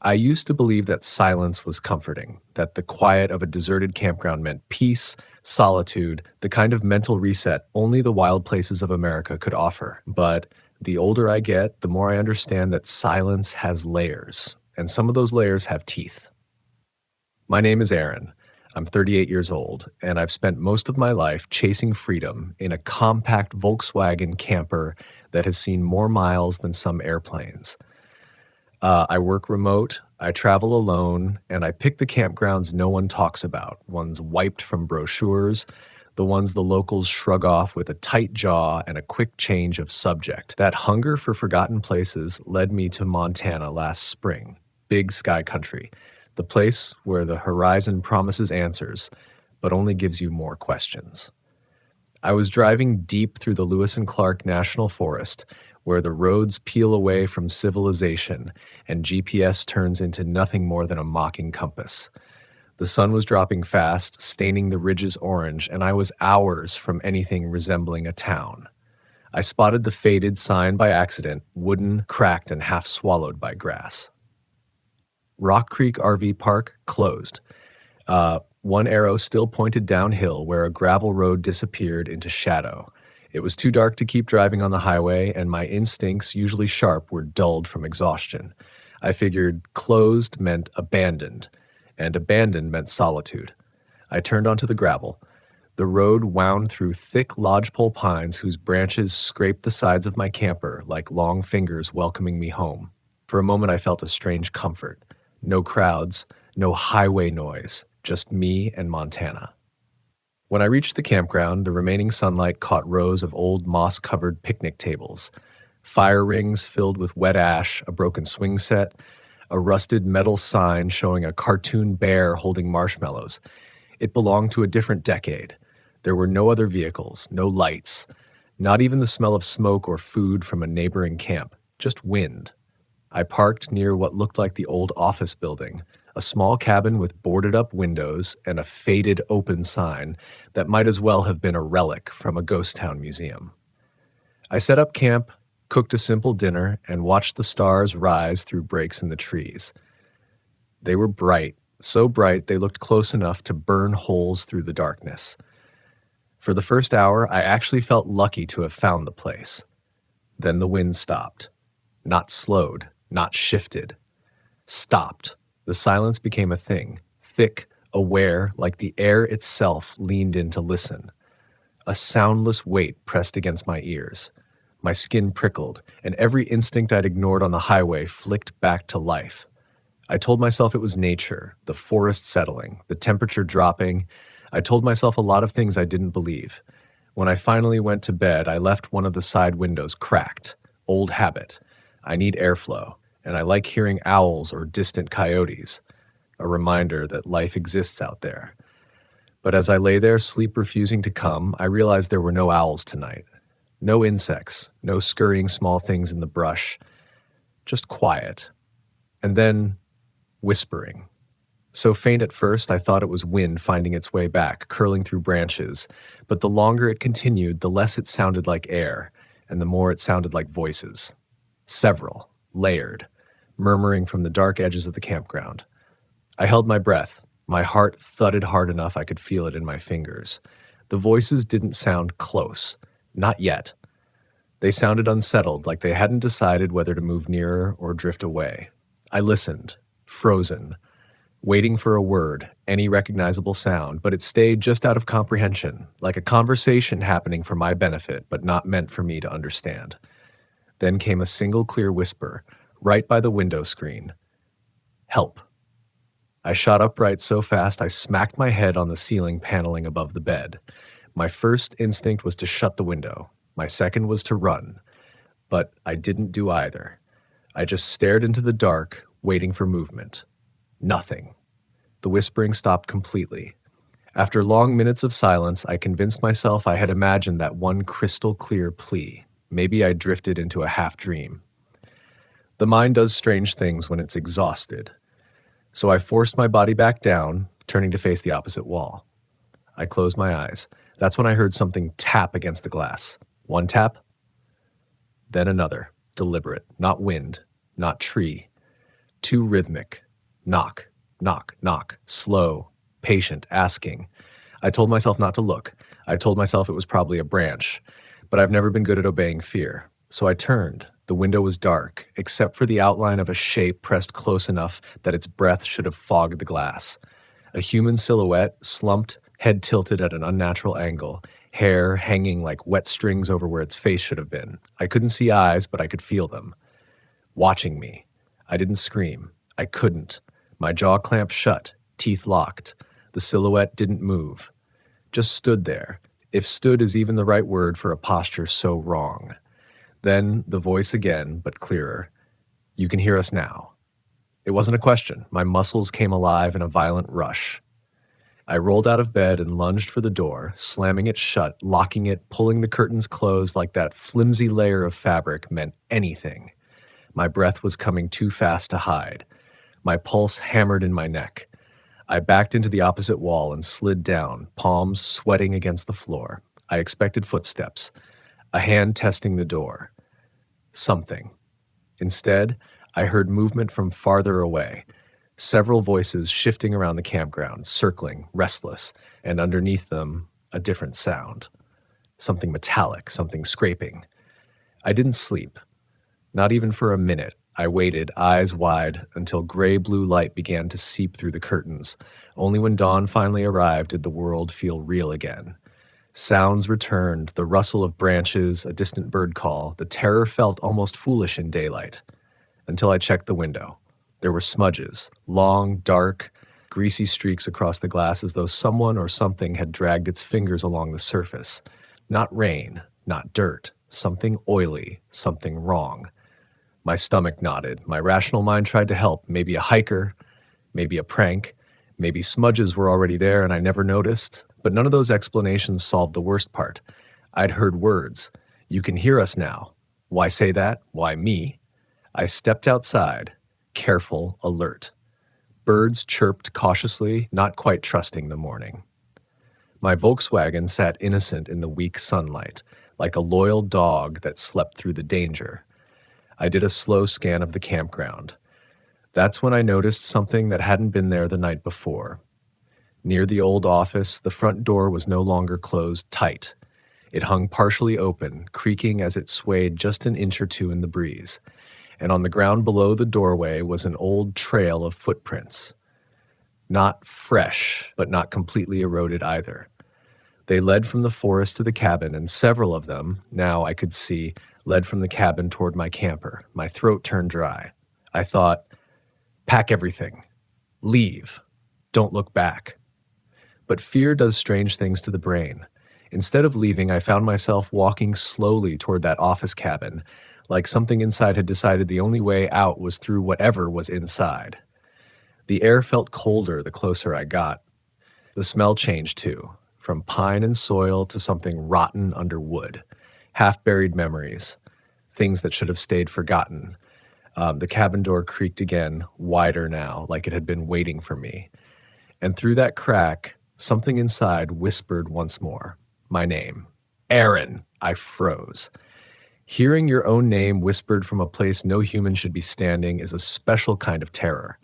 I used to believe that silence was comforting, that the quiet of a deserted campground meant peace, solitude, the kind of mental reset only the wild places of America could offer. But the older I get, the more I understand that silence has layers, and some of those layers have teeth. My name is Aaron. I'm 38 years old, and I've spent most of my life chasing freedom in a compact Volkswagen camper that has seen more miles than some airplanes. I work remote, I travel alone, and I pick the campgrounds no one talks about, ones wiped from brochures, the ones the locals shrug off with a tight jaw and a quick change of subject. That hunger for forgotten places led me to Montana last spring, big sky country, the place where the horizon promises answers, but only gives you more questions. I was driving deep through the Lewis and Clark National Forest, where the roads peel away from civilization and GPS turns into nothing more than a mocking compass. The sun was dropping fast, staining the ridges orange, and I was hours from anything resembling a town. I spotted the faded sign by accident, wooden, cracked, and half swallowed by grass. Rock Creek RV Park closed. One arrow still pointed downhill where a gravel road disappeared into shadow. It was too dark to keep driving on the highway, and my instincts, usually sharp, were dulled from exhaustion. I figured closed meant abandoned, and abandoned meant solitude. I turned onto the gravel. The road wound through thick lodgepole pines whose branches scraped the sides of my camper like long fingers welcoming me home. For a moment I felt a strange comfort. No crowds, no highway noise, just me and Montana. When I reached the campground, the remaining sunlight caught rows of old moss-covered picnic tables, fire rings filled with wet ash, a broken swing set, a rusted metal sign showing a cartoon bear holding marshmallows. It belonged to a different decade. There were no other vehicles, no lights, not even the smell of smoke or food from a neighboring camp, just wind. I parked near what looked like the old office building, a small cabin with boarded-up windows and a faded open sign that might as well have been a relic from a ghost town museum. I set up camp, cooked a simple dinner, and watched the stars rise through breaks in the trees. They were bright, so bright they looked close enough to burn holes through the darkness. For the first hour, I actually felt lucky to have found the place. Then the wind stopped. Not slowed, not shifted. Stopped. The silence became a thing, thick, aware, like the air itself leaned in to listen. A soundless weight pressed against my ears. My skin prickled, and every instinct I'd ignored on the highway flicked back to life. I told myself it was nature, the forest settling, the temperature dropping. I told myself a lot of things I didn't believe. When I finally went to bed, I left one of the side windows cracked. Old habit. I need airflow, and I like hearing owls or distant coyotes, a reminder that life exists out there. But as I lay there, sleep refusing to come, I realized there were no owls tonight. No insects, no scurrying small things in the brush, just quiet. And then whispering. So faint at first, I thought it was wind finding its way back, curling through branches. But the longer it continued, the less it sounded like air, and the more it sounded like voices. Several, layered, murmuring from the dark edges of the campground. I held my breath. My heart thudded hard enough I could feel it in my fingers. The voices didn't sound close. Not yet. They sounded unsettled, like they hadn't decided whether to move nearer or drift away. I listened, frozen, waiting for a word, any recognizable sound, but it stayed just out of comprehension, like a conversation happening for my benefit, but not meant for me to understand. Then came a single clear whisper, right by the window screen. Help. I shot upright so fast I smacked my head on the ceiling paneling above the bed. My first instinct was to shut the window. My second was to run. But I didn't do either. I just stared into the dark, waiting for movement. Nothing. The whispering stopped completely. After long minutes of silence, I convinced myself I had imagined that one crystal clear plea. Maybe I drifted into a half-dream. The mind does strange things when it's exhausted. So I forced my body back down, turning to face the opposite wall. I closed my eyes. That's when I heard something tap against the glass. One tap, then another, deliberate, not wind, not tree. too rhythmic. Knock, knock, knock, slow, patient, asking. I told myself not to look. I told myself it was probably a branch, but I've never been good at obeying fear. So I turned. The window was dark, except for the outline of a shape pressed close enough that its breath should have fogged the glass. A human silhouette, slumped, head tilted at an unnatural angle, hair hanging like wet strings over where its face should have been. I couldn't see eyes, but I could feel them. Watching me. I didn't scream. I couldn't. My jaw clamped shut, teeth locked. The silhouette didn't move. Just stood there, if stood is even the right word for a posture so wrong. Then the voice again, but clearer. You can hear us now. It wasn't a question. My muscles came alive in a violent rush. I rolled out of bed and lunged for the door, slamming it shut, locking it, pulling the curtains closed like that flimsy layer of fabric meant anything. My breath was coming too fast to hide. My pulse hammered in my neck. I backed into the opposite wall and slid down, palms sweating against the floor. I expected footsteps, a hand testing the door. Something. Instead, I heard movement from farther away. Several voices shifting around the campground, circling, restless, and underneath them, a different sound. Something metallic, something scraping. I didn't sleep. Not even for a minute. I waited, eyes wide, until gray-blue light began to seep through the curtains. Only when dawn finally arrived did the world feel real again. Sounds returned, the rustle of branches, a distant bird call. The terror felt almost foolish in daylight. Until I checked the window. There were smudges, long, dark, greasy streaks across the glass as though someone or something had dragged its fingers along the surface. Not rain, not dirt, something oily, something wrong. My stomach knotted. My rational mind tried to help. Maybe a hiker, maybe a prank, maybe smudges were already there and I never noticed. But none of those explanations solved the worst part. I'd heard words. You can hear us now. Why say that? Why me? I stepped outside, careful, alert. Birds chirped cautiously, not quite trusting the morning. My Volkswagen sat innocent in the weak sunlight, like a loyal dog that slept through the danger. I did a slow scan of the campground. That's when I noticed something that hadn't been there the night before. Near the old office, the front door was no longer closed tight. It hung partially open, creaking as it swayed just an inch or two in the breeze. And on the ground below the doorway was an old trail of footprints. Not fresh, but not completely eroded either. They led from the forest to the cabin, and several of them, now I could see, led from the cabin toward my camper. My throat turned dry. I thought, pack everything. Leave. Don't look back. But fear does strange things to the brain. Instead of leaving, I found myself walking slowly toward that office cabin, like something inside had decided the only way out was through whatever was inside. The air felt colder the closer I got. The smell changed too, from pine and soil to something rotten under wood. Half-buried memories, things that should have stayed forgotten. The cabin door creaked again, wider now, like it had been waiting for me. And through that crack, something inside whispered once more. My name. Aaron. I froze. Hearing your own name whispered from a place no human should be standing is a special kind of terror.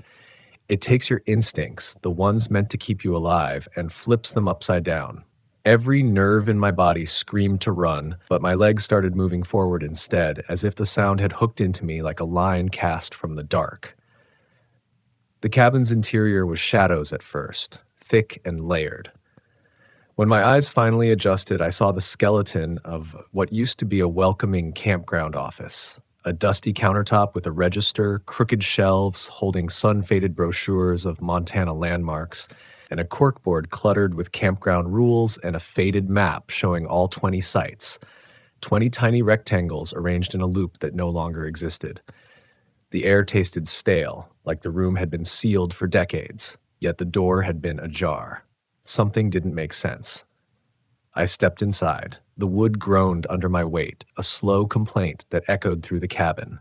It takes your instincts, the ones meant to keep you alive, and flips them upside down. Every nerve in my body screamed to run, but my legs started moving forward instead, as if the sound had hooked into me like a line cast from the dark. The cabin's interior was shadows at first, thick and layered. When my eyes finally adjusted, I saw the skeleton of what used to be a welcoming campground office. A dusty countertop with a register, crooked shelves holding sun-faded brochures of Montana landmarks, and a corkboard cluttered with campground rules and a faded map showing all 20 sites. 20 tiny rectangles arranged in a loop that no longer existed. The air tasted stale, like the room had been sealed for decades, yet the door had been ajar. Something didn't make sense. I stepped inside. The wood groaned under my weight, a slow complaint that echoed through the cabin.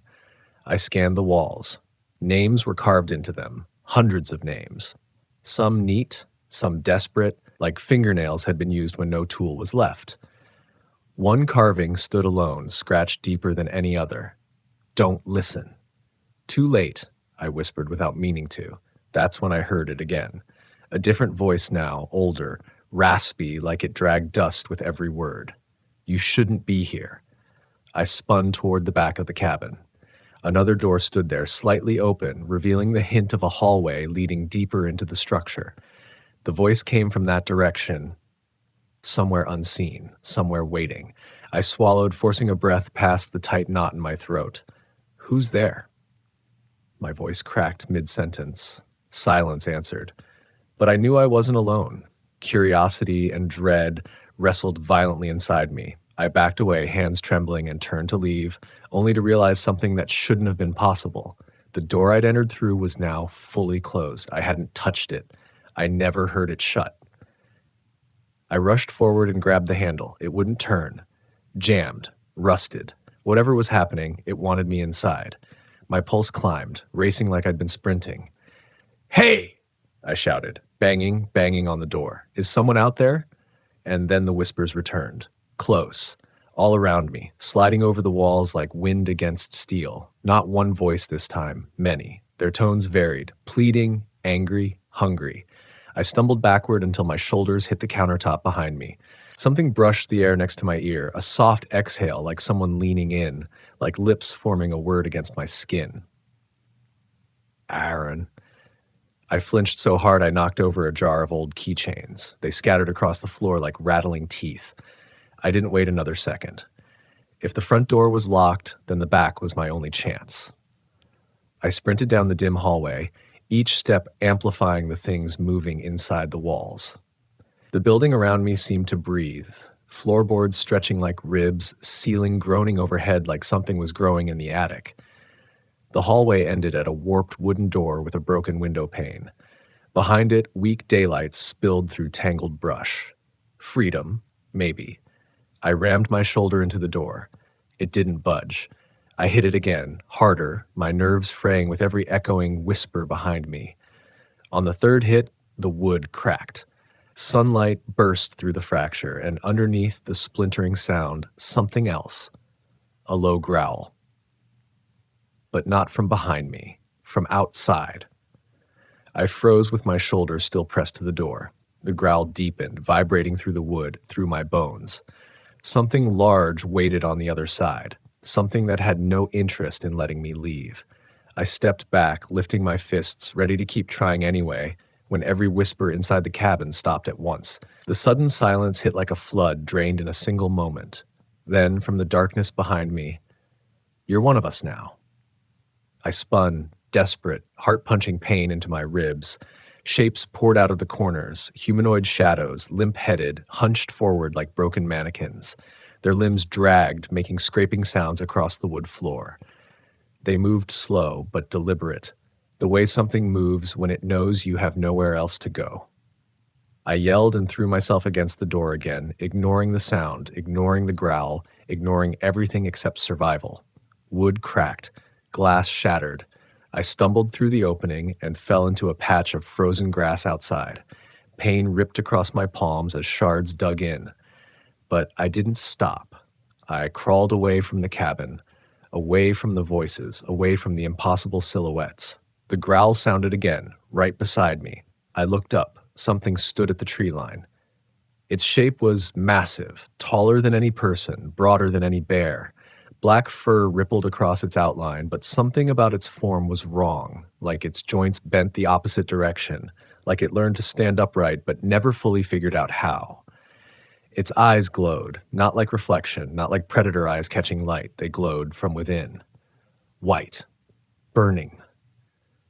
I scanned the walls. Names were carved into them, hundreds of names. Some neat, some desperate, like fingernails had been used when no tool was left. One carving stood alone, scratched deeper than any other. Don't listen. Too late. I whispered without meaning to. That's when I heard it again. A different voice now, older, raspy, like it dragged dust with every word. You shouldn't be here. I spun toward the back of the cabin. Another door stood there, slightly open, revealing the hint of a hallway leading deeper into the structure. The voice came from that direction, somewhere unseen, somewhere waiting. I swallowed, forcing a breath past the tight knot in my throat. Who's there? My voice cracked mid-sentence. Silence answered. But I knew I wasn't alone. Curiosity and dread wrestled violently inside me. I backed away, hands trembling, and turned to leave, only to realize something that shouldn't have been possible. The door I'd entered through was now fully closed. I hadn't touched it. I never heard it shut. I rushed forward and grabbed the handle. It wouldn't turn. Jammed. Rusted. Whatever was happening, it wanted me inside. My pulse climbed, racing like I'd been sprinting. Hey! I shouted, banging on the door. Is someone out there? And then the whispers returned. Close. All around me, sliding over the walls like wind against steel. Not one voice this time, many. Their tones varied, pleading, angry, hungry. I stumbled backward until my shoulders hit the countertop behind me. Something brushed the air next to my ear, a soft exhale like someone leaning in, like lips forming a word against my skin. Aaron. I flinched so hard I knocked over a jar of old keychains. They scattered across the floor like rattling teeth. I didn't wait another second. If the front door was locked, then the back was my only chance. I sprinted down the dim hallway, each step amplifying the things moving inside the walls. The building around me seemed to breathe, floorboards stretching like ribs, ceiling groaning overhead like something was growing in the attic. The hallway ended at a warped wooden door with a broken window pane. Behind it, weak daylight spilled through tangled brush. Freedom, maybe. I rammed my shoulder into the door. It didn't budge. I hit it again, harder, my nerves fraying with every echoing whisper behind me. On the third hit, the wood cracked. Sunlight burst through the fracture, and underneath the splintering sound, something else. A low growl. But not from behind me, from outside. I froze with my shoulder still pressed to the door. The growl deepened, vibrating through the wood, through my bones. Something large waited on the other side, something that had no interest in letting me leave. I stepped back, lifting my fists, ready to keep trying anyway, when every whisper inside the cabin stopped at once. The sudden silence hit like a flood, drained in a single moment. Then, from the darkness behind me, "You're one of us now." I spun, desperate, heart-punching pain into my ribs. Shapes poured out of the corners, humanoid shadows, limp-headed, hunched forward like broken mannequins. Their limbs dragged, making scraping sounds across the wood floor. They moved slow, but deliberate, the way something moves when it knows you have nowhere else to go. I yelled and threw myself against the door again, ignoring the sound, ignoring the growl, ignoring everything except survival. Wood cracked, glass shattered. I stumbled through the opening and fell into a patch of frozen grass outside. Pain ripped across my palms as shards dug in. But I didn't stop. I crawled away from the cabin, away from the voices, away from the impossible silhouettes. The growl sounded again, right beside me. I looked up. Something stood at the tree line. Its shape was massive, taller than any person, broader than any bear. Black fur rippled across its outline, but something about its form was wrong, like its joints bent the opposite direction, like it learned to stand upright but never fully figured out how. Its eyes glowed, not like reflection, not like predator eyes catching light. They glowed from within. White. Burning.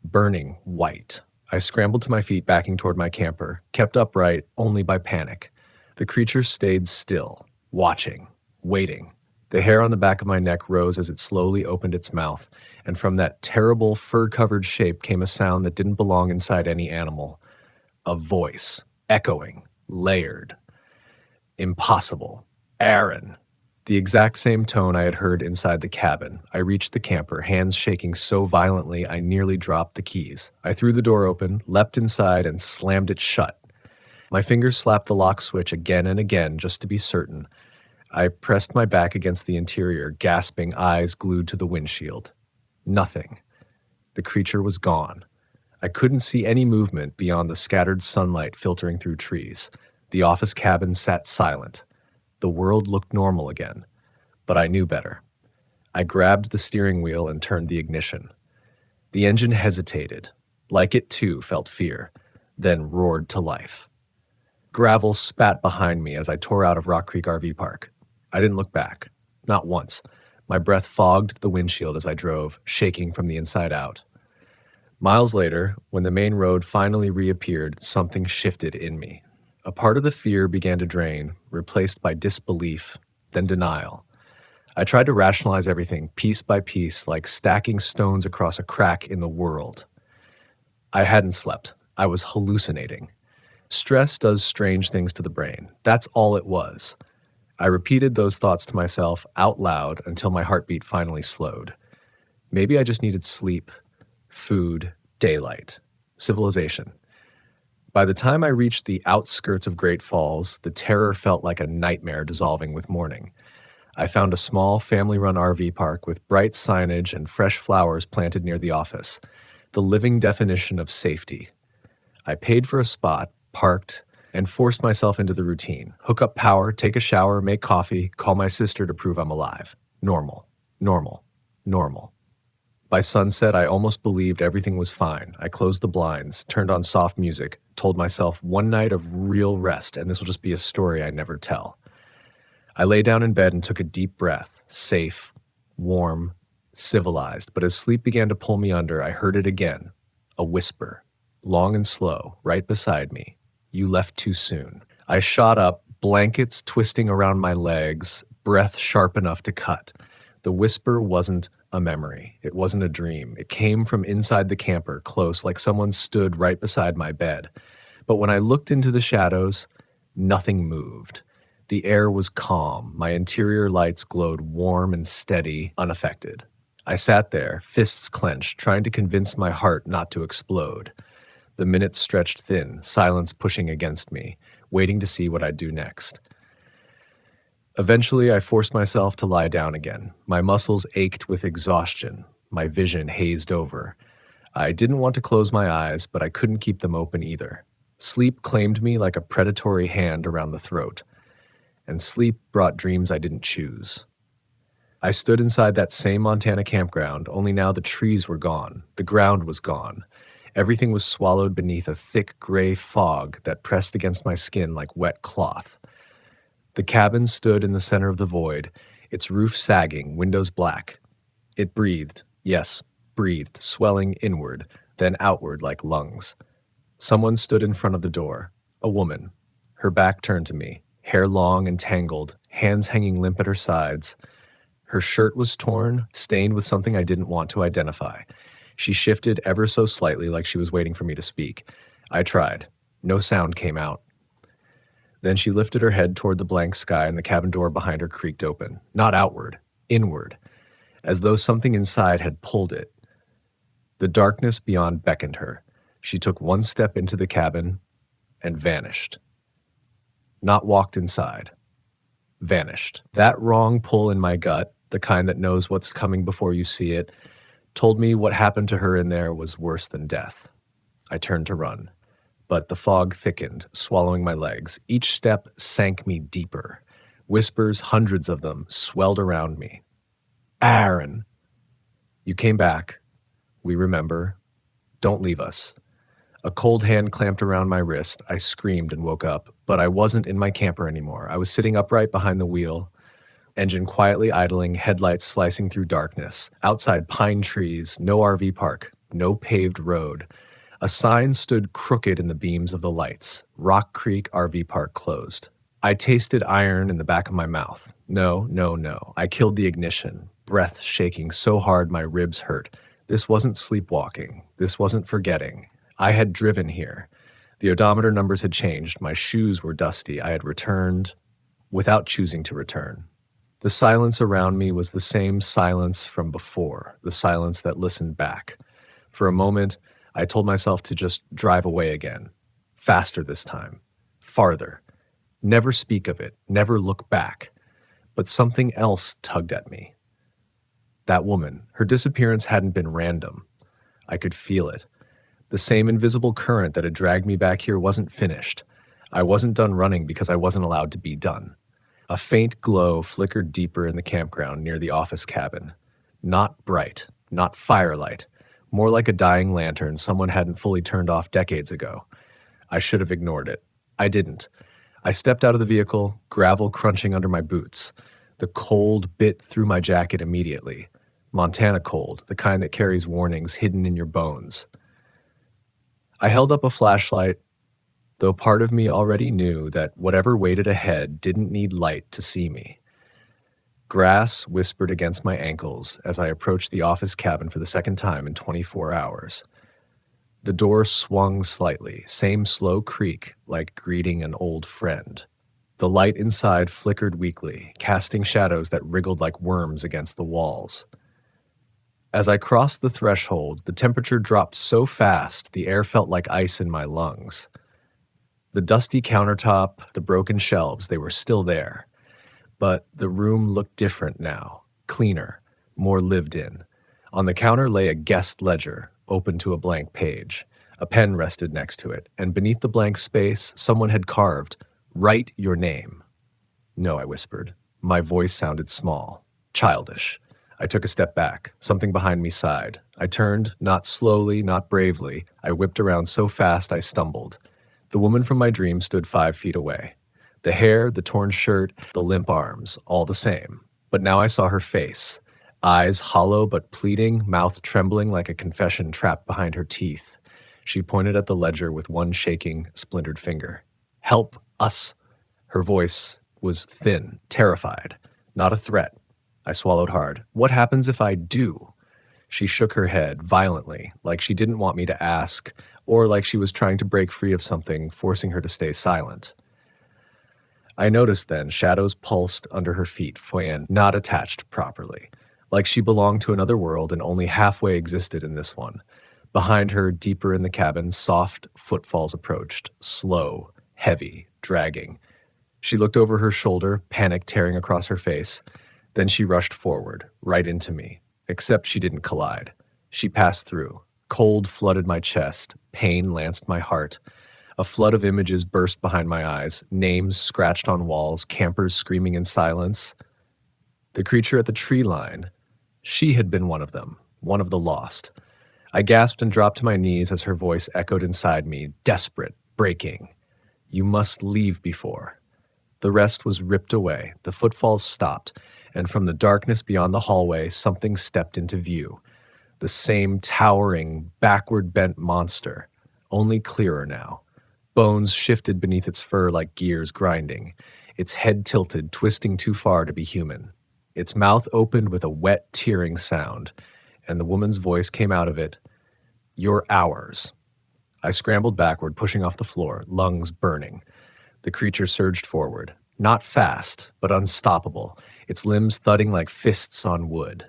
Burning white. I scrambled to my feet, backing toward my camper, kept upright only by panic. The creature stayed still, watching, waiting. The hair on the back of my neck rose as it slowly opened its mouth, and from that terrible, fur-covered shape came a sound that didn't belong inside any animal. A voice, echoing, layered. Impossible. Aaron. The exact same tone I had heard inside the cabin. I reached the camper, hands shaking so violently I nearly dropped the keys. I threw the door open, leapt inside, and slammed it shut. My fingers slapped the lock switch again and again just to be certain. I pressed my back against the interior, gasping, eyes glued to the windshield. Nothing. The creature was gone. I couldn't see any movement beyond the scattered sunlight filtering through trees. The office cabin sat silent. The world looked normal again, but I knew better. I grabbed the steering wheel and turned the ignition. The engine hesitated. Like it too felt fear, then roared to life. Gravel spat behind me as I tore out of Rock Creek RV Park. I didn't look back. Not once. My breath fogged the windshield as I drove, shaking from the inside out. Miles later, when the main road finally reappeared, something shifted in me. A part of the fear began to drain, replaced by disbelief, then denial. I tried to rationalize everything, piece by piece, like stacking stones across a crack in the world. I hadn't slept. I was hallucinating. Stress does strange things to the brain. That's all it was. I repeated those thoughts to myself out loud until my heartbeat finally slowed. Maybe I just needed sleep, food, daylight, civilization. By the time I reached the outskirts of Great Falls, the terror felt like a nightmare dissolving with morning. I found a small family-run RV park with bright signage and fresh flowers planted near the office, the living definition of safety. I paid for a spot, parked, and forced myself into the routine. Hook up power, take a shower, make coffee, call my sister to prove I'm alive. Normal, normal, normal. By sunset, I almost believed everything was fine. I closed the blinds, turned on soft music, told myself one night of real rest, and this will just be a story I never tell. I lay down in bed and took a deep breath, safe, warm, civilized, but as sleep began to pull me under, I heard it again, a whisper, long and slow, right beside me. You left too soon. I shot up, blankets twisting around my legs, breath sharp enough to cut. The whisper wasn't a memory. It wasn't a dream. It came from inside the camper, close, like someone stood right beside my bed. But when I looked into the shadows, nothing moved. The air was calm. My interior lights glowed warm and steady, unaffected. I sat there, fists clenched, trying to convince my heart not to explode. The minutes stretched thin, silence pushing against me, waiting to see what I'd do next. Eventually, I forced myself to lie down again. My muscles ached with exhaustion, my vision hazed over. I didn't want to close my eyes, but I couldn't keep them open either. Sleep claimed me like a predatory hand around the throat. And sleep brought dreams I didn't choose. I stood inside that same Montana campground, only now the trees were gone, the ground was gone. Everything was swallowed beneath a thick gray fog that pressed against my skin like wet cloth. The cabin stood in the center of the void, its roof sagging, windows black. It breathed, yes, breathed, swelling inward, then outward like lungs. Someone stood in front of the door, a woman, her back turned to me, hair long and tangled, hands hanging limp at her sides. Her shirt was torn, stained with something I didn't want to identify. She shifted ever so slightly like she was waiting for me to speak. I tried. No sound came out. Then she lifted her head toward the blank sky and the cabin door behind her creaked open. Not outward, inward, as though something inside had pulled it. The darkness beyond beckoned her. She took one step into the cabin and vanished. Not walked inside. Vanished. That wrong pull in my gut, the kind that knows what's coming before you see it, told me what happened to her in there was worse than death. I turned to run, but the fog thickened, swallowing my legs. Each step sank me deeper. Whispers, hundreds of them, swelled around me. Aaron! You came back. We remember. Don't leave us. A cold hand clamped around my wrist. I screamed and woke up, but I wasn't in my camper anymore. I was sitting upright behind the wheel, engine quietly idling, headlights slicing through darkness. Outside, pine trees, no RV park, no paved road. A sign stood crooked in the beams of the lights. Rock Creek RV Park closed. I tasted iron in the back of my mouth. No, no, no. I killed the ignition, breath shaking so hard my ribs hurt. This wasn't sleepwalking. This wasn't forgetting. I had driven here. The odometer numbers had changed. My shoes were dusty. I had returned without choosing to return. The silence around me was the same silence from before, the silence that listened back. For a moment, I told myself to just drive away again. Faster this time. Farther. Never speak of it. Never look back. But something else tugged at me. That woman. Her disappearance hadn't been random. I could feel it. The same invisible current that had dragged me back here wasn't finished. I wasn't done running because I wasn't allowed to be done. A faint glow flickered deeper in the campground near the office cabin. Not bright, not firelight, more like a dying lantern someone hadn't fully turned off decades ago. I should have ignored it. I didn't. I stepped out of the vehicle, gravel crunching under my boots. The cold bit through my jacket immediately. Montana cold, the kind that carries warnings hidden in your bones. I held up a flashlight, though part of me already knew that whatever waited ahead didn't need light to see me. Grass whispered against my ankles as I approached the office cabin for the second time in 24 hours. The door swung slightly, same slow creak, like greeting an old friend. The light inside flickered weakly, casting shadows that wriggled like worms against the walls. As I crossed the threshold, the temperature dropped so fast the air felt like ice in my lungs. The dusty countertop, the broken shelves, they were still there. But the room looked different now, cleaner, more lived in. On the counter lay a guest ledger, open to a blank page. A pen rested next to it, and beneath the blank space, someone had carved, "Write your name." "No," I whispered. My voice sounded small, childish. I took a step back. Something behind me sighed. I turned, not slowly, not bravely. I whipped around so fast I stumbled. The woman from my dream stood 5 feet away. The hair, the torn shirt, the limp arms, all the same. But now I saw her face. Eyes hollow but pleading, mouth trembling like a confession trapped behind her teeth. She pointed at the ledger with one shaking, splintered finger. "Help us." Her voice was thin, terrified, not a threat. I swallowed hard. "What happens if I do?" She shook her head violently, like she didn't want me to ask, or like she was trying to break free of something, forcing her to stay silent. I noticed then shadows pulsed under her feet, and not attached properly, like she belonged to another world and only halfway existed in this one. Behind her, deeper in the cabin, soft footfalls approached, slow, heavy, dragging. She looked over her shoulder, panic tearing across her face. Then she rushed forward, right into me, except she didn't collide. She passed through. Cold flooded my chest, pain lanced my heart. A flood of images burst behind my eyes, names scratched on walls, campers screaming in silence. The creature at the tree line, she had been one of them, one of the lost. I gasped and dropped to my knees as her voice echoed inside me, desperate, breaking. "You must leave before." The rest was ripped away, the footfalls stopped, and from the darkness beyond the hallway, something stepped into view. The same towering, backward-bent monster, only clearer now. Bones shifted beneath its fur like gears grinding. Its head tilted, twisting too far to be human. Its mouth opened with a wet, tearing sound, and the woman's voice came out of it. "You're ours." I scrambled backward, pushing off the floor, lungs burning. The creature surged forward. Not fast, but unstoppable, its limbs thudding like fists on wood.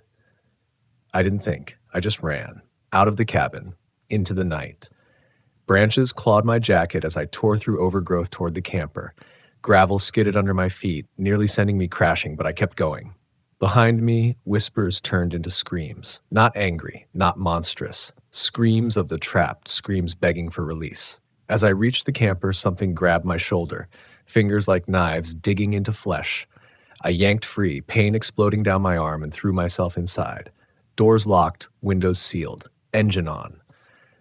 I didn't think. I just ran. Out of the cabin. Into the night. Branches clawed my jacket as I tore through overgrowth toward the camper. Gravel skidded under my feet, nearly sending me crashing, but I kept going. Behind me, whispers turned into screams. Not angry, not monstrous. Screams of the trapped, screams begging for release. As I reached the camper, something grabbed my shoulder, fingers like knives digging into flesh. I yanked free, pain exploding down my arm, and threw myself inside. Doors locked, windows sealed, engine on.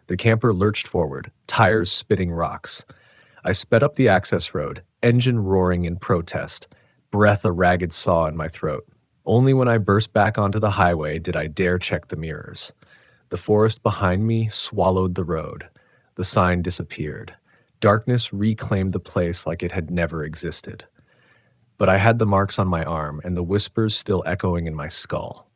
The camper lurched forward, tires spitting rocks. I sped up the access road, engine roaring in protest, breath a ragged saw in my throat. Only when I burst back onto the highway did I dare check the mirrors. The forest behind me swallowed the road. The sign disappeared. Darkness reclaimed the place like it had never existed. But I had the marks on my arm and the whispers still echoing in my skull.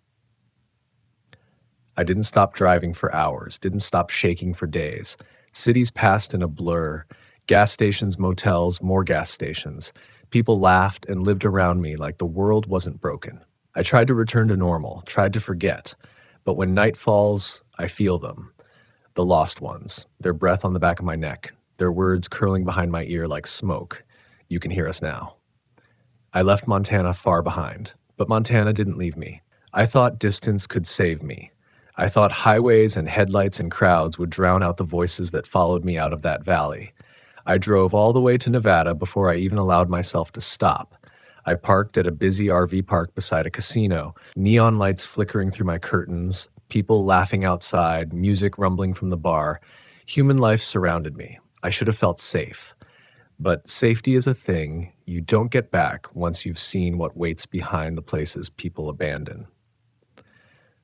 I didn't stop driving for hours, didn't stop shaking for days. Cities passed in a blur. Gas stations, motels, more gas stations. People laughed and lived around me like the world wasn't broken. I tried to return to normal, tried to forget. But when night falls, I feel them. The lost ones, their breath on the back of my neck, their words curling behind my ear like smoke. "You can hear us now." I left Montana far behind, but Montana didn't leave me. I thought distance could save me. I thought highways and headlights and crowds would drown out the voices that followed me out of that valley. I drove all the way to Nevada before I even allowed myself to stop. I parked at a busy RV park beside a casino, neon lights flickering through my curtains, people laughing outside, music rumbling from the bar. Human life surrounded me. I should have felt safe. But safety is a thing you don't get back once you've seen what waits behind the places people abandon.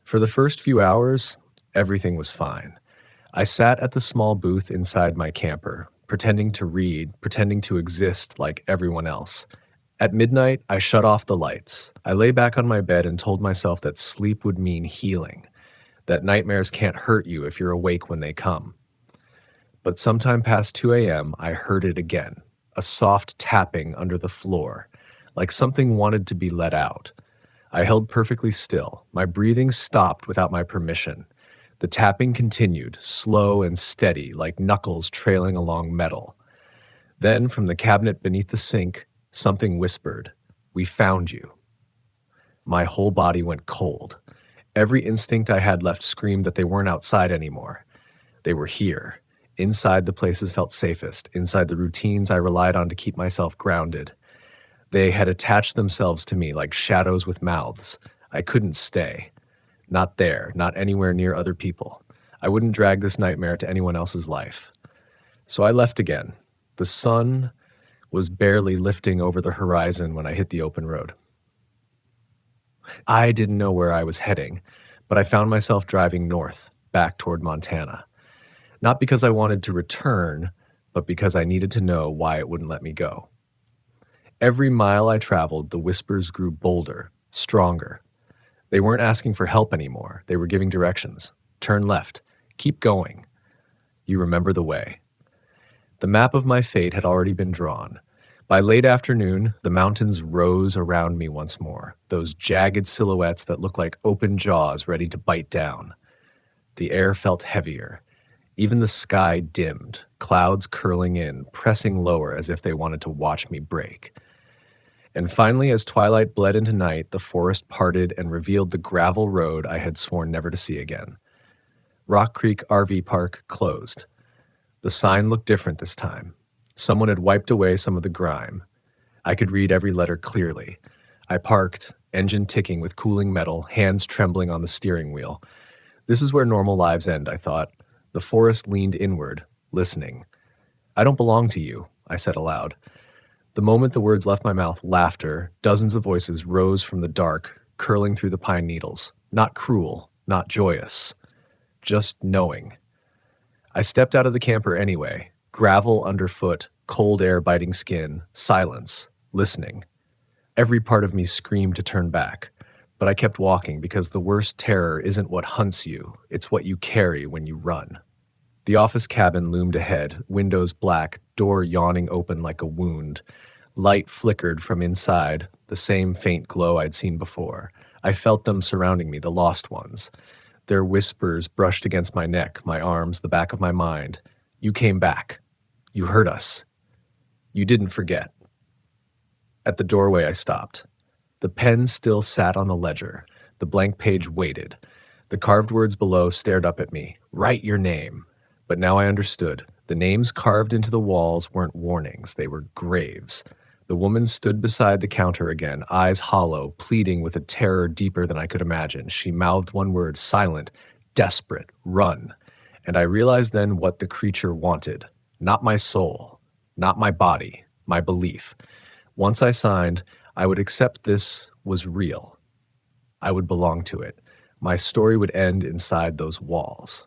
For the first few hours, everything was fine. I sat at the small booth inside my camper, pretending to read, pretending to exist like everyone else. At midnight, I shut off the lights. I lay back on my bed and told myself that sleep would mean healing, that nightmares can't hurt you if you're awake when they come. But sometime past 2 a.m., I heard it again, a soft tapping under the floor, like something wanted to be let out. I held perfectly still. My breathing stopped without my permission. The tapping continued, slow and steady, like knuckles trailing along metal. Then, from the cabinet beneath the sink, something whispered, "We found you." My whole body went cold. Every instinct I had left screamed that they weren't outside anymore. They were here. Inside the places felt safest, inside the routines I relied on to keep myself grounded. They had attached themselves to me like shadows with mouths. I couldn't stay. Not there, not anywhere near other people. I wouldn't drag this nightmare to anyone else's life. So I left again. The sun was barely lifting over the horizon when I hit the open road. I didn't know where I was heading, but I found myself driving north, back toward Montana. Not because I wanted to return, but because I needed to know why it wouldn't let me go. Every mile I traveled, the whispers grew bolder, stronger. They weren't asking for help anymore. They were giving directions. Turn left. Keep going. You remember the way. The map of my fate had already been drawn. By late afternoon, the mountains rose around me once more, those jagged silhouettes that looked like open jaws ready to bite down. The air felt heavier. Even the sky dimmed, clouds curling in, pressing lower as if they wanted to watch me break. And finally, as twilight bled into night, the forest parted and revealed the gravel road I had sworn never to see again. Rock Creek RV Park closed. The sign looked different this time. Someone had wiped away some of the grime. I could read every letter clearly. I parked, engine ticking with cooling metal, hands trembling on the steering wheel. This is where normal lives end, I thought. The forest leaned inward, listening. "I don't belong to you," I said aloud. The moment the words left my mouth, laughter, dozens of voices rose from the dark, curling through the pine needles. Not cruel, not joyous. Just knowing. I stepped out of the camper anyway. Gravel underfoot, cold air biting skin, silence, listening. Every part of me screamed to turn back, but I kept walking because the worst terror isn't what hunts you, it's what you carry when you run. The office cabin loomed ahead, windows black, door yawning open like a wound. Light flickered from inside, the same faint glow I'd seen before. I felt them surrounding me, the lost ones. Their whispers brushed against my neck, my arms, the back of my mind. "You came back. You heard us. You didn't forget." At the doorway, I stopped. The pen still sat on the ledger. The blank page waited. The carved words below stared up at me. "Write your name." But now I understood. The names carved into the walls weren't warnings. They were graves. The woman stood beside the counter again, eyes hollow, pleading with a terror deeper than I could imagine. She mouthed one word, silent, desperate, "Run." And I realized then what the creature wanted. Not my soul, not my body, my belief. Once I signed, I would accept this was real. I would belong to it. My story would end inside those walls.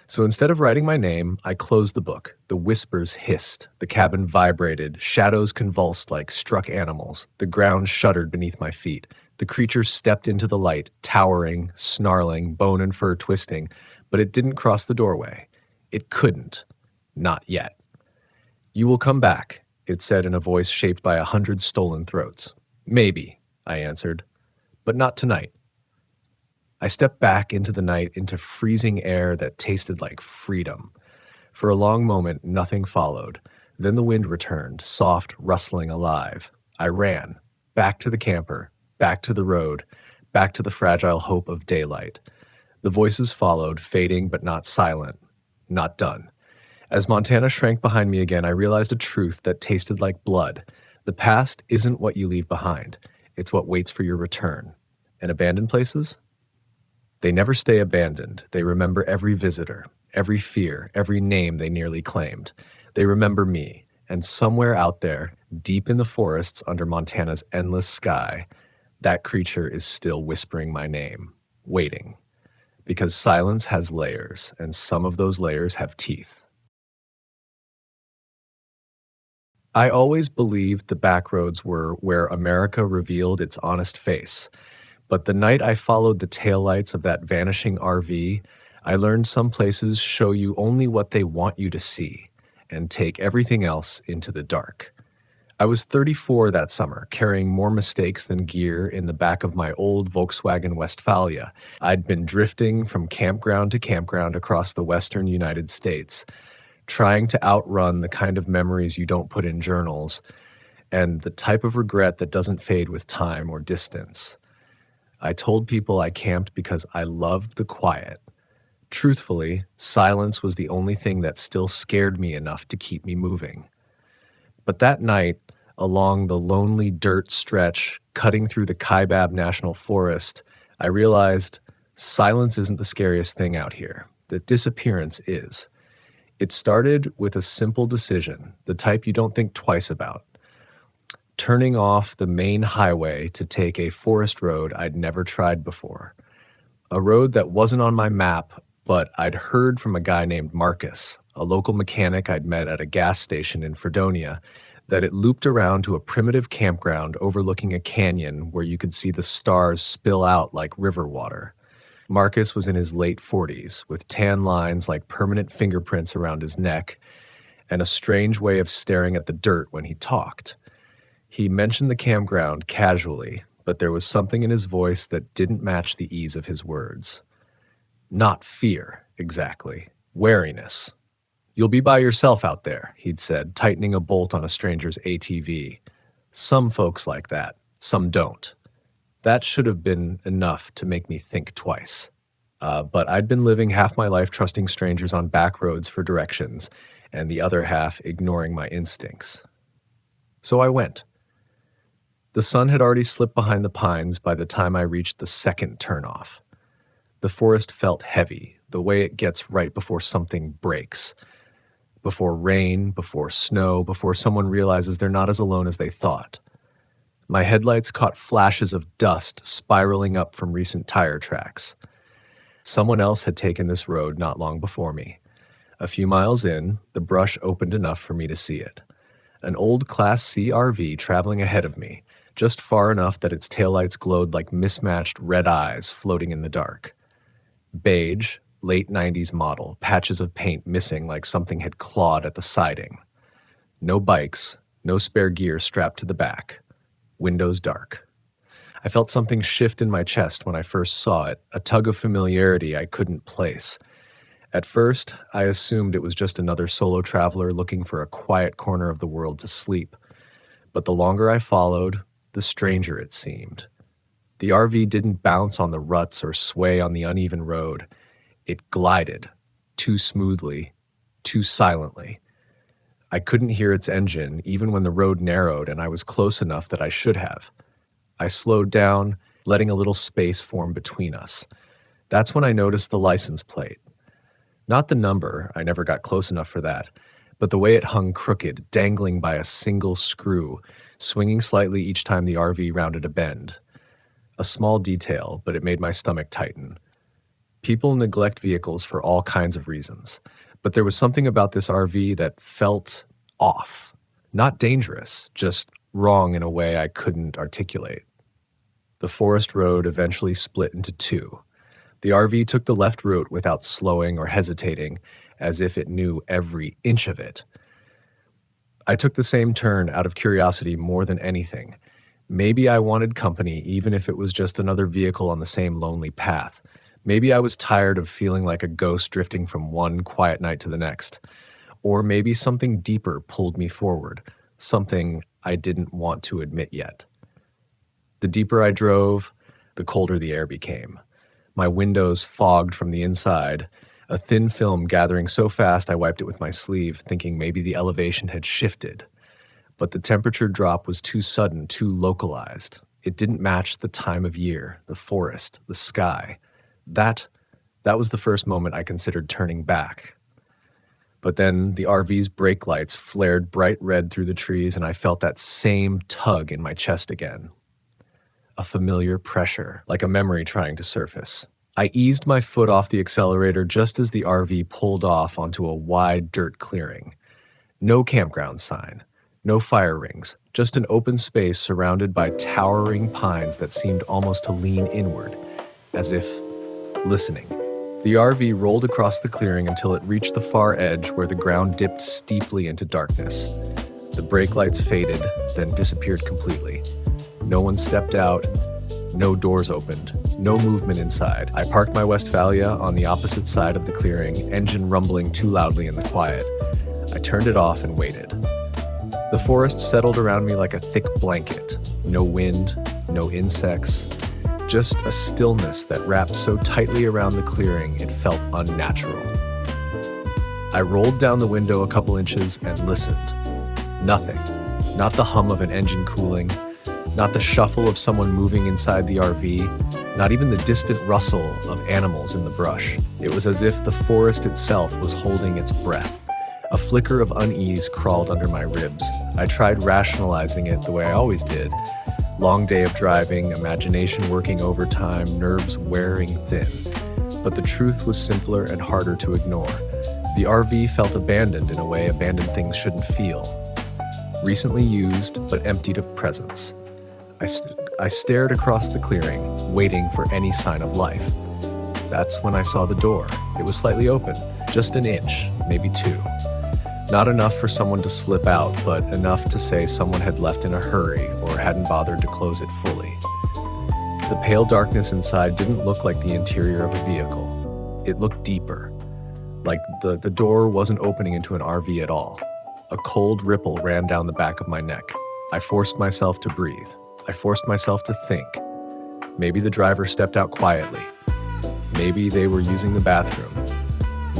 So instead of writing my name, I closed the book. The whispers hissed. The cabin vibrated. Shadows convulsed like struck animals. The ground shuddered beneath my feet. The creature stepped into the light, towering, snarling, bone and fur twisting, but it didn't cross the doorway. It couldn't. Not yet. "You will come back," it said in a voice shaped by 100 stolen throats. "Maybe," I answered, "but not tonight." I stepped back into the night, into freezing air that tasted like freedom. For a long moment, nothing followed. Then the wind returned, soft, rustling, alive. I ran, back to the camper, back to the road, back to the fragile hope of daylight. The voices followed, fading but not silent, not done. As Montana shrank behind me again, I realized a truth that tasted like blood. The past isn't what you leave behind. It's what waits for your return. And abandoned places? They never stay abandoned. They remember every visitor, every fear, every name they nearly claimed. They remember me. And somewhere out there, deep in the forests under Montana's endless sky, that creature is still whispering my name, waiting. Because silence has layers, and some of those layers have teeth. I always believed the backroads were where America revealed its honest face. But the night I followed the taillights of that vanishing RV, I learned some places show you only what they want you to see and take everything else into the dark. I was 34 that summer, carrying more mistakes than gear in the back of my old Volkswagen Westphalia. I'd been drifting from campground to campground across the western United States, trying to outrun the kind of memories you don't put in journals and the type of regret that doesn't fade with time or distance. I told people I camped because I loved the quiet. Truthfully, silence was the only thing that still scared me enough to keep me moving. But that night, along the lonely dirt stretch cutting through the Kaibab National Forest, I realized silence isn't the scariest thing out here. The disappearance is. It started with a simple decision, the type you don't think twice about. Turning off the main highway to take a forest road I'd never tried before. A road that wasn't on my map, but I'd heard from a guy named Marcus, a local mechanic I'd met at a gas station in Fredonia, that it looped around to a primitive campground overlooking a canyon where you could see the stars spill out like river water. Marcus was in his late 40s, with tan lines like permanent fingerprints around his neck, and a strange way of staring at the dirt when he talked. He mentioned the campground casually, but there was something in his voice that didn't match the ease of his words. Not fear, exactly. Wariness. "You'll be by yourself out there," he'd said, tightening a bolt on a stranger's ATV. Some folks like that, some don't. That should have been enough to make me think twice. But I'd been living half my life trusting strangers on back roads for directions, and the other half ignoring my instincts. So I went. The sun had already slipped behind the pines by the time I reached the second turnoff. The forest felt heavy, the way it gets right before something breaks. Before rain, before snow, before someone realizes they're not as alone as they thought. My headlights caught flashes of dust spiraling up from recent tire tracks. Someone else had taken this road not long before me. A few miles in, the brush opened enough for me to see it. An old Class C RV traveling ahead of me, just far enough that its taillights glowed like mismatched red eyes floating in the dark. Beige, late 90s model, patches of paint missing like something had clawed at the siding. No bikes, no spare gear strapped to the back. Windows dark. I felt something shift in my chest when I first saw it, a tug of familiarity I couldn't place. At first, I assumed it was just another solo traveler looking for a quiet corner of the world to sleep. But the longer I followed, the stranger it seemed. The RV didn't bounce on the ruts or sway on the uneven road. It glided, too smoothly, too silently. I couldn't hear its engine even when the road narrowed and I was close enough that I should have. I slowed down, letting a little space form between us. That's when I noticed the license plate. Not the number, I never got close enough for that, but the way it hung crooked, dangling by a single screw, swinging slightly each time the RV rounded a bend. A small detail, but it made my stomach tighten. People neglect vehicles for all kinds of reasons, but there was something about this RV that felt off. Not dangerous, just wrong in a way I couldn't articulate. The forest road eventually split into two. The RV took the left route without slowing or hesitating, as if it knew every inch of it. I took the same turn out of curiosity more than anything. Maybe I wanted company, even if it was just another vehicle on the same lonely path. Maybe I was tired of feeling like a ghost drifting from one quiet night to the next. Or maybe something deeper pulled me forward, something I didn't want to admit yet. The deeper I drove, the colder the air became. my windows fogged from the inside, a thin film gathering so fast I wiped it with my sleeve, thinking maybe the elevation had shifted. But the temperature drop was too sudden, too localized. It didn't match the time of year, the forest, the sky. That was the first moment I considered turning back. But then the RV's brake lights flared bright red through the trees, and I felt that same tug in my chest again. A familiar pressure, like a memory trying to surface. I eased my foot off the accelerator just as the RV pulled off onto a wide dirt clearing. No campground sign, no fire rings, just an open space surrounded by towering pines that seemed almost to lean inward, as if listening. The RV rolled across the clearing until it reached the far edge where the ground dipped steeply into darkness. The brake lights faded, then disappeared completely. No one stepped out, no doors opened, no movement inside. I parked my Westphalia on the opposite side of the clearing, engine rumbling too loudly in the quiet. I turned it off and waited. The forest settled around me like a thick blanket. No wind, no insects, just a stillness that wrapped so tightly around the clearing it felt unnatural. I rolled down the window a couple inches and listened. Nothing. Not the hum of an engine cooling, not the shuffle of someone moving inside the RV, not even the distant rustle of animals in the brush. It was as if the forest itself was holding its breath. A flicker of unease crawled under my ribs. I tried rationalizing it the way I always did. Long day of driving, imagination working overtime, nerves wearing thin. But the truth was simpler and harder to ignore. The RV felt abandoned in a way abandoned things shouldn't feel. Recently used, but emptied of presence. I stared across the clearing, waiting for any sign of life. That's when I saw the door. It was slightly open, just an inch, maybe two. Not enough for someone to slip out, but enough to say someone had left in a hurry or hadn't bothered to close it fully. The pale darkness inside didn't look like the interior of a vehicle. It looked deeper, like the door wasn't opening into an RV at all. A cold ripple ran down the back of my neck. I forced myself to breathe. I forced myself to think. Maybe the driver stepped out quietly. Maybe they were using the bathroom.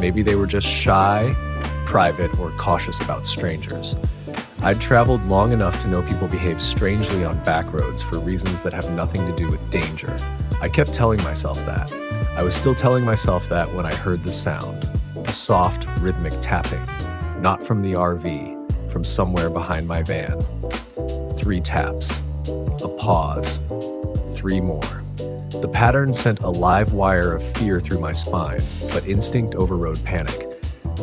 Maybe they were just shy, private, or cautious about strangers. I'd traveled long enough to know people behave strangely on back roads for reasons that have nothing to do with danger. I kept telling myself that. I was still telling myself that when I heard the sound. A soft, rhythmic tapping. Not from the RV, from somewhere behind my van. 3 taps. A pause. 3 more. The pattern sent a live wire of fear through my spine, but instinct overrode panic.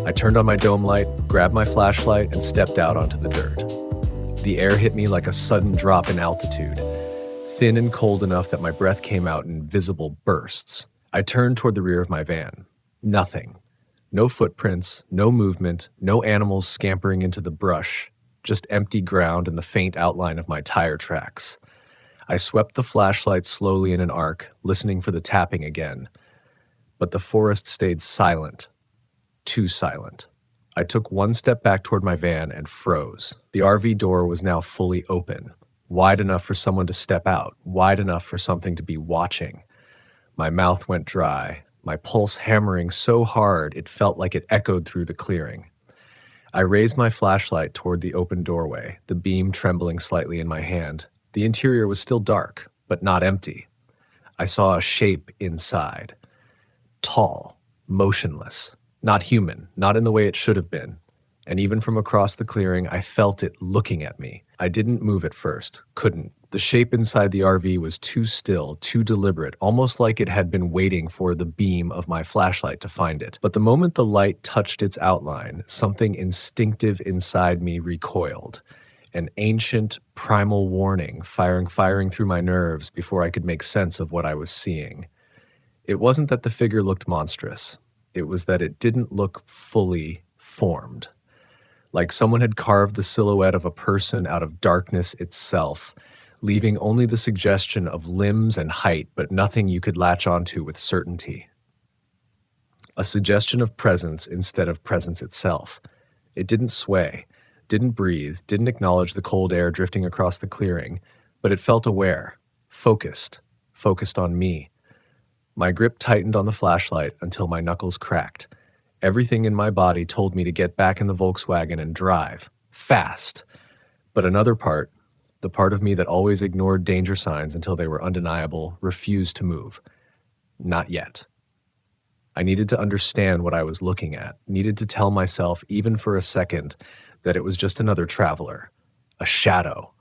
I turned on my dome light, grabbed my flashlight, and stepped out onto the dirt. The air hit me like a sudden drop in altitude, thin and cold enough that my breath came out in visible bursts. I turned toward the rear of my van. Nothing. No footprints, no movement, no animals scampering into the brush, just empty ground and the faint outline of my tire tracks. I swept the flashlight slowly in an arc, listening for the tapping again. But the forest stayed silent. Too silent. I took 1 step back toward my van and froze. The RV door was now fully open, wide enough for someone to step out, wide enough for something to be watching. My mouth went dry, my pulse hammering so hard it felt like it echoed through the clearing. I raised my flashlight toward the open doorway, the beam trembling slightly in my hand. The interior was still dark, but not empty. I saw a shape inside. Tall, motionless. Not human, not in the way it should have been. And even from across the clearing, I felt it looking at me. I didn't move at first, couldn't. The shape inside the RV was too still, too deliberate, almost like it had been waiting for the beam of my flashlight to find it. But the moment the light touched its outline, something instinctive inside me recoiled. An ancient, primal warning firing through my nerves before I could make sense of what I was seeing. It wasn't that the figure looked monstrous. It was that it didn't look fully formed. Like someone had carved the silhouette of a person out of darkness itself, leaving only the suggestion of limbs and height, but nothing you could latch onto with certainty. A suggestion of presence instead of presence itself. It didn't sway, didn't breathe, didn't acknowledge the cold air drifting across the clearing, but it felt aware, focused on me. My grip tightened on the flashlight until my knuckles cracked. Everything in my body told me to get back in the Volkswagen and drive. Fast. But another part, the part of me that always ignored danger signs until they were undeniable, refused to move. Not yet. I needed to understand what I was looking at, needed to tell myself, even for a second, that it was just another traveler, a shadow,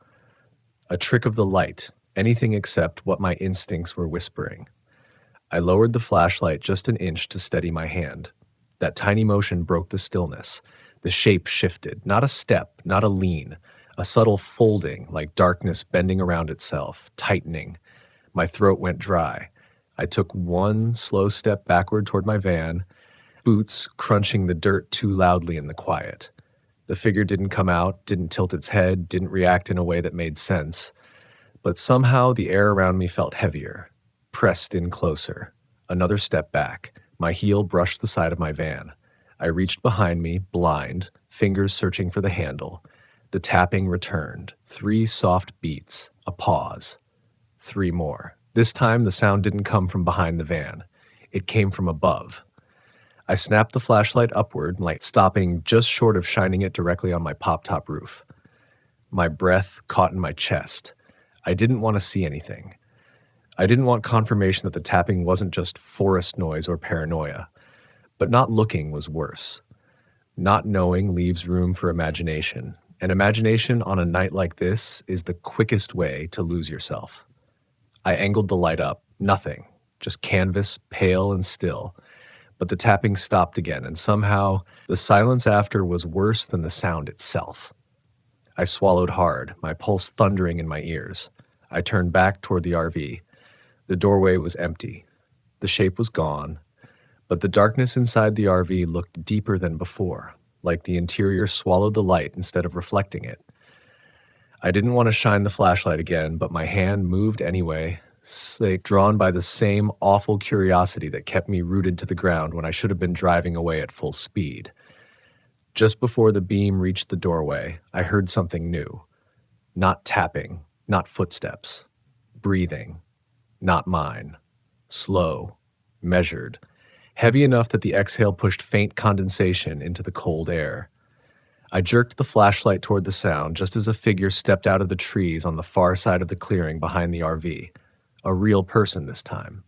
a trick of the light, anything except what my instincts were whispering. I lowered the flashlight just an inch to steady my hand. That tiny motion broke the stillness. The shape shifted, not a step, not a lean, a subtle folding, like darkness bending around itself, tightening. My throat went dry. I took one slow step backward toward my van, boots crunching the dirt too loudly in the quiet. The figure didn't come out, didn't tilt its head, didn't react in a way that made sense. But somehow the air around me felt heavier, pressed in closer. Another step back. My heel brushed the side of my van. I reached behind me, blind, fingers searching for the handle. The tapping returned. 3 soft beats, a pause. 3 more. This time, the sound didn't come from behind the van. It came from above. I snapped the flashlight upward, light stopping just short of shining it directly on my pop-top roof. My breath caught in my chest. I didn't want to see anything. I didn't want confirmation that the tapping wasn't just forest noise or paranoia. But not looking was worse. Not knowing leaves room for imagination, and imagination on a night like this is the quickest way to lose yourself. I angled the light up. Nothing. Just canvas, pale and still. But the tapping stopped again, and somehow the silence after was worse than the sound itself. I swallowed hard, my pulse thundering in my ears. I turned back toward the RV. The doorway was empty. The shape was gone, but the darkness inside the RV looked deeper than before, like the interior swallowed the light instead of reflecting it. I didn't want to shine the flashlight again, but my hand moved anyway, drawn by the same awful curiosity that kept me rooted to the ground when I should have been driving away at full speed. Just before the beam reached the doorway, I heard something new. Not tapping, not footsteps. Breathing. Not mine. Slow. Measured. Heavy enough that the exhale pushed faint condensation into the cold air. I jerked the flashlight toward the sound just as a figure stepped out of the trees on the far side of the clearing behind the RV. A real person this time.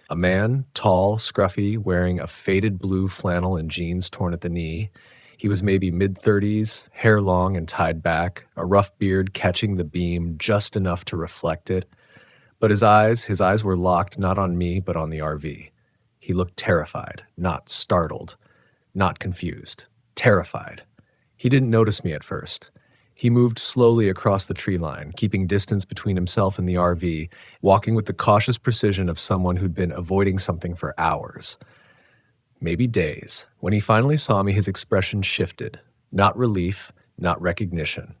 A man, tall, scruffy, wearing a faded blue flannel and jeans torn at the knee. He was maybe mid-30s, hair long and tied back, a rough beard catching the beam just enough to reflect it. But his eyes were locked not on me but on the RV. He looked terrified, not startled, not confused. Terrified. He didn't notice me at first. He moved slowly across the tree line, keeping distance between himself and the RV, walking with the cautious precision of someone who'd been avoiding something for hours. Maybe days. When he finally saw me, his expression shifted. Not relief, not recognition.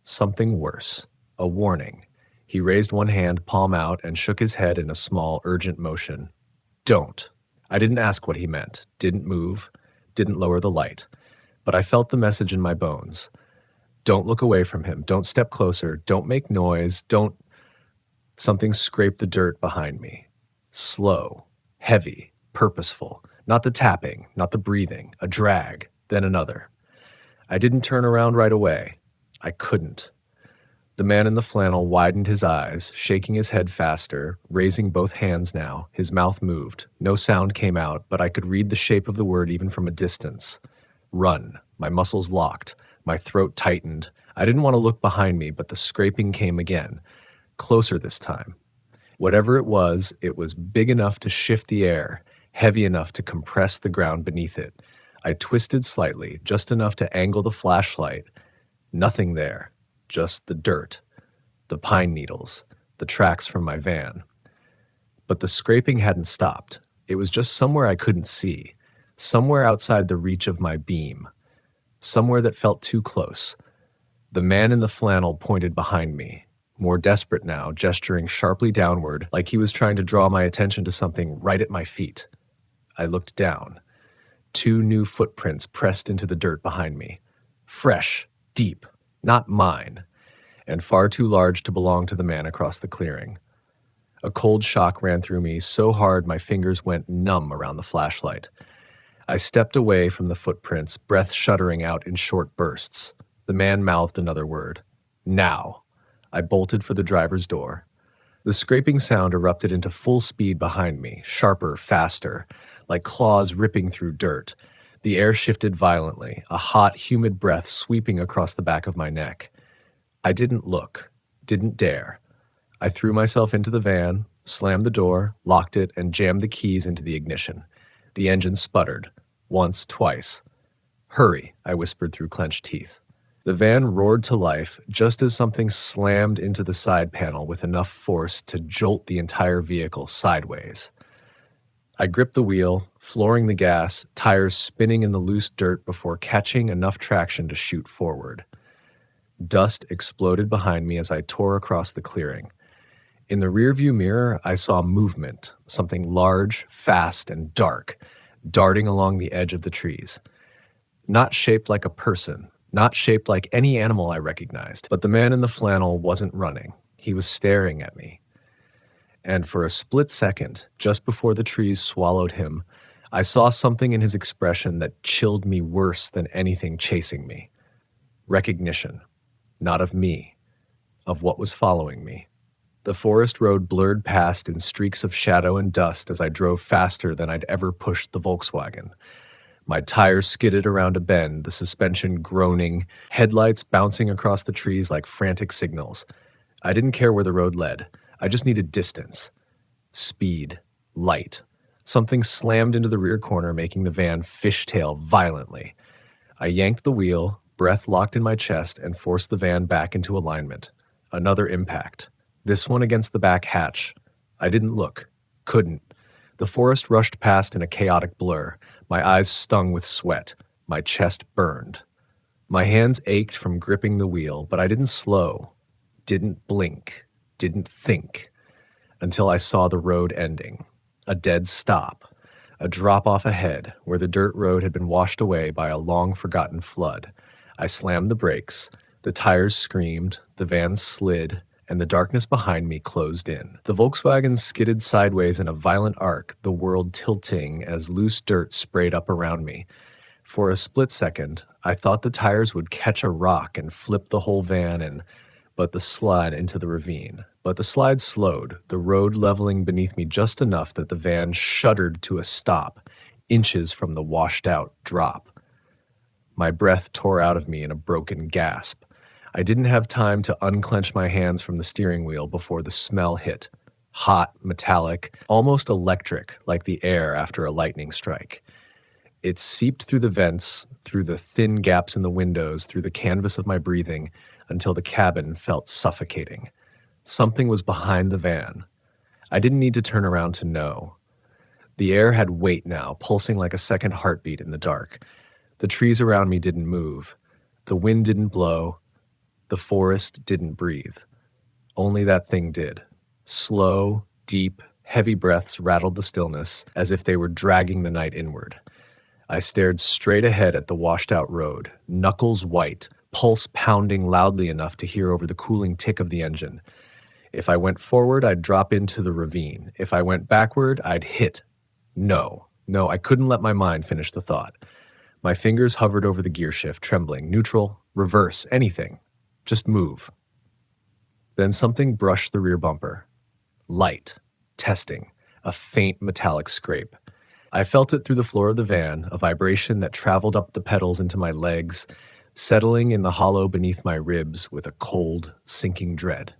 Something worse. A warning. He raised one hand, palm out, and shook his head in a small, urgent motion. Don't. I didn't ask what he meant, didn't move, didn't lower the light. But I felt the message in my bones. Don't look away from him. Don't step closer. Don't make noise. Don't... Something scraped the dirt behind me. Slow, heavy, purposeful. Not the tapping, not the breathing. A drag, then another. I didn't turn around right away. I couldn't. The man in the flannel widened his eyes, shaking his head faster, raising both hands now. His mouth moved. No sound came out, but I could read the shape of the word even from a distance. Run. My muscles locked. My throat tightened. I didn't want to look behind me, but the scraping came again. Closer this time. Whatever it was big enough to shift the air, heavy enough to compress the ground beneath it. I twisted slightly, just enough to angle the flashlight. Nothing there. Just the dirt. The pine needles. The tracks from my van. But the scraping hadn't stopped. It was just somewhere I couldn't see. Somewhere outside the reach of my beam. Somewhere that felt too close. The man in the flannel pointed behind me, more desperate now, gesturing sharply downward, like he was trying to draw my attention to something right at my feet. I looked down. 2 new footprints pressed into the dirt behind me. Fresh, deep, not mine, and far too large to belong to the man across the clearing. A cold shock ran through me so hard my fingers went numb around the flashlight. I stepped away from the footprints, breath shuddering out in short bursts. The man mouthed another word. Now. I bolted for the driver's door. The scraping sound erupted into full speed behind me, sharper, faster, like claws ripping through dirt. The air shifted violently, a hot, humid breath sweeping across the back of my neck. I didn't look, didn't dare. I threw myself into the van, slammed the door, locked it, and jammed the keys into the ignition. The engine sputtered. Once, twice. Hurry, I whispered through clenched teeth. The van roared to life just as something slammed into the side panel with enough force to jolt the entire vehicle sideways. I gripped the wheel, flooring the gas, tires spinning in the loose dirt before catching enough traction to shoot forward. Dust exploded behind me as I tore across the clearing. In the rearview mirror, I saw movement, something large, fast, and dark, darting along the edge of the trees. Not shaped like a person, not shaped like any animal I recognized, but the man in the flannel wasn't running. He was staring at me. And for a split second, just before the trees swallowed him, I saw something in his expression that chilled me worse than anything chasing me. Recognition. Not of me, of what was following me. The forest road blurred past in streaks of shadow and dust as I drove faster than I'd ever pushed the Volkswagen. My tires skidded around a bend, the suspension groaning, headlights bouncing across the trees like frantic signals. I didn't care where the road led. I just needed distance. Speed. Light. Something slammed into the rear corner, making the van fishtail violently. I yanked the wheel, breath locked in my chest, and forced the van back into alignment. Another impact. This one against the back hatch. I didn't look. Couldn't. The forest rushed past in a chaotic blur. My eyes stung with sweat. My chest burned. My hands ached from gripping the wheel, but I didn't slow, didn't blink, didn't think, until I saw the road ending. A dead stop. A drop off ahead, where the dirt road had been washed away by a long-forgotten flood. I slammed the brakes. The tires screamed, the van slid, and the darkness behind me closed in. The Volkswagen skidded sideways in a violent arc, the world tilting as loose dirt sprayed up around me. For a split second, I thought the tires would catch a rock and flip the whole van but the slide into the ravine. But the slide slowed, the road leveling beneath me just enough that the van shuddered to a stop, inches from the washed-out drop. My breath tore out of me in a broken gasp. I didn't have time to unclench my hands from the steering wheel before the smell hit. Hot, metallic, almost electric, like the air after a lightning strike. It seeped through the vents, through the thin gaps in the windows, through the canvas of my breathing, until the cabin felt suffocating. Something was behind the van. I didn't need to turn around to know. The air had weight now, pulsing like a second heartbeat in the dark. The trees around me didn't move. The wind didn't blow. The forest didn't breathe. Only that thing did. Slow, deep, heavy breaths rattled the stillness as if they were dragging the night inward. I stared straight ahead at the washed-out road, knuckles white, pulse pounding loudly enough to hear over the cooling tick of the engine. If I went forward, I'd drop into the ravine. If I went backward, I'd hit. No, I couldn't let my mind finish the thought. My fingers hovered over the gear shift, trembling. Neutral, reverse, anything. Just move. Then something brushed the rear bumper. Light. Testing. A faint metallic scrape. I felt it through the floor of the van, a vibration that traveled up the pedals into my legs, settling in the hollow beneath my ribs with a cold, sinking dread.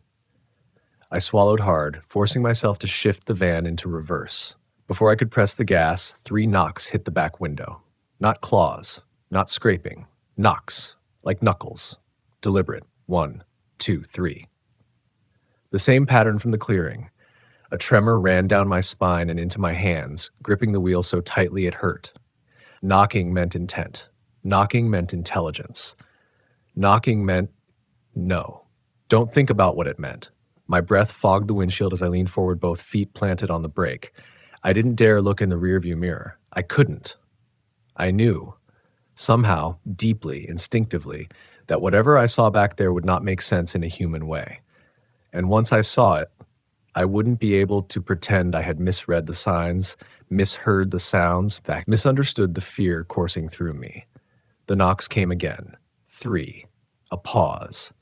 I swallowed hard, forcing myself to shift the van into reverse. Before I could press the gas, 3 knocks hit the back window. Not claws, not scraping. Knocks, like knuckles. Deliberate. 1, 2, 3. The same pattern from the clearing. A tremor ran down my spine and into my hands, gripping the wheel so tightly it hurt. Knocking meant intent. Knocking meant intelligence. Knocking meant no. Don't think about what it meant. My breath fogged the windshield as I leaned forward, both feet planted on the brake. I didn't dare look in the rearview mirror. I couldn't. I knew, somehow, deeply, instinctively, that whatever I saw back there would not make sense in a human way. And once I saw it, I wouldn't be able to pretend I had misread the signs, misheard the sounds, in fact, misunderstood the fear coursing through me. The knocks came again. 3. A pause.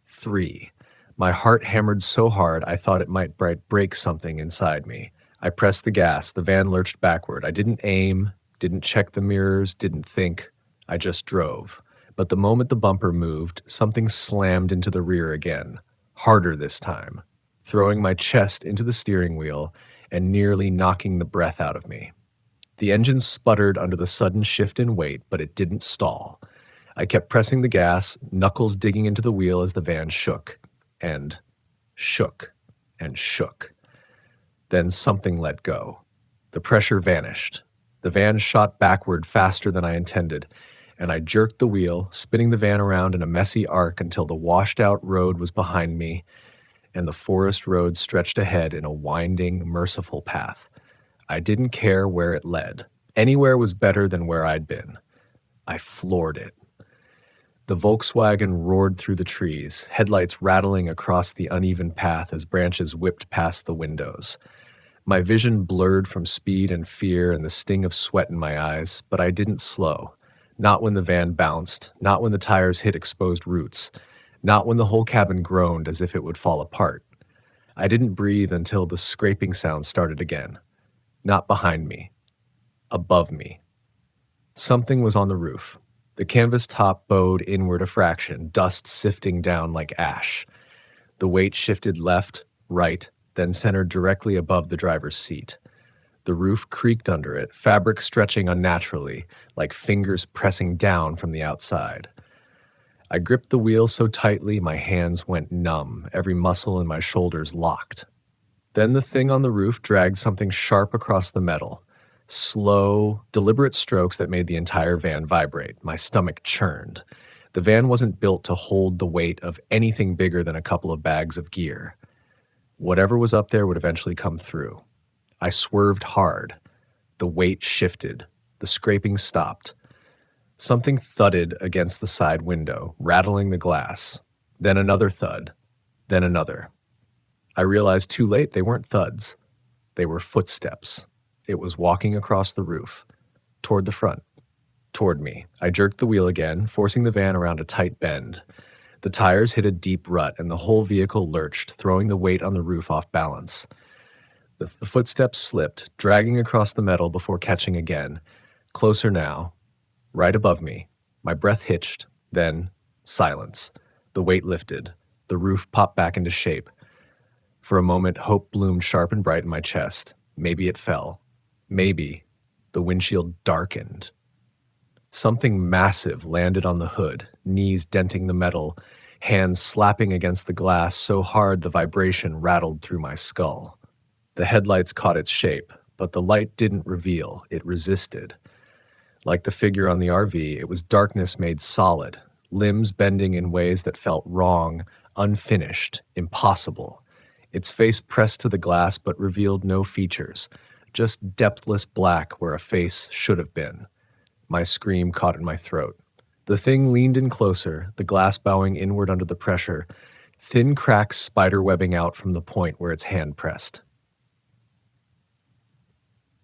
3. My heart hammered so hard I thought it might break something inside me. I pressed the gas. The van lurched backward. I didn't aim, didn't check the mirrors, didn't think. I just drove. But the moment the bumper moved, something slammed into the rear again, harder this time, throwing my chest into the steering wheel and nearly knocking the breath out of me. The engine sputtered under the sudden shift in weight, but it didn't stall. I kept pressing the gas, knuckles digging into the wheel as the van shook, and shook, and shook. Then something let go. The pressure vanished. The van shot backward faster than I intended, and I jerked the wheel, spinning the van around in a messy arc until the washed-out road was behind me, and the forest road stretched ahead in a winding, merciful path. I didn't care where it led. Anywhere was better than where I'd been. I floored it. The Volkswagen roared through the trees, headlights rattling across the uneven path as branches whipped past the windows. My vision blurred from speed and fear and the sting of sweat in my eyes, but I didn't slow. Not when the van bounced, not when the tires hit exposed roots, not when the whole cabin groaned as if it would fall apart. I didn't breathe until the scraping sound started again. Not behind me. Above me. Something was on the roof. The canvas top bowed inward a fraction, dust sifting down like ash. The weight shifted left, right, then centered directly above the driver's seat. The roof creaked under it, fabric stretching unnaturally, like fingers pressing down from the outside. I gripped the wheel so tightly my hands went numb, every muscle in my shoulders locked. Then the thing on the roof dragged something sharp across the metal. Slow, deliberate strokes that made the entire van vibrate. My stomach churned. The van wasn't built to hold the weight of anything bigger than a couple of bags of gear. Whatever was up there would eventually come through. I swerved hard. The weight shifted. The scraping stopped. Something thudded against the side window, rattling the glass. Then another thud. Then another. I realized too late they weren't thuds. They were footsteps. It was walking across the roof. Toward the front. Toward me. I jerked the wheel again, forcing the van around a tight bend. The tires hit a deep rut, and the whole vehicle lurched, throwing the weight on the roof off balance. The footsteps slipped, dragging across the metal before catching again. Closer now. Right above me. My breath hitched. Then, silence. The weight lifted. The roof popped back into shape. For a moment, hope bloomed sharp and bright in my chest. Maybe it fell. Maybe. The windshield darkened. Something massive landed on the hood, knees denting the metal, hands slapping against the glass so hard the vibration rattled through my skull. The headlights caught its shape, but the light didn't reveal, it resisted. Like the figure on the RV, it was darkness made solid, limbs bending in ways that felt wrong, unfinished, impossible. Its face pressed to the glass but revealed no features, just depthless black where a face should have been. My scream caught in my throat. The thing leaned in closer, the glass bowing inward under the pressure, thin cracks spiderwebbing out from the point where its hand pressed.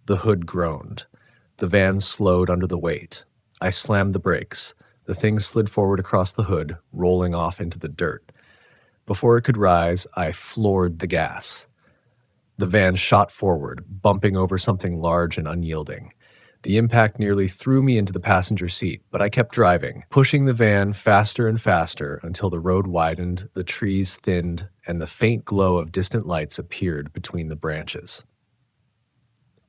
The hood groaned. The van slowed under the weight. I slammed the brakes. The thing slid forward across the hood, rolling off into the dirt. Before it could rise, I floored the gas. The van shot forward, bumping over something large and unyielding. The impact nearly threw me into the passenger seat, but I kept driving, pushing the van faster and faster until the road widened, the trees thinned, and the faint glow of distant lights appeared between the branches.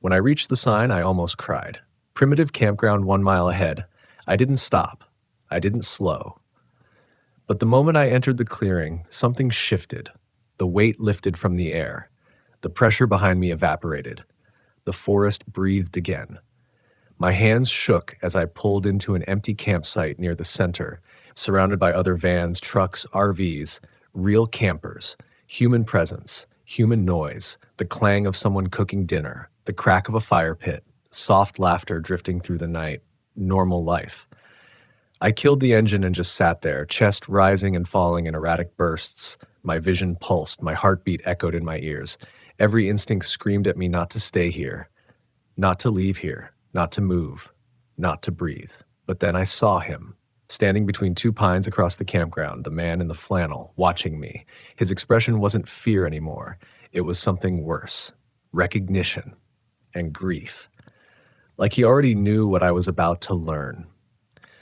When I reached the sign, I almost cried. Primitive campground 1 mile ahead. I didn't stop. I didn't slow. But the moment I entered the clearing, something shifted. The weight lifted from the air. The pressure behind me evaporated. The forest breathed again. My hands shook as I pulled into an empty campsite near the center, surrounded by other vans, trucks, RVs, real campers, human presence, human noise, the clang of someone cooking dinner, the crack of a fire pit, soft laughter drifting through the night, normal life. I killed the engine and just sat there, chest rising and falling in erratic bursts, My vision pulsed, my heartbeat echoed in my ears. Every instinct screamed at me not to stay here, not to leave here, not to move, not to breathe. But then I saw him, standing between two pines across the campground, the man in the flannel, watching me. His expression wasn't fear anymore. It was something worse, recognition and grief. Like he already knew what I was about to learn.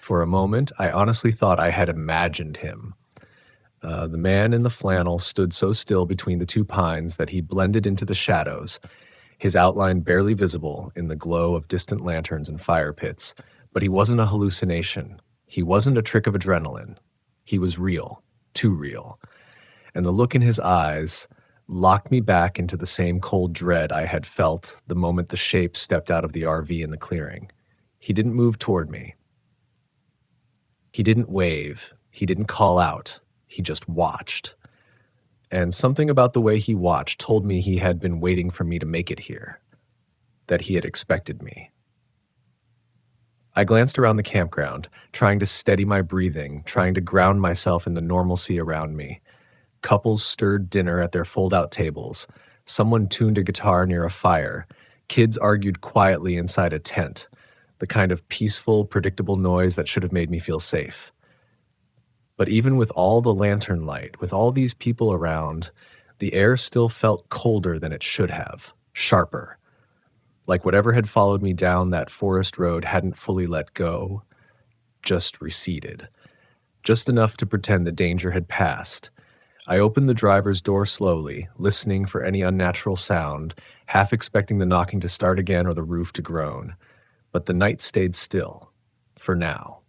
For a moment, I honestly thought I had imagined him. The man in the flannel stood so still between the two pines that he blended into the shadows, his outline barely visible in the glow of distant lanterns and fire pits. But he wasn't a hallucination. He wasn't a trick of adrenaline. He was real, too real. And the look in his eyes locked me back into the same cold dread I had felt the moment the shape stepped out of the RV in the clearing. He didn't move toward me. He didn't wave. He didn't call out. He just watched. And something about the way he watched told me he had been waiting for me to make it here, that he had expected me. I glanced around the campground, trying to steady my breathing, trying to ground myself in the normalcy around me. Couples stirred dinner at their fold-out tables. Someone tuned a guitar near a fire. Kids argued quietly inside a tent, the kind of peaceful, predictable noise that should have made me feel safe. But even with all the lantern light, with all these people around, the air still felt colder than it should have, sharper. Like whatever had followed me down that forest road hadn't fully let go, just receded. Just enough to pretend the danger had passed. I opened the driver's door slowly, listening for any unnatural sound, half expecting the knocking to start again or the roof to groan. But the night stayed still, for now.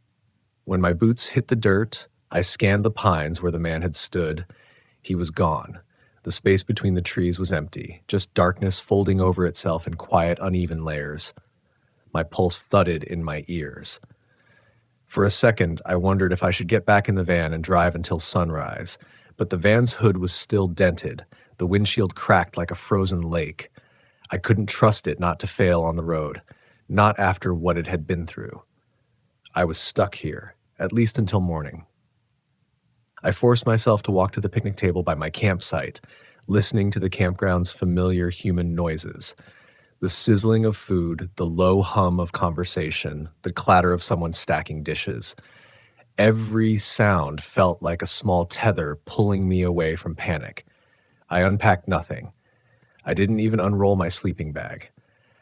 When my boots hit the dirt, I scanned the pines where the man had stood. He was gone. The space between the trees was empty, just darkness folding over itself in quiet, uneven layers. My pulse thudded in my ears. For a second, I wondered if I should get back in the van and drive until sunrise, but the van's hood was still dented, the windshield cracked like a frozen lake. I couldn't trust it not to fail on the road, not after what it had been through. I was stuck here, at least until morning. I forced myself to walk to the picnic table by my campsite, listening to the campground's familiar human noises. The sizzling of food, the low hum of conversation, the clatter of someone stacking dishes. Every sound felt like a small tether pulling me away from panic. I unpacked nothing. I didn't even unroll my sleeping bag.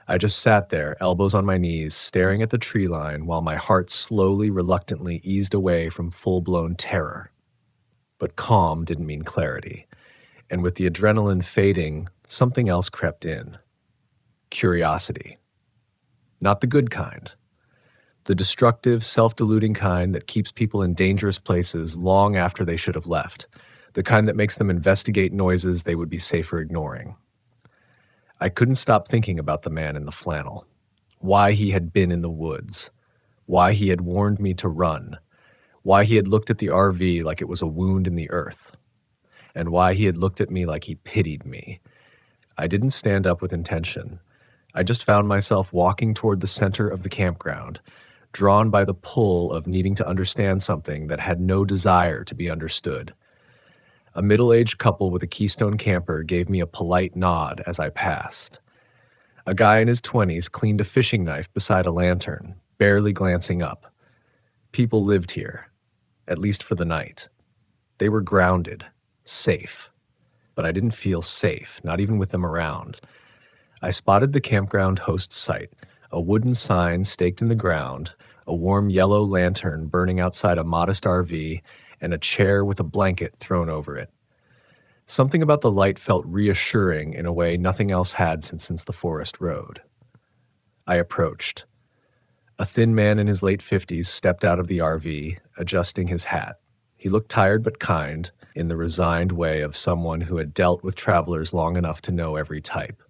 I just sat there, elbows on my knees, staring at the tree line while my heart slowly, reluctantly eased away from full-blown terror. But calm didn't mean clarity. And with the adrenaline fading, something else crept in. Curiosity. Not the good kind. The destructive, self-deluding kind that keeps people in dangerous places long after they should have left. The kind that makes them investigate noises they would be safer ignoring. I couldn't stop thinking about the man in the flannel. Why he had been in the woods. Why he had warned me to run. Why he had looked at the RV like it was a wound in the earth. And why he had looked at me like he pitied me. I didn't stand up with intention. I just found myself walking toward the center of the campground, drawn by the pull of needing to understand something that had no desire to be understood. A middle-aged couple with a Keystone camper gave me a polite nod as I passed. A guy in his 20s cleaned a fishing knife beside a lantern, barely glancing up. People lived here, at least for the night. They were grounded, safe. But I didn't feel safe, not even with them around. I spotted the campground host's site, a wooden sign staked in the ground, a warm yellow lantern burning outside a modest RV, and a chair with a blanket thrown over it. Something about the light felt reassuring in a way nothing else had since the forest road. I approached. A thin man in his late 50s stepped out of the RV, adjusting his hat. He looked tired but kind, in the resigned way of someone who had dealt with travelers long enough to know every type.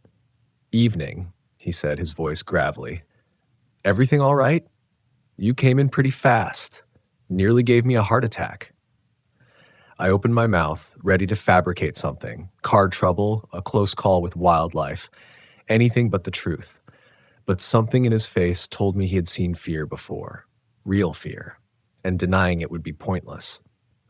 "Evening," he said, his voice gravelly. "Everything all right? You came in pretty fast. Nearly gave me a heart attack." I opened my mouth, ready to fabricate something. Car trouble, a close call with wildlife. Anything but the truth. But something in his face told me he had seen fear before. Real fear. And denying it would be pointless.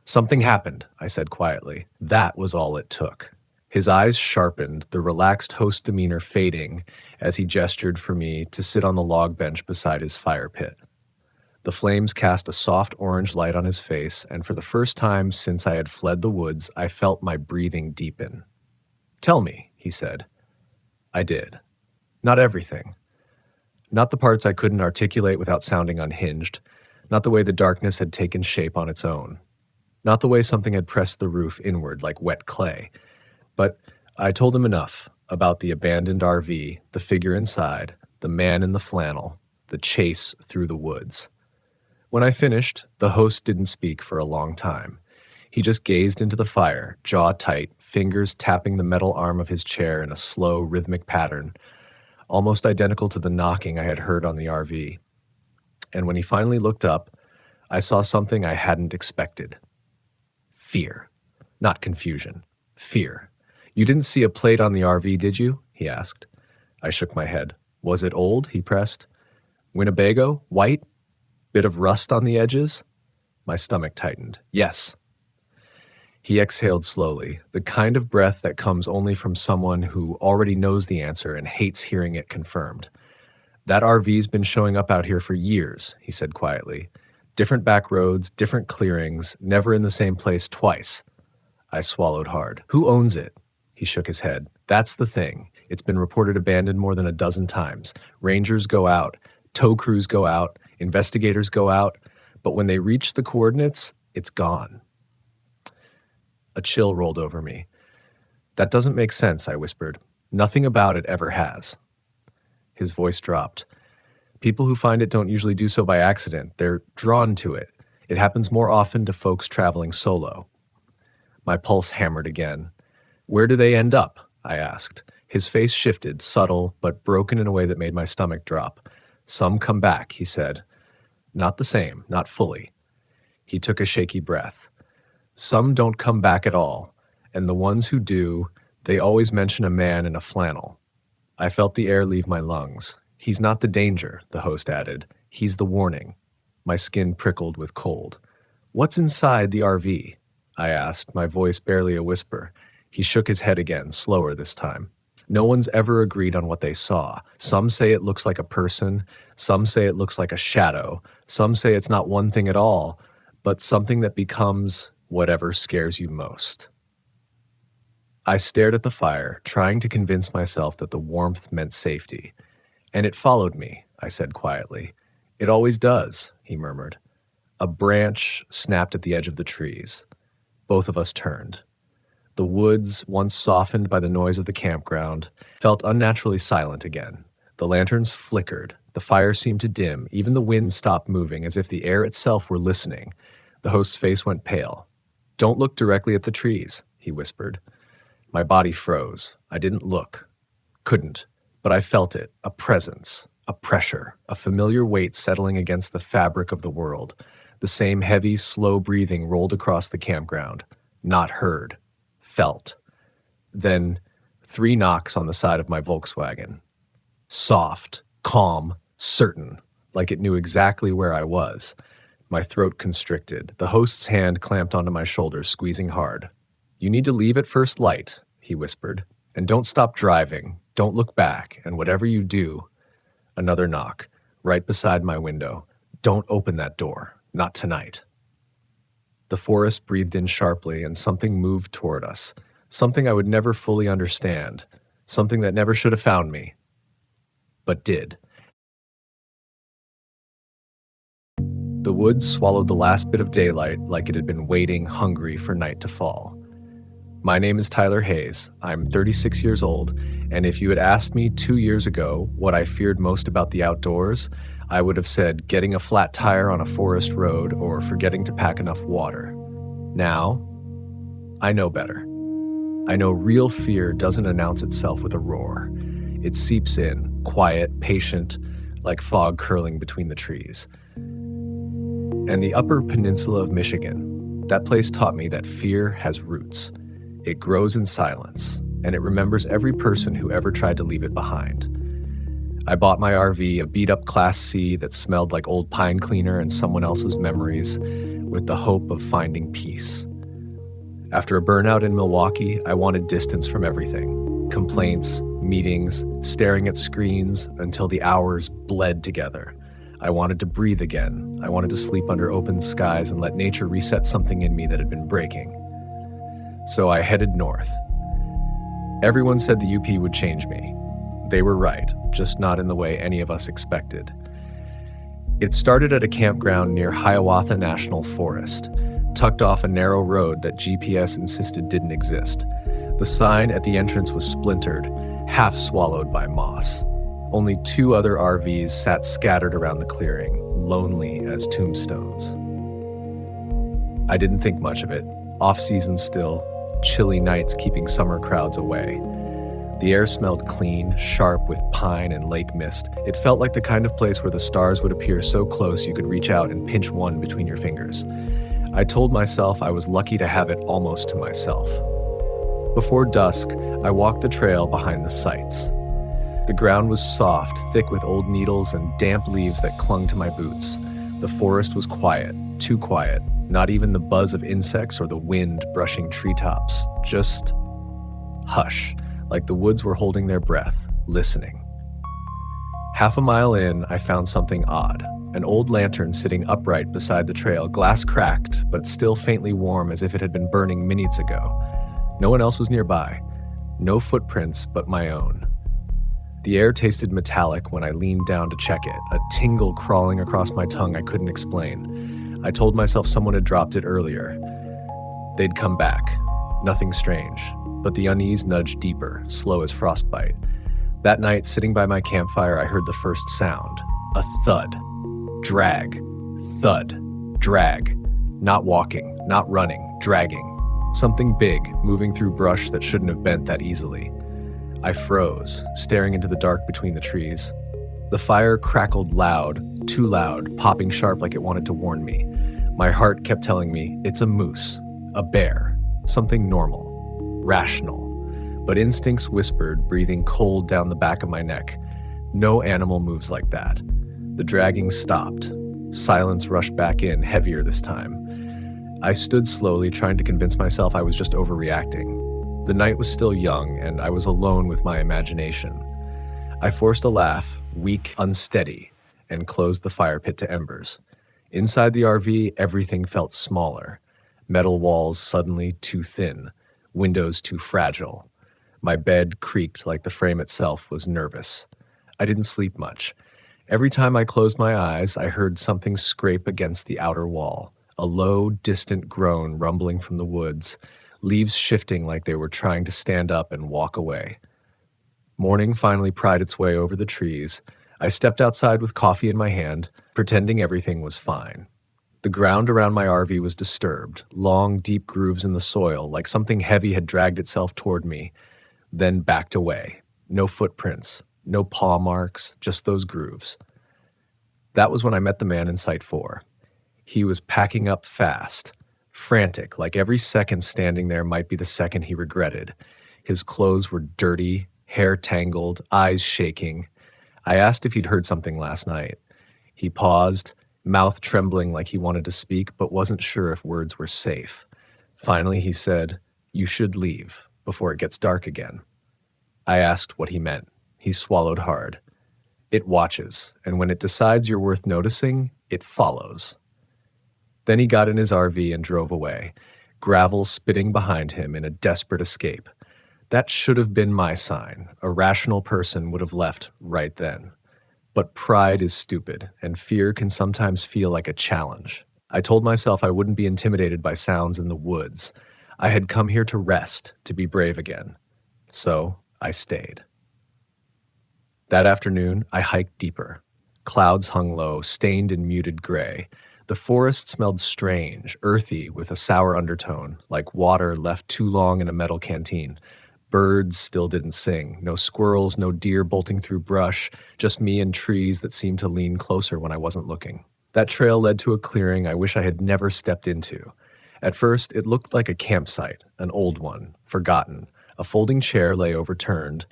Something happened, I said quietly. That was all it took. His eyes sharpened, the relaxed host demeanor fading as he gestured for me to sit on the log bench beside his fire pit. The flames cast a soft orange light on his face, and for the first time since I had fled the woods, I felt my breathing deepen. "Tell me," he said. I did. Not everything. Not the parts I couldn't articulate without sounding unhinged. Not the way the darkness had taken shape on its own. Not the way something had pressed the roof inward like wet clay. But I told him enough about the abandoned RV, the figure inside, the man in the flannel, the chase through the woods. When I finished, the host didn't speak for a long time. He just gazed into the fire, jaw tight, fingers tapping the metal arm of his chair in a slow, rhythmic pattern, almost identical to the knocking I had heard on the RV. And when he finally looked up, I saw something I hadn't expected. Fear. Not confusion. Fear. "You didn't see a plate on the RV, did you?" he asked. I shook my head. "Was it old?" he pressed. "Winnebago? White? Bit of rust on the edges?" My stomach tightened. "Yes." He exhaled slowly, the kind of breath that comes only from someone who already knows the answer and hates hearing it confirmed. "That RV's been showing up out here for years," he said quietly. "Different back roads, different clearings, never in the same place twice." I swallowed hard. "Who owns it?" He shook his head. "That's the thing. It's been reported abandoned more than a dozen times. Rangers go out, tow crews go out, investigators go out, but when they reach the coordinates, it's gone." A chill rolled over me. "That doesn't make sense," I whispered. "Nothing about it ever has." His voice dropped. "People who find it don't usually do so by accident. They're drawn to it. It happens more often to folks traveling solo." My pulse hammered again. "Where do they end up?" I asked. His face shifted, subtle, but broken in a way that made my stomach drop. "Some come back," he said. "Not the same, not fully." He took a shaky breath. "Some don't come back at all, and the ones who do, they always mention a man in a flannel." I felt the air leave my lungs. "He's not the danger," the host added. "He's the warning." My skin prickled with cold. "What's inside the RV?" I asked, my voice barely a whisper. He shook his head again, slower this time. "No one's ever agreed on what they saw. Some say it looks like a person, some say it looks like a shadow, some say it's not one thing at all, but something that becomes whatever scares you most." I stared at the fire, trying to convince myself that the warmth meant safety. "And it followed me," I said quietly. "It always does," he murmured. A branch snapped at the edge of the trees. Both of us turned. The woods, once softened by the noise of the campground, felt unnaturally silent again. The lanterns flickered, the fire seemed to dim, even the wind stopped moving as if the air itself were listening. The host's face went pale. "Don't look directly at the trees," he whispered. My body froze. I didn't look. Couldn't. But I felt it, a presence, a pressure, a familiar weight settling against the fabric of the world. The same heavy, slow breathing rolled across the campground. Not heard. Felt. Then 3 knocks on the side of my Volkswagen. Soft, calm, certain, like it knew exactly where I was. My throat constricted. The host's hand clamped onto my shoulder, squeezing hard. "You need to leave at first light," he whispered. "And don't stop driving. Don't look back. And whatever you do..." Another knock, right beside my window. "Don't open that door. Not tonight." The forest breathed in sharply, and something moved toward us. Something I would never fully understand. Something that never should have found me. But did. The woods swallowed the last bit of daylight like it had been waiting, hungry for night to fall. My name is Tyler Hayes. I'm 36 years old, and if you had asked me 2 years ago what I feared most about the outdoors, I would have said getting a flat tire on a forest road or forgetting to pack enough water. Now, I know better. I know real fear doesn't announce itself with a roar. It seeps in, quiet, patient, like fog curling between the trees. And the Upper Peninsula of Michigan, that place taught me that fear has roots. It grows in silence, and it remembers every person who ever tried to leave it behind. I bought my RV, a beat-up Class C that smelled like old pine cleaner and someone else's memories. with the hope of finding peace. After a burnout in Milwaukee, I wanted distance from everything. Complaints, meetings, staring at screens until the hours bled together. I wanted to breathe again. I wanted to sleep under open skies and let nature reset something in me that had been breaking. So I headed north. Everyone said the UP would change me. They were right, just not in the way any of us expected. It started at a campground near Hiawatha National Forest, tucked off a narrow road that GPS insisted didn't exist. The sign at the entrance was splintered, half swallowed by moss. Only 2 other RVs sat scattered around the clearing, lonely as tombstones. I didn't think much of it. Off-season still, chilly nights keeping summer crowds away. The air smelled clean, sharp with pine and lake mist. It felt like the kind of place where the stars would appear so close you could reach out and pinch one between your fingers. I told myself I was lucky to have it almost to myself. Before dusk, I walked the trail behind the sites. The ground was soft, thick with old needles and damp leaves that clung to my boots. The forest was quiet, too quiet, not even the buzz of insects or the wind brushing treetops, just hush, like the woods were holding their breath, listening. Half a mile in, I found something odd. An old lantern sitting upright beside the trail, glass cracked, but still faintly warm as if it had been burning minutes ago. No one else was nearby. No footprints but my own. The air tasted metallic when I leaned down to check it, a tingle crawling across my tongue I couldn't explain. I told myself someone had dropped it earlier. They'd come back. Nothing strange, but the unease nudged deeper, slow as frostbite. That night, sitting by my campfire, I heard the first sound. A thud. Drag. Thud. Drag. Not walking, not running, dragging. Something big, moving through brush that shouldn't have bent that easily. I froze, staring into the dark between the trees. The fire crackled loud, too loud, popping sharp like it wanted to warn me. My heart kept telling me, it's a moose, a bear, something normal, rational. But instincts whispered, breathing cold down the back of my neck. No animal moves like that. The dragging stopped. Silence rushed back in, heavier this time. I stood slowly, trying to convince myself I was just overreacting. The night was still young, and I was alone with my imagination. I forced a laugh, weak, unsteady, and closed the fire pit to embers. Inside the RV, everything felt smaller. Metal walls suddenly too thin, windows too fragile. My bed creaked like the frame itself was nervous. I didn't sleep much. Every time I closed my eyes, I heard something scrape against the outer wall, a low, distant groan rumbling from the woods, leaves shifting like they were trying to stand up and walk away. Morning finally pried its way over the trees. I stepped outside with coffee in my hand, pretending everything was fine. The ground around my RV was disturbed, long, deep grooves in the soil, like something heavy had dragged itself toward me, then backed away. No footprints, no paw marks, just those grooves. That was when I met the man in Site 4. He was packing up fast, frantic, like every second standing there might be the second he regretted. His clothes were dirty, hair tangled, eyes shaking. I asked if he'd heard something last night. He paused, mouth trembling like he wanted to speak but wasn't sure if words were safe. Finally, he said, "You should leave before it gets dark again." I asked what he meant. He swallowed hard. It watches, and when it decides you're worth noticing, it follows. Then he got in his RV and drove away, gravel spitting behind him in a desperate escape. That should have been my sign. A rational person would have left right then. But pride is stupid, and fear can sometimes feel like a challenge. I told myself I wouldn't be intimidated by sounds in the woods. I had come here to rest, to be brave again. So I stayed. That afternoon, I hiked deeper. Clouds hung low, stained in muted gray. The forest smelled strange, earthy, with a sour undertone, like water left too long in a metal canteen. Birds still didn't sing. No squirrels, no deer bolting through brush, just me and trees that seemed to lean closer when I wasn't looking. That trail led to a clearing I wish I had never stepped into. At first, it looked like a campsite, an old one, forgotten. A folding chair lay overturned.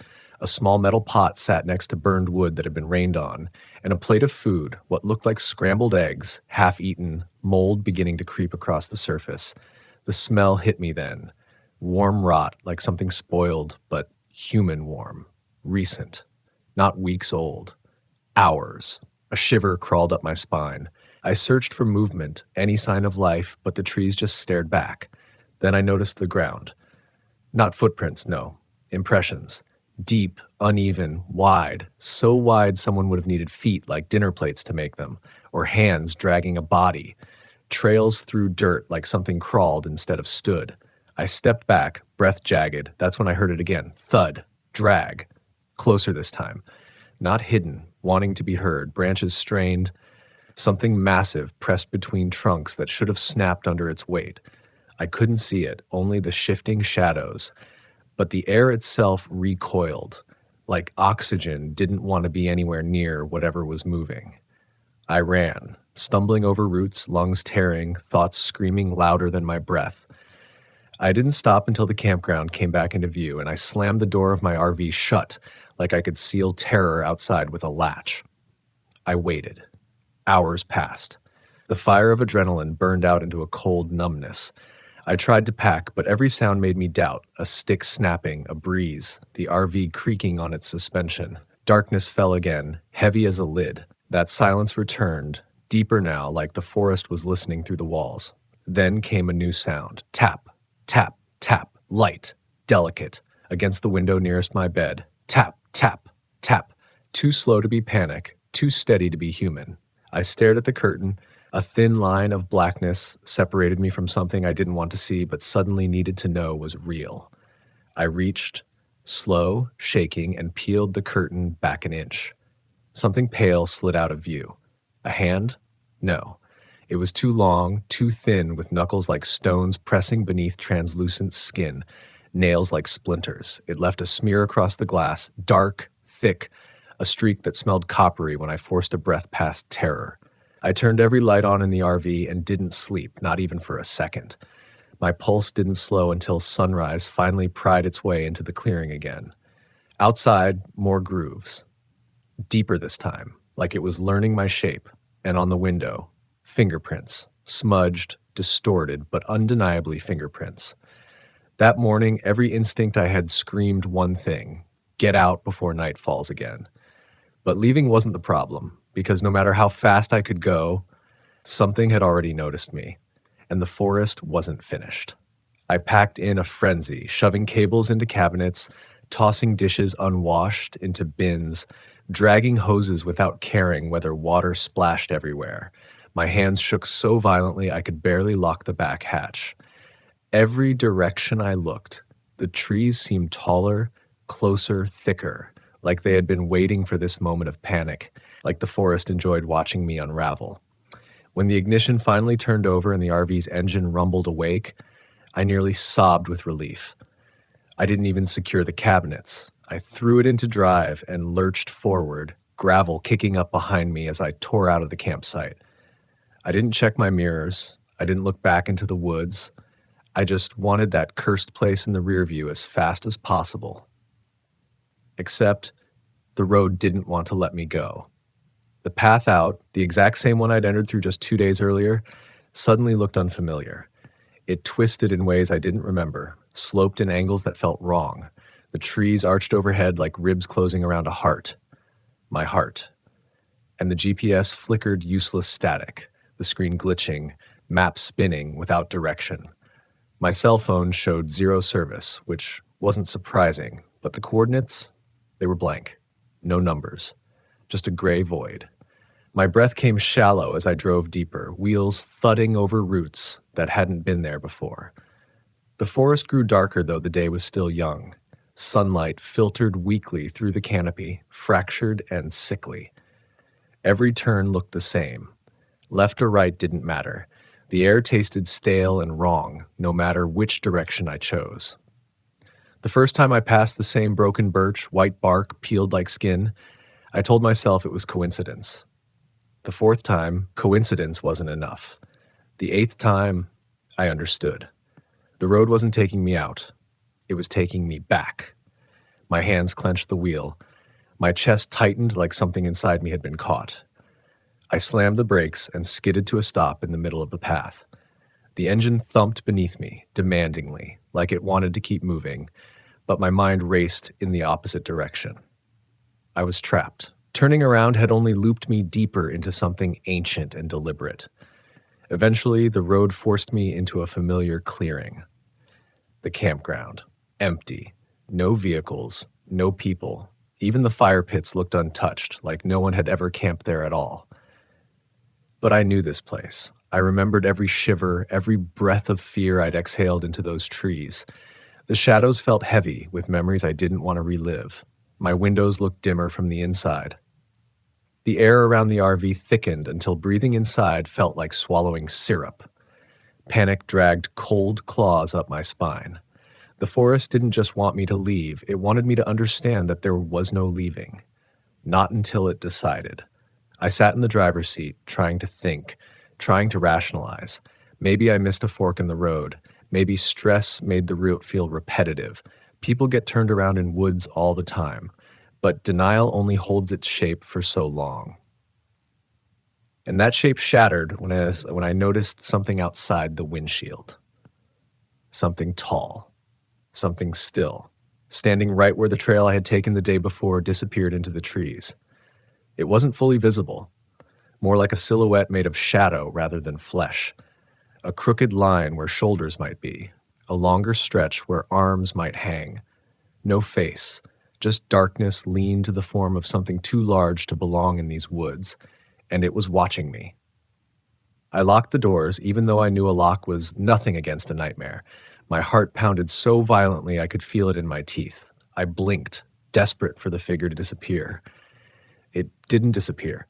A small metal pot sat next to burned wood that had been rained on, and a plate of food, what looked like scrambled eggs, half-eaten, mold beginning to creep across the surface. The smell hit me then. Warm rot, like something spoiled, but human warm. Recent. Not weeks old. Hours. A shiver crawled up my spine. I searched for movement, any sign of life, but the trees just stared back. Then I noticed the ground. Not footprints, no. Impressions. Deep, uneven, wide. So wide someone would have needed feet like dinner plates to make them, or hands dragging a body. Trails through dirt like something crawled instead of stood. I stepped back, breath jagged. That's when I heard it again. Thud. Drag. Closer this time. Not hidden, wanting to be heard, branches strained. Something massive pressed between trunks that should have snapped under its weight. I couldn't see it, only the shifting shadows. But the air itself recoiled, like oxygen didn't want to be anywhere near whatever was moving. I ran, stumbling over roots, lungs tearing, thoughts screaming louder than my breath. I didn't stop until the campground came back into view, and I slammed the door of my RV shut, like I could seal terror outside with a latch. I waited. Hours passed. The fire of adrenaline burned out into a cold numbness. I tried to pack, but every sound made me doubt. A stick snapping, a breeze, the RV creaking on its suspension. Darkness fell again, heavy as a lid. That silence returned, deeper now, like the forest was listening through the walls. Then came a new sound. Tap, tap, tap, light, delicate, against the window nearest my bed. Tap, tap, tap. Too slow to be panic, too steady to be human. I stared at the curtain. A thin line of blackness separated me from something I didn't want to see but suddenly needed to know was real. I reached, slow, shaking, and peeled the curtain back an inch. Something pale slid out of view. A hand? No. It was too long, too thin, with knuckles like stones pressing beneath translucent skin, nails like splinters. It left a smear across the glass, dark, thick, a streak that smelled coppery when I forced a breath past terror. I turned every light on in the RV and didn't sleep, not even for a second. My pulse didn't slow until sunrise finally pried its way into the clearing again. Outside, more grooves. Deeper this time, like it was learning my shape. And on the window, fingerprints. Smudged, distorted, but undeniably fingerprints. That morning, every instinct I had screamed one thing: get out before night falls again. But leaving wasn't the problem, because no matter how fast I could go, something had already noticed me, and the forest wasn't finished. I packed in a frenzy, shoving cables into cabinets, tossing dishes unwashed into bins, dragging hoses without caring whether water splashed everywhere. My hands shook so violently I could barely lock the back hatch. Every direction I looked, the trees seemed taller, closer, thicker, like they had been waiting for this moment of panic, like the forest enjoyed watching me unravel. When the ignition finally turned over and the RV's engine rumbled awake, I nearly sobbed with relief. I didn't even secure the cabinets. I threw it into drive and lurched forward, gravel kicking up behind me as I tore out of the campsite. I didn't check my mirrors. I didn't look back into the woods. I just wanted that cursed place in the rear view as fast as possible. Except the road didn't want to let me go. The path out, the exact same one I'd entered through just 2 days earlier, suddenly looked unfamiliar. It twisted in ways I didn't remember, sloped in angles that felt wrong. The trees arched overhead like ribs closing around a heart. My heart. And the GPS flickered useless static, the screen glitching, map spinning without direction. My cell phone showed zero service, which wasn't surprising, but the coordinates, they were blank. No numbers. Just a gray void. My breath came shallow as I drove deeper, wheels thudding over roots that hadn't been there before. The forest grew darker, though the day was still young. Sunlight filtered weakly through the canopy, fractured and sickly. Every turn looked the same. Left or right didn't matter. The air tasted stale and wrong, no matter which direction I chose. The first time I passed the same broken birch, white bark peeled like skin, I told myself it was coincidence. The fourth time, coincidence wasn't enough. The eighth time, I understood. The road wasn't taking me out. It was taking me back. My hands clenched the wheel. My chest tightened like something inside me had been caught. I slammed the brakes and skidded to a stop in the middle of the path. The engine thumped beneath me, demandingly, like it wanted to keep moving, but my mind raced in the opposite direction. I was trapped. Turning around had only looped me deeper into something ancient and deliberate. Eventually, the road forced me into a familiar clearing. The campground. Empty. No vehicles. No people. Even the fire pits looked untouched, like no one had ever camped there at all. But I knew this place. I remembered every shiver, every breath of fear I'd exhaled into those trees. The shadows felt heavy with memories I didn't want to relive. My windows looked dimmer from the inside. The air around the RV thickened until breathing inside felt like swallowing syrup. Panic dragged cold claws up my spine. The forest didn't just want me to leave, it wanted me to understand that there was no leaving. Not until it decided. I sat in the driver's seat, trying to think, trying to rationalize. Maybe I missed a fork in the road. Maybe stress made the route feel repetitive. People get turned around in woods all the time. But denial only holds its shape for so long. And that shape shattered when I noticed something outside the windshield. Something tall. Something still. Standing right where the trail I had taken the day before disappeared into the trees. It wasn't fully visible. More like a silhouette made of shadow rather than flesh. A crooked line where shoulders might be. A longer stretch where arms might hang. No face. Just darkness leaned to the form of something too large to belong in these woods, and it was watching me. I locked the doors, even though I knew a lock was nothing against a nightmare. My heart pounded so violently I could feel it in my teeth. I blinked, desperate for the figure to disappear. It didn't disappear.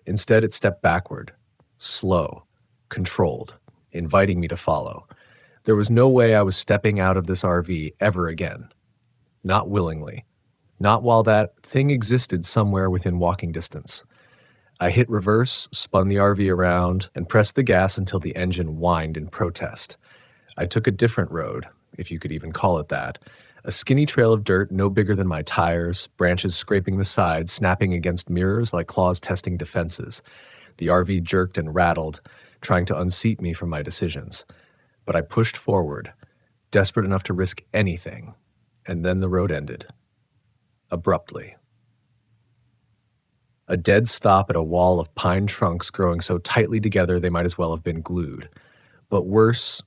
Instead, it stepped backward, slow, controlled, inviting me to follow. There was no way I was stepping out of this RV ever again. Not willingly. Not while that thing existed somewhere within walking distance. I hit reverse, spun the RV around, and pressed the gas until the engine whined in protest. I took a different road, if you could even call it that. A skinny trail of dirt no bigger than my tires, branches scraping the sides, snapping against mirrors like claws testing defenses. The RV jerked and rattled, trying to unseat me from my decisions. But I pushed forward, desperate enough to risk anything, and then the road ended. Abruptly. A dead stop at a wall of pine trunks growing so tightly together they might as well have been glued. But worse,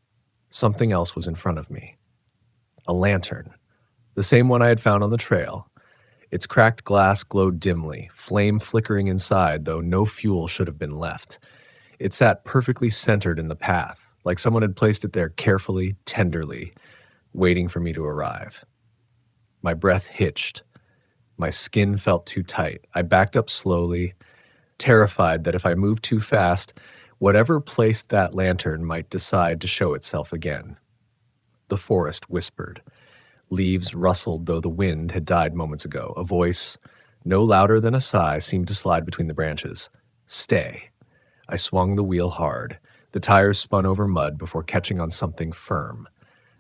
something else was in front of me. A lantern. The same one I had found on the trail. Its cracked glass glowed dimly, flame flickering inside, though no fuel should have been left. It sat perfectly centered in the path, like someone had placed it there carefully, tenderly, waiting for me to arrive. My breath hitched. My skin felt too tight. I backed up slowly, terrified that if I moved too fast, whatever placed that lantern might decide to show itself again. The forest whispered. Leaves rustled, though the wind had died moments ago. A voice, no louder than a sigh, seemed to slide between the branches. Stay. I swung the wheel hard. The tires spun over mud before catching on something firm.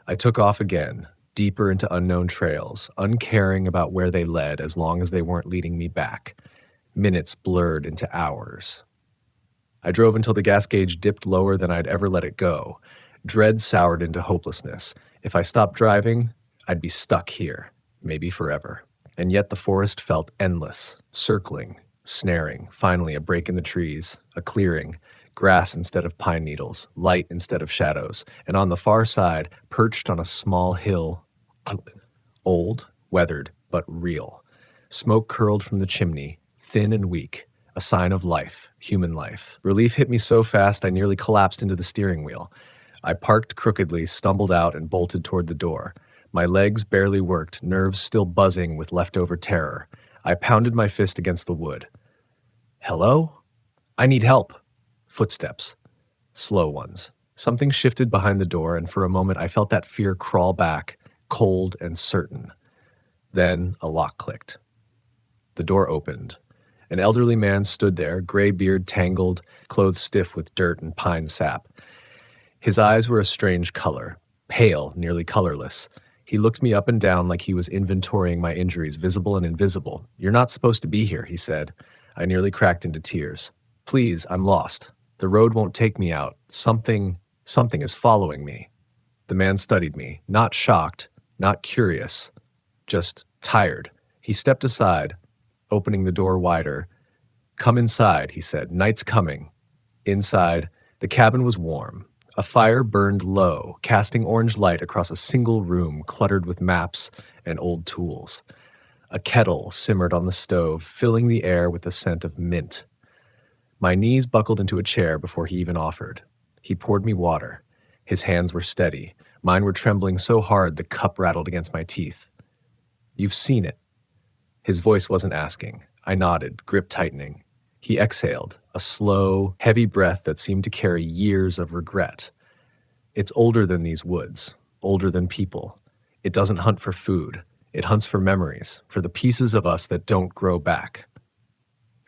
I took off again, deeper into unknown trails, uncaring about where they led as long as they weren't leading me back. Minutes blurred into hours. I drove until the gas gauge dipped lower than I'd ever let it go. Dread soured into hopelessness. If I stopped driving, I'd be stuck here, maybe forever. And yet the forest felt endless, circling, snaring. Finally, a break in the trees, a clearing, grass instead of pine needles, light instead of shadows, and on the far side, perched on a small hill, old, weathered, but real. Smoke curled from the chimney, thin and weak, a sign of life, human life. Relief hit me so fast I nearly collapsed into the steering wheel. I parked crookedly, stumbled out, and bolted toward the door. My legs barely worked, nerves still buzzing with leftover terror. I pounded my fist against the wood. Hello? I need help. Footsteps. Slow ones. Something shifted behind the door, and for a moment I felt that fear crawl back, cold and certain. Then a lock clicked. The door opened. An elderly man stood there, gray beard tangled, clothes stiff with dirt and pine sap. His eyes were a strange color, pale, nearly colorless. He looked me up and down like he was inventorying my injuries, visible and invisible. "You're not supposed to be here," he said. I nearly cracked into tears. "Please, I'm lost. The road won't take me out. Something is following me." The man studied me, not shocked, not curious, just tired. He stepped aside, opening the door wider. "Come inside," he said. "Night's coming." Inside, the cabin was warm. A fire burned low, casting orange light across a single room cluttered with maps and old tools. A kettle simmered on the stove, filling the air with the scent of mint. My knees buckled into a chair before he even offered. He poured me water. His hands were steady. Mine were trembling so hard the cup rattled against my teeth. "You've seen it." His voice wasn't asking. I nodded, grip tightening. He exhaled, a slow, heavy breath that seemed to carry years of regret. "It's older than these woods, older than people. It doesn't hunt for food. It hunts for memories, for the pieces of us that don't grow back."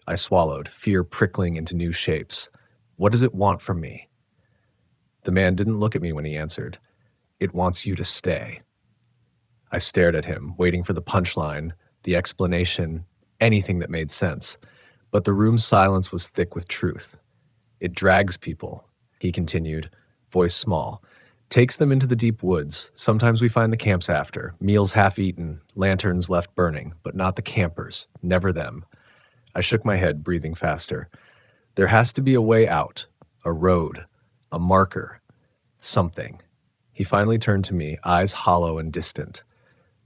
I swallowed, fear prickling into new shapes. "What does it want from me?" The man didn't look at me when he answered. "It wants you to stay." I stared at him, waiting for the punchline, the explanation, anything that made sense. But the room's silence was thick with truth. "It drags people," he continued, voice small. "Takes them into the deep woods. Sometimes we find the camps after, meals half-eaten, lanterns left burning, but not the campers, never them." I shook my head, breathing faster. "There has to be a way out, a road, a marker, something." He finally turned to me, eyes hollow and distant.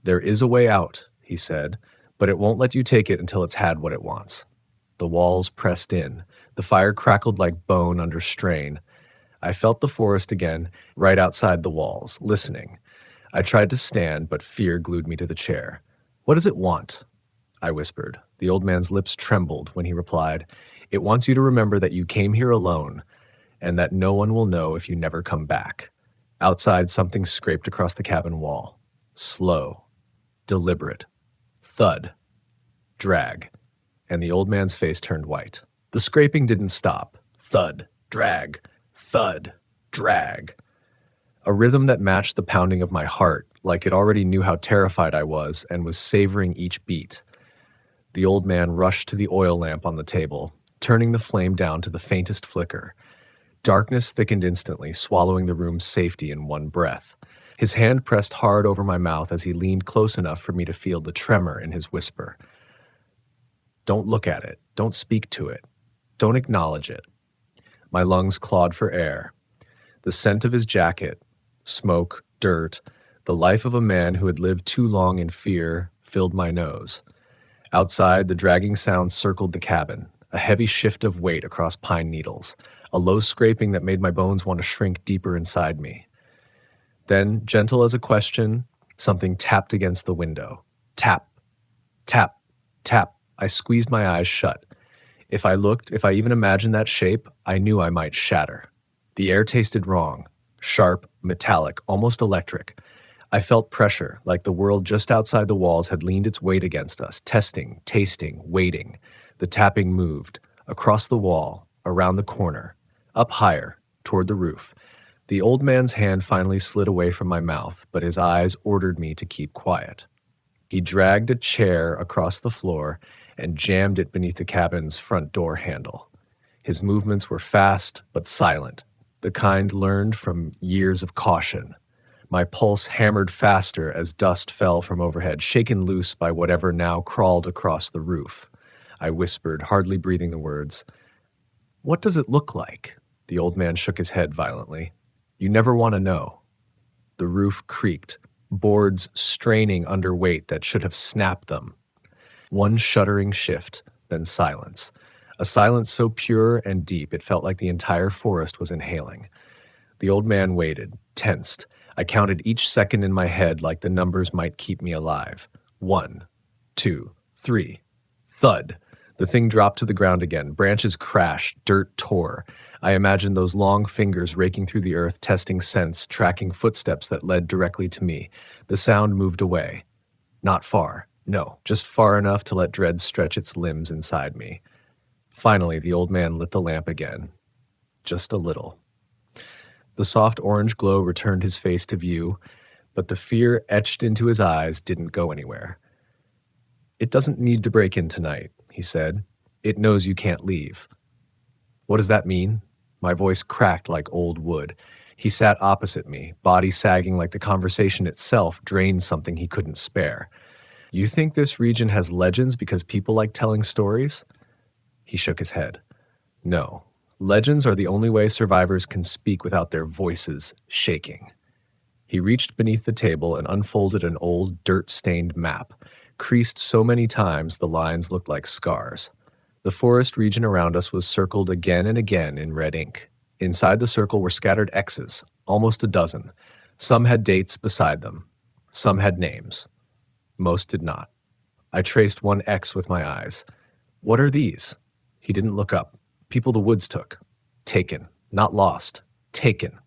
"There is a way out," he said, "but it won't let you take it until it's had what it wants." The walls pressed in. The fire crackled like bone under strain. I felt the forest again, right outside the walls, listening. I tried to stand, but fear glued me to the chair. "What does it want?" I whispered. The old man's lips trembled when he replied, "It wants you to remember that you came here alone, and that no one will know if you never come back." Outside, something scraped across the cabin wall. Slow, deliberate, thud, drag, and the old man's face turned white. The scraping didn't stop. Thud, drag, thud, drag. A rhythm that matched the pounding of my heart, like it already knew how terrified I was and was savoring each beat. The old man rushed to the oil lamp on the table, turning the flame down to the faintest flicker. Darkness thickened instantly, swallowing the room's safety in one breath. His hand pressed hard over my mouth as he leaned close enough for me to feel the tremor in his whisper. "Don't look at it. Don't speak to it. Don't acknowledge it." My lungs clawed for air. The scent of his jacket, smoke, dirt, the life of a man who had lived too long in fear, filled my nose. Outside, the dragging sound circled the cabin, a heavy shift of weight across pine needles, a low scraping that made my bones want to shrink deeper inside me. Then, gentle as a question, something tapped against the window. Tap, tap, tap. I squeezed my eyes shut. If I looked, if I even imagined that shape, I knew I might shatter. The air tasted wrong, sharp, metallic, almost electric. I felt pressure, like the world just outside the walls had leaned its weight against us, testing, tasting, waiting. The tapping moved, across the wall, around the corner, up higher, toward the roof. The old man's hand finally slid away from my mouth, but his eyes ordered me to keep quiet. He dragged a chair across the floor and jammed it beneath the cabin's front door handle. His movements were fast but silent, the kind learned from years of caution. My pulse hammered faster as dust fell from overhead, shaken loose by whatever now crawled across the roof. I whispered, hardly breathing the words. "What does it look like?" The old man shook his head violently. "You never want to know." The roof creaked, boards straining under weight that should have snapped them. One shuddering shift, then silence. A silence so pure and deep it felt like the entire forest was inhaling. The old man waited, tensed. I counted each second in my head like the numbers might keep me alive. 1, 2, 3. Thud. The thing dropped to the ground again. Branches crashed, dirt tore. I imagined those long fingers raking through the earth, testing scents, tracking footsteps that led directly to me. The sound moved away. Not far. No, just far enough to let dread stretch its limbs inside me. Finally, the old man lit the lamp again. Just a little. The soft orange glow returned his face to view. but the fear etched into his eyes didn't go anywhere. "It doesn't need to break in tonight," he said. "It knows you can't leave." "What does that mean?" My voice cracked like old wood. He sat opposite me, body sagging like the conversation itself drained something he couldn't spare. "You think this region has legends because people like telling stories?" He shook his head. "No. Legends are the only way survivors can speak without their voices shaking." He reached beneath the table and unfolded an old, dirt-stained map, creased so many times the lines looked like scars. The forest region around us was circled again and again in red ink. Inside the circle were scattered X's, almost a dozen. Some had dates beside them. Some had names. Most did not. I traced one X with my eyes. "What are these?" He didn't look up. "People the woods took. Taken. Not lost. Taken."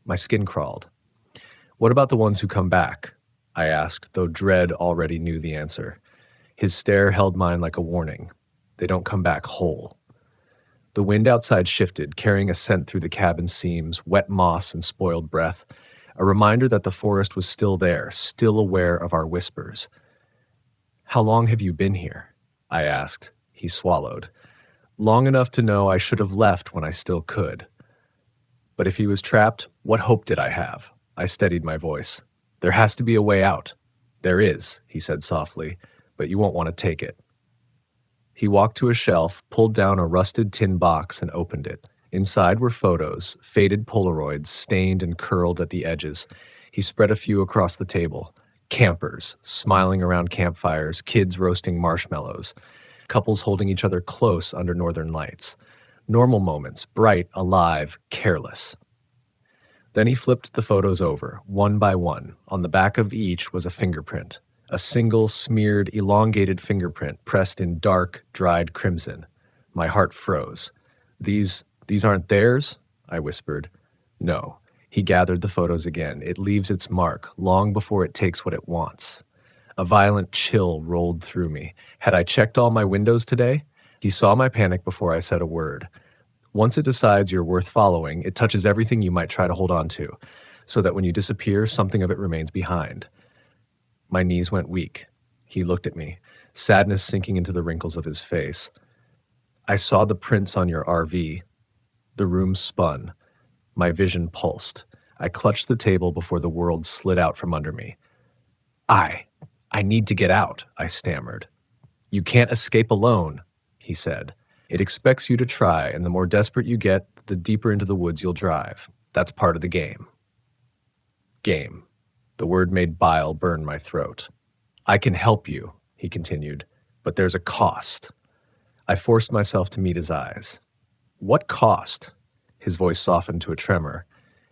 My skin crawled. "What about the ones who come back?" I asked, though dread already knew the answer. His stare held mine like a warning. "They don't come back whole." The wind outside shifted, carrying a scent through the cabin seams, wet moss and spoiled breath, a reminder that the forest was still there, still aware of our whispers. "How long have you been here?" I asked. He swallowed. "Long enough to know I should have left when I still could." But if he was trapped, what hope did I have? I steadied my voice. "There has to be a way out." "There is," he said softly, "but you won't want to take it." He walked to a shelf, pulled down a rusted tin box, and opened it. Inside were photos, faded Polaroids, stained and curled at the edges. He spread a few across the table. Campers, smiling around campfires, kids roasting marshmallows, couples holding each other close under northern lights. Normal moments, bright, alive, careless. Then he flipped the photos over, one by one. On the back of each was a fingerprint. A single, smeared, elongated fingerprint pressed in dark, dried crimson. My heart froze. These aren't theirs?" I whispered. "No." He gathered the photos again. "It leaves its mark, long before it takes what it wants." A violent chill rolled through me. Had I checked all my windows today? He saw my panic before I said a word. Once it decides you're worth following, it touches everything you might try to hold on to, so that when you disappear, something of it remains behind. My knees went weak. He looked at me, sadness sinking into the wrinkles of his face. "I saw the prints on your RV." The room spun. My vision pulsed. I clutched the table before the world slid out from under me. I need to get out," I stammered. "You can't escape alone," he said. "It expects you to try, and the more desperate you get, the deeper into the woods you'll drive. That's part of the game." Game. The word made bile burn my throat. "I can help you," he continued, "but there's a cost." I forced myself to meet his eyes. "What cost?" His voice softened to a tremor.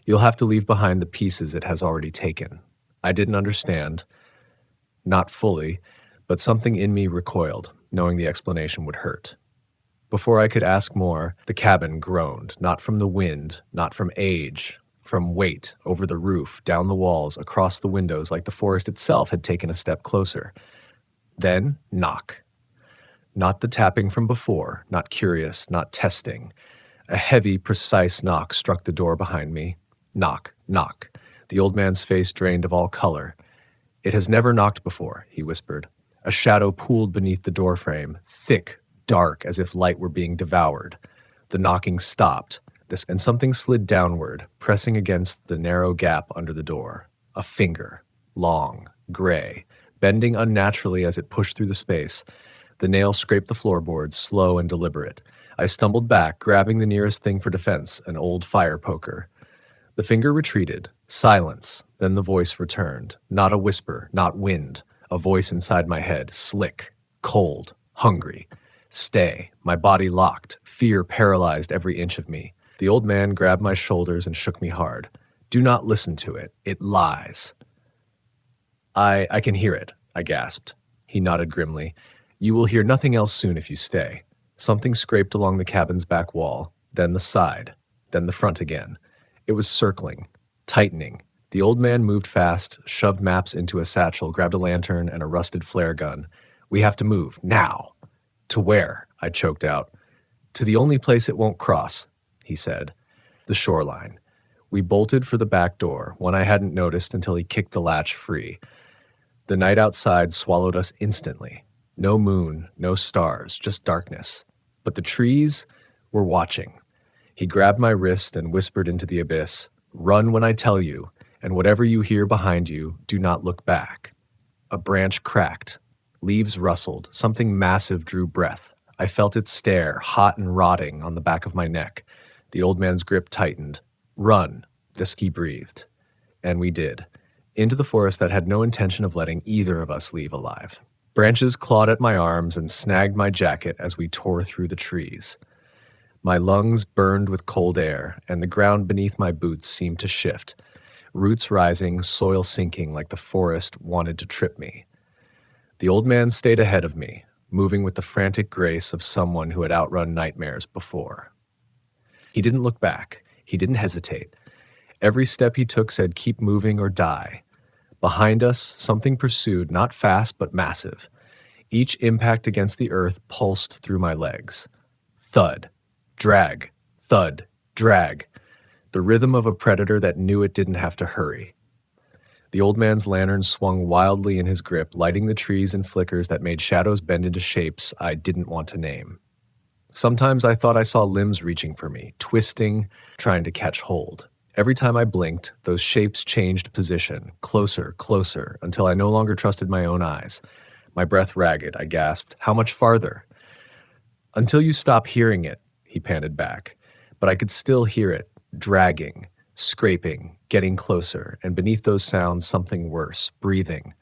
"You'll have to leave behind the pieces it has already taken." I didn't understand. Not fully, but something in me recoiled, knowing the explanation would hurt. Before I could ask more, the cabin groaned, not from the wind, not from age, from weight, over the roof, down the walls, across the windows, like the forest itself had taken a step closer. Then, knock. Not the tapping from before, not curious, not testing. A heavy, precise knock struck the door behind me. Knock, knock. The old man's face drained of all color. "It has never knocked before," he whispered. A shadow pooled beneath the doorframe, thick, dark, as if light were being devoured. The knocking stopped, and something slid downward, pressing against the narrow gap under the door. A finger, long, gray, bending unnaturally as it pushed through the space. The nail scraped the floorboards, slow and deliberate. I stumbled back, grabbing the nearest thing for defense, an old fire poker. The finger retreated. Silence. Then the voice returned. Not a whisper, not wind. A voice inside my head, slick, cold, hungry. Stay. My body locked. Fear paralyzed every inch of me. The old man grabbed my shoulders and shook me hard. "Do not listen to it. It lies." I can hear it," I gasped. He nodded grimly. "You will hear nothing else soon if you stay." Something scraped along the cabin's back wall, then the side, then the front again. It was circling, tightening. The old man moved fast, shoved maps into a satchel, grabbed a lantern and a rusted flare gun. "We have to move, now." "To where?" I choked out. "To the only place it won't cross," he said. "The shoreline. We bolted for the back door, one I hadn't noticed until he kicked the latch free. The night outside swallowed us instantly. No moon, no stars, just darkness. But the trees were watching. He grabbed my wrist and whispered into the abyss, "Run when I tell you, and whatever you hear behind you, do not look back." A branch cracked. Leaves rustled. Something massive drew breath. I felt it stare, hot and rotting, on the back of my neck. The old man's grip tightened. "Run," he breathed. And we did. Into the forest that had no intention of letting either of us leave alive. Branches clawed at my arms and snagged my jacket as we tore through the trees. My lungs burned with cold air, and the ground beneath my boots seemed to shift. Roots rising, soil sinking like the forest wanted to trip me. The old man stayed ahead of me, moving with the frantic grace of someone who had outrun nightmares before. He didn't look back. He didn't hesitate. Every step he took said, "Keep moving or die." Behind us, something pursued, not fast but massive. Each impact against the earth pulsed through my legs. Thud, drag, thud, drag. The rhythm of a predator that knew it didn't have to hurry. The old man's lantern swung wildly in his grip, lighting the trees in flickers that made shadows bend into shapes I didn't want to name. Sometimes I thought I saw limbs reaching for me, twisting, trying to catch hold. Every time I blinked, those shapes changed position, closer, closer, until I no longer trusted my own eyes. My breath ragged, I gasped, "How much farther?" "Until you stop hearing it," he panted back. But I could still hear it, dragging, scraping, getting closer, and beneath those sounds something worse, breathing.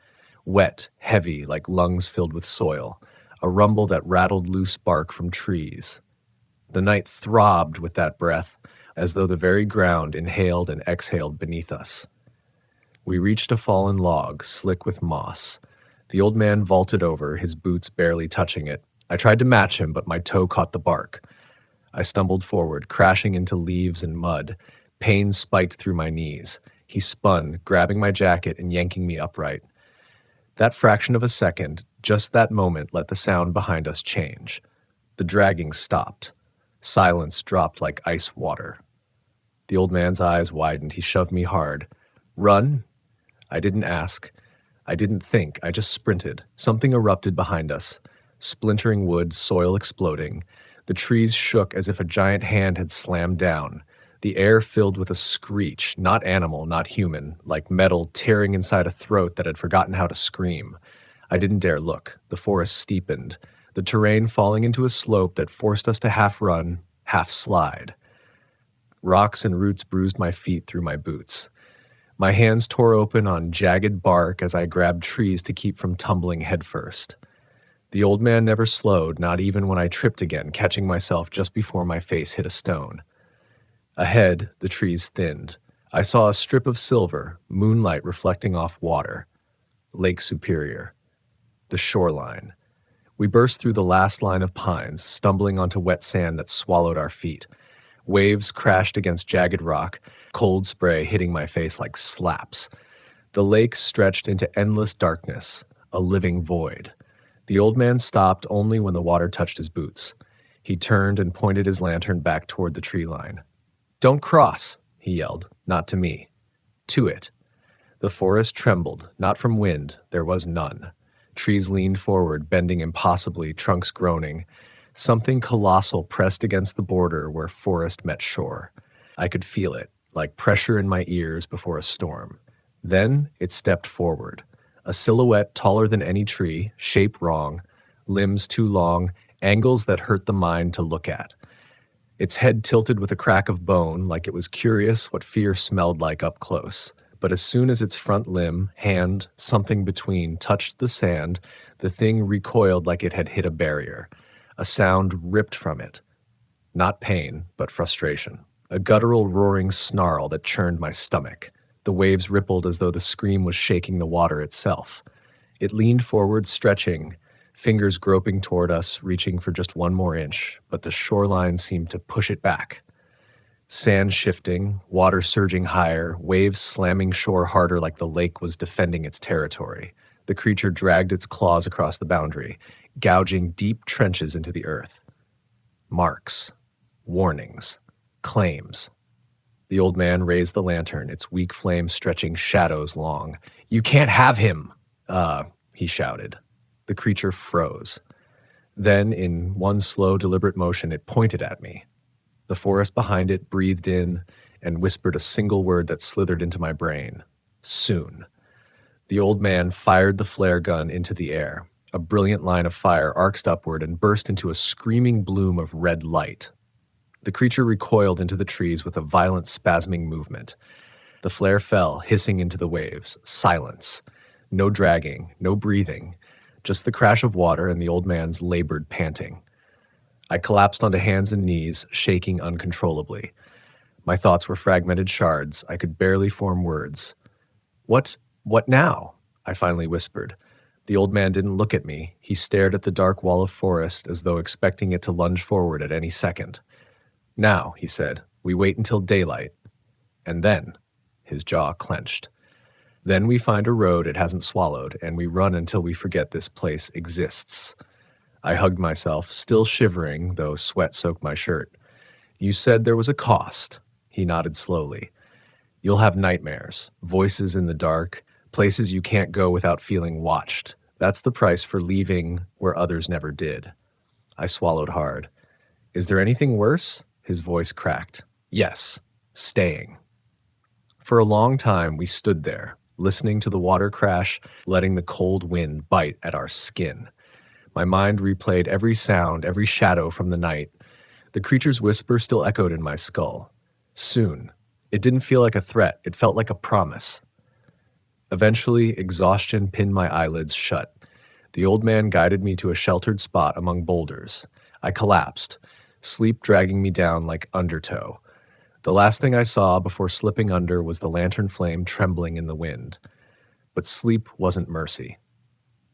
Wet, heavy, like lungs filled with soil, a rumble that rattled loose bark from trees. The night throbbed with that breath, as though the very ground inhaled and exhaled beneath us. We reached a fallen log, slick with moss. The old man vaulted over, his boots barely touching it. I tried to match him, but my toe caught the bark. I stumbled forward, crashing into leaves and mud. Pain spiked through my knees. He spun, grabbing my jacket and yanking me upright. That fraction of a second, just that moment, let the sound behind us change. The dragging stopped. Silence dropped like ice water. The old man's eyes widened. He shoved me hard. "Run?" I didn't ask. I didn't think. I just sprinted. Something erupted behind us. Splintering wood, soil exploding. The trees shook as if a giant hand had slammed down. The air filled with a screech, not animal, not human, like metal tearing inside a throat that had forgotten how to scream. I didn't dare look. The forest steepened, the terrain falling into a slope that forced us to half run, half slide. Rocks and roots bruised my feet through my boots. My hands tore open on jagged bark as I grabbed trees to keep from tumbling headfirst. The old man never slowed, not even when I tripped again, catching myself just before my face hit a stone. Ahead, the trees thinned. I saw a strip of silver, moonlight reflecting off water. Lake Superior. The shoreline. We burst through the last line of pines, stumbling onto wet sand that swallowed our feet. Waves crashed against jagged rock, cold spray hitting my face like slaps. The lake stretched into endless darkness, a living void. The old man stopped only when the water touched his boots. He turned and pointed his lantern back toward the tree line. "Don't cross," he yelled, not to me. To it. The forest trembled, not from wind, there was none. Trees leaned forward, bending impossibly, trunks groaning. Something colossal pressed against the border where forest met shore. I could feel it, like pressure in my ears before a storm. Then it stepped forward. A silhouette taller than any tree, shape wrong, limbs too long, angles that hurt the mind to look at. Its head tilted with a crack of bone, like it was curious what fear smelled like up close. But as soon as its front limb, hand, something between, touched the sand, the thing recoiled like it had hit a barrier. A sound ripped from it. Not pain, but frustration. A guttural roaring snarl that churned my stomach. The waves rippled as though the scream was shaking the water itself. It leaned forward, stretching, fingers groping toward us, reaching for just one more inch, but the shoreline seemed to push it back. Sand shifting, water surging higher, waves slamming shore harder like the lake was defending its territory. The creature dragged its claws across the boundary, gouging deep trenches into the earth. Marks. Warnings. Claims. The old man raised the lantern, its weak flame stretching shadows long. "You can't have him!" He shouted. The creature froze. Then, in one slow, deliberate motion, it pointed at me. The forest behind it breathed in and whispered a single word that slithered into my brain. Soon. The old man fired the flare gun into the air. A brilliant line of fire arced upward and burst into a screaming bloom of red light. The creature recoiled into the trees with a violent spasming movement. The flare fell, hissing into the waves. Silence. No dragging, no breathing. Just the crash of water and the old man's labored panting. I collapsed onto hands and knees, shaking uncontrollably. My thoughts were fragmented shards. I could barely form words. What now?" I finally whispered. The old man didn't look at me. He stared at the dark wall of forest as though expecting it to lunge forward at any second. "Now," he said, "we wait until daylight. And then," his jaw clenched, "then we find a road it hasn't swallowed, and we run until we forget this place exists." I hugged myself, still shivering, though sweat soaked my shirt. "You said there was a cost." He nodded slowly. "You'll have nightmares, voices in the dark, places you can't go without feeling watched. That's the price for leaving where others never did." I swallowed hard. "Is there anything worse?" His voice cracked. "Yes, staying." For a long time, we stood there, listening to the water crash, letting the cold wind bite at our skin. My mind replayed every sound, every shadow from the night. The creature's whisper still echoed in my skull. Soon. It didn't feel like a threat. It felt like a promise. Eventually, exhaustion pinned my eyelids shut. The old man guided me to a sheltered spot among boulders. I collapsed, sleep dragging me down like undertow. The last thing I saw before slipping under was the lantern flame trembling in the wind. But sleep wasn't mercy.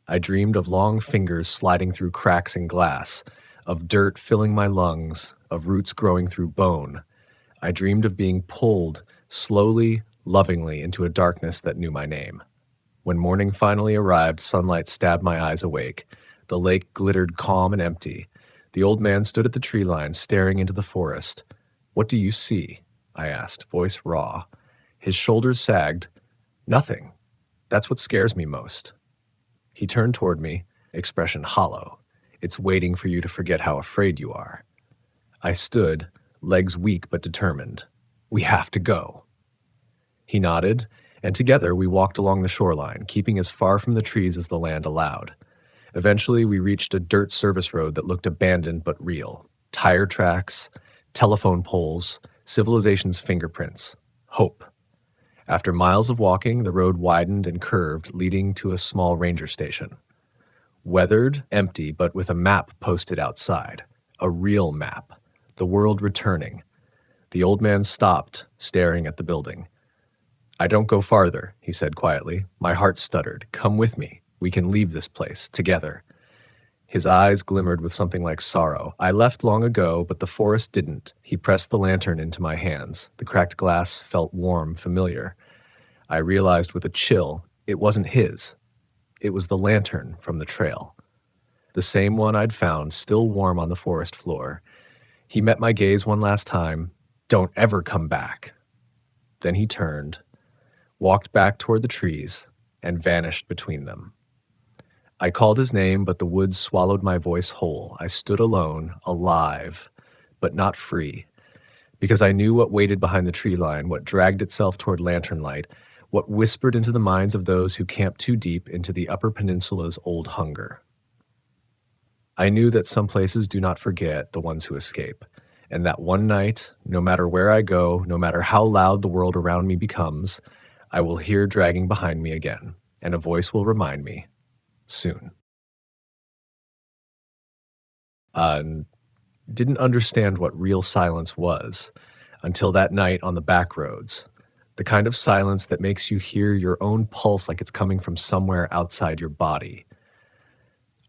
I dreamed of long fingers sliding through cracks in glass, of dirt filling my lungs, of roots growing through bone. I dreamed of being pulled, slowly, lovingly, into a darkness that knew my name. When morning finally arrived, sunlight stabbed my eyes awake. The lake glittered calm and empty. The old man stood at the tree line, staring into the forest. "What do you see?" I asked, voice raw. His shoulders sagged. "Nothing. That's what scares me most." He turned toward me, expression hollow. "It's waiting for you to forget how afraid you are." I stood, legs weak but determined. "We have to go." He nodded, and together we walked along the shoreline, keeping as far from the trees as the land allowed. Eventually, we reached a dirt service road that looked abandoned but real. Tire tracks, telephone poles, civilization's fingerprints. Hope. After miles of walking, the road widened and curved, leading to a small ranger station. Weathered, empty, but with a map posted outside. A real map. The world returning. The old man stopped, staring at the building. "I don't go farther," he said quietly. My heart stuttered. "Come with me. We can leave this place, together." His eyes glimmered with something like sorrow. "I left long ago, but the forest didn't." He pressed the lantern into my hands. The cracked glass felt warm, familiar. I realized with a chill, it wasn't his. It was the lantern from the trail. The same one I'd found, still warm on the forest floor. He met my gaze one last time. "Don't ever come back." Then he turned, walked back toward the trees, and vanished between them. I called his name, but the woods swallowed my voice whole. I stood alone, alive, but not free, because I knew what waited behind the tree line, what dragged itself toward lantern light, what whispered into the minds of those who camped too deep into the Upper Peninsula's old hunger. I knew that some places do not forget the ones who escape, and that one night, no matter where I go, no matter how loud the world around me becomes, I will hear dragging behind me again, and a voice will remind me, soon. Didn't understand what real silence was until that night on the back roads, the kind of silence that makes you hear your own pulse like it's coming from somewhere outside your body.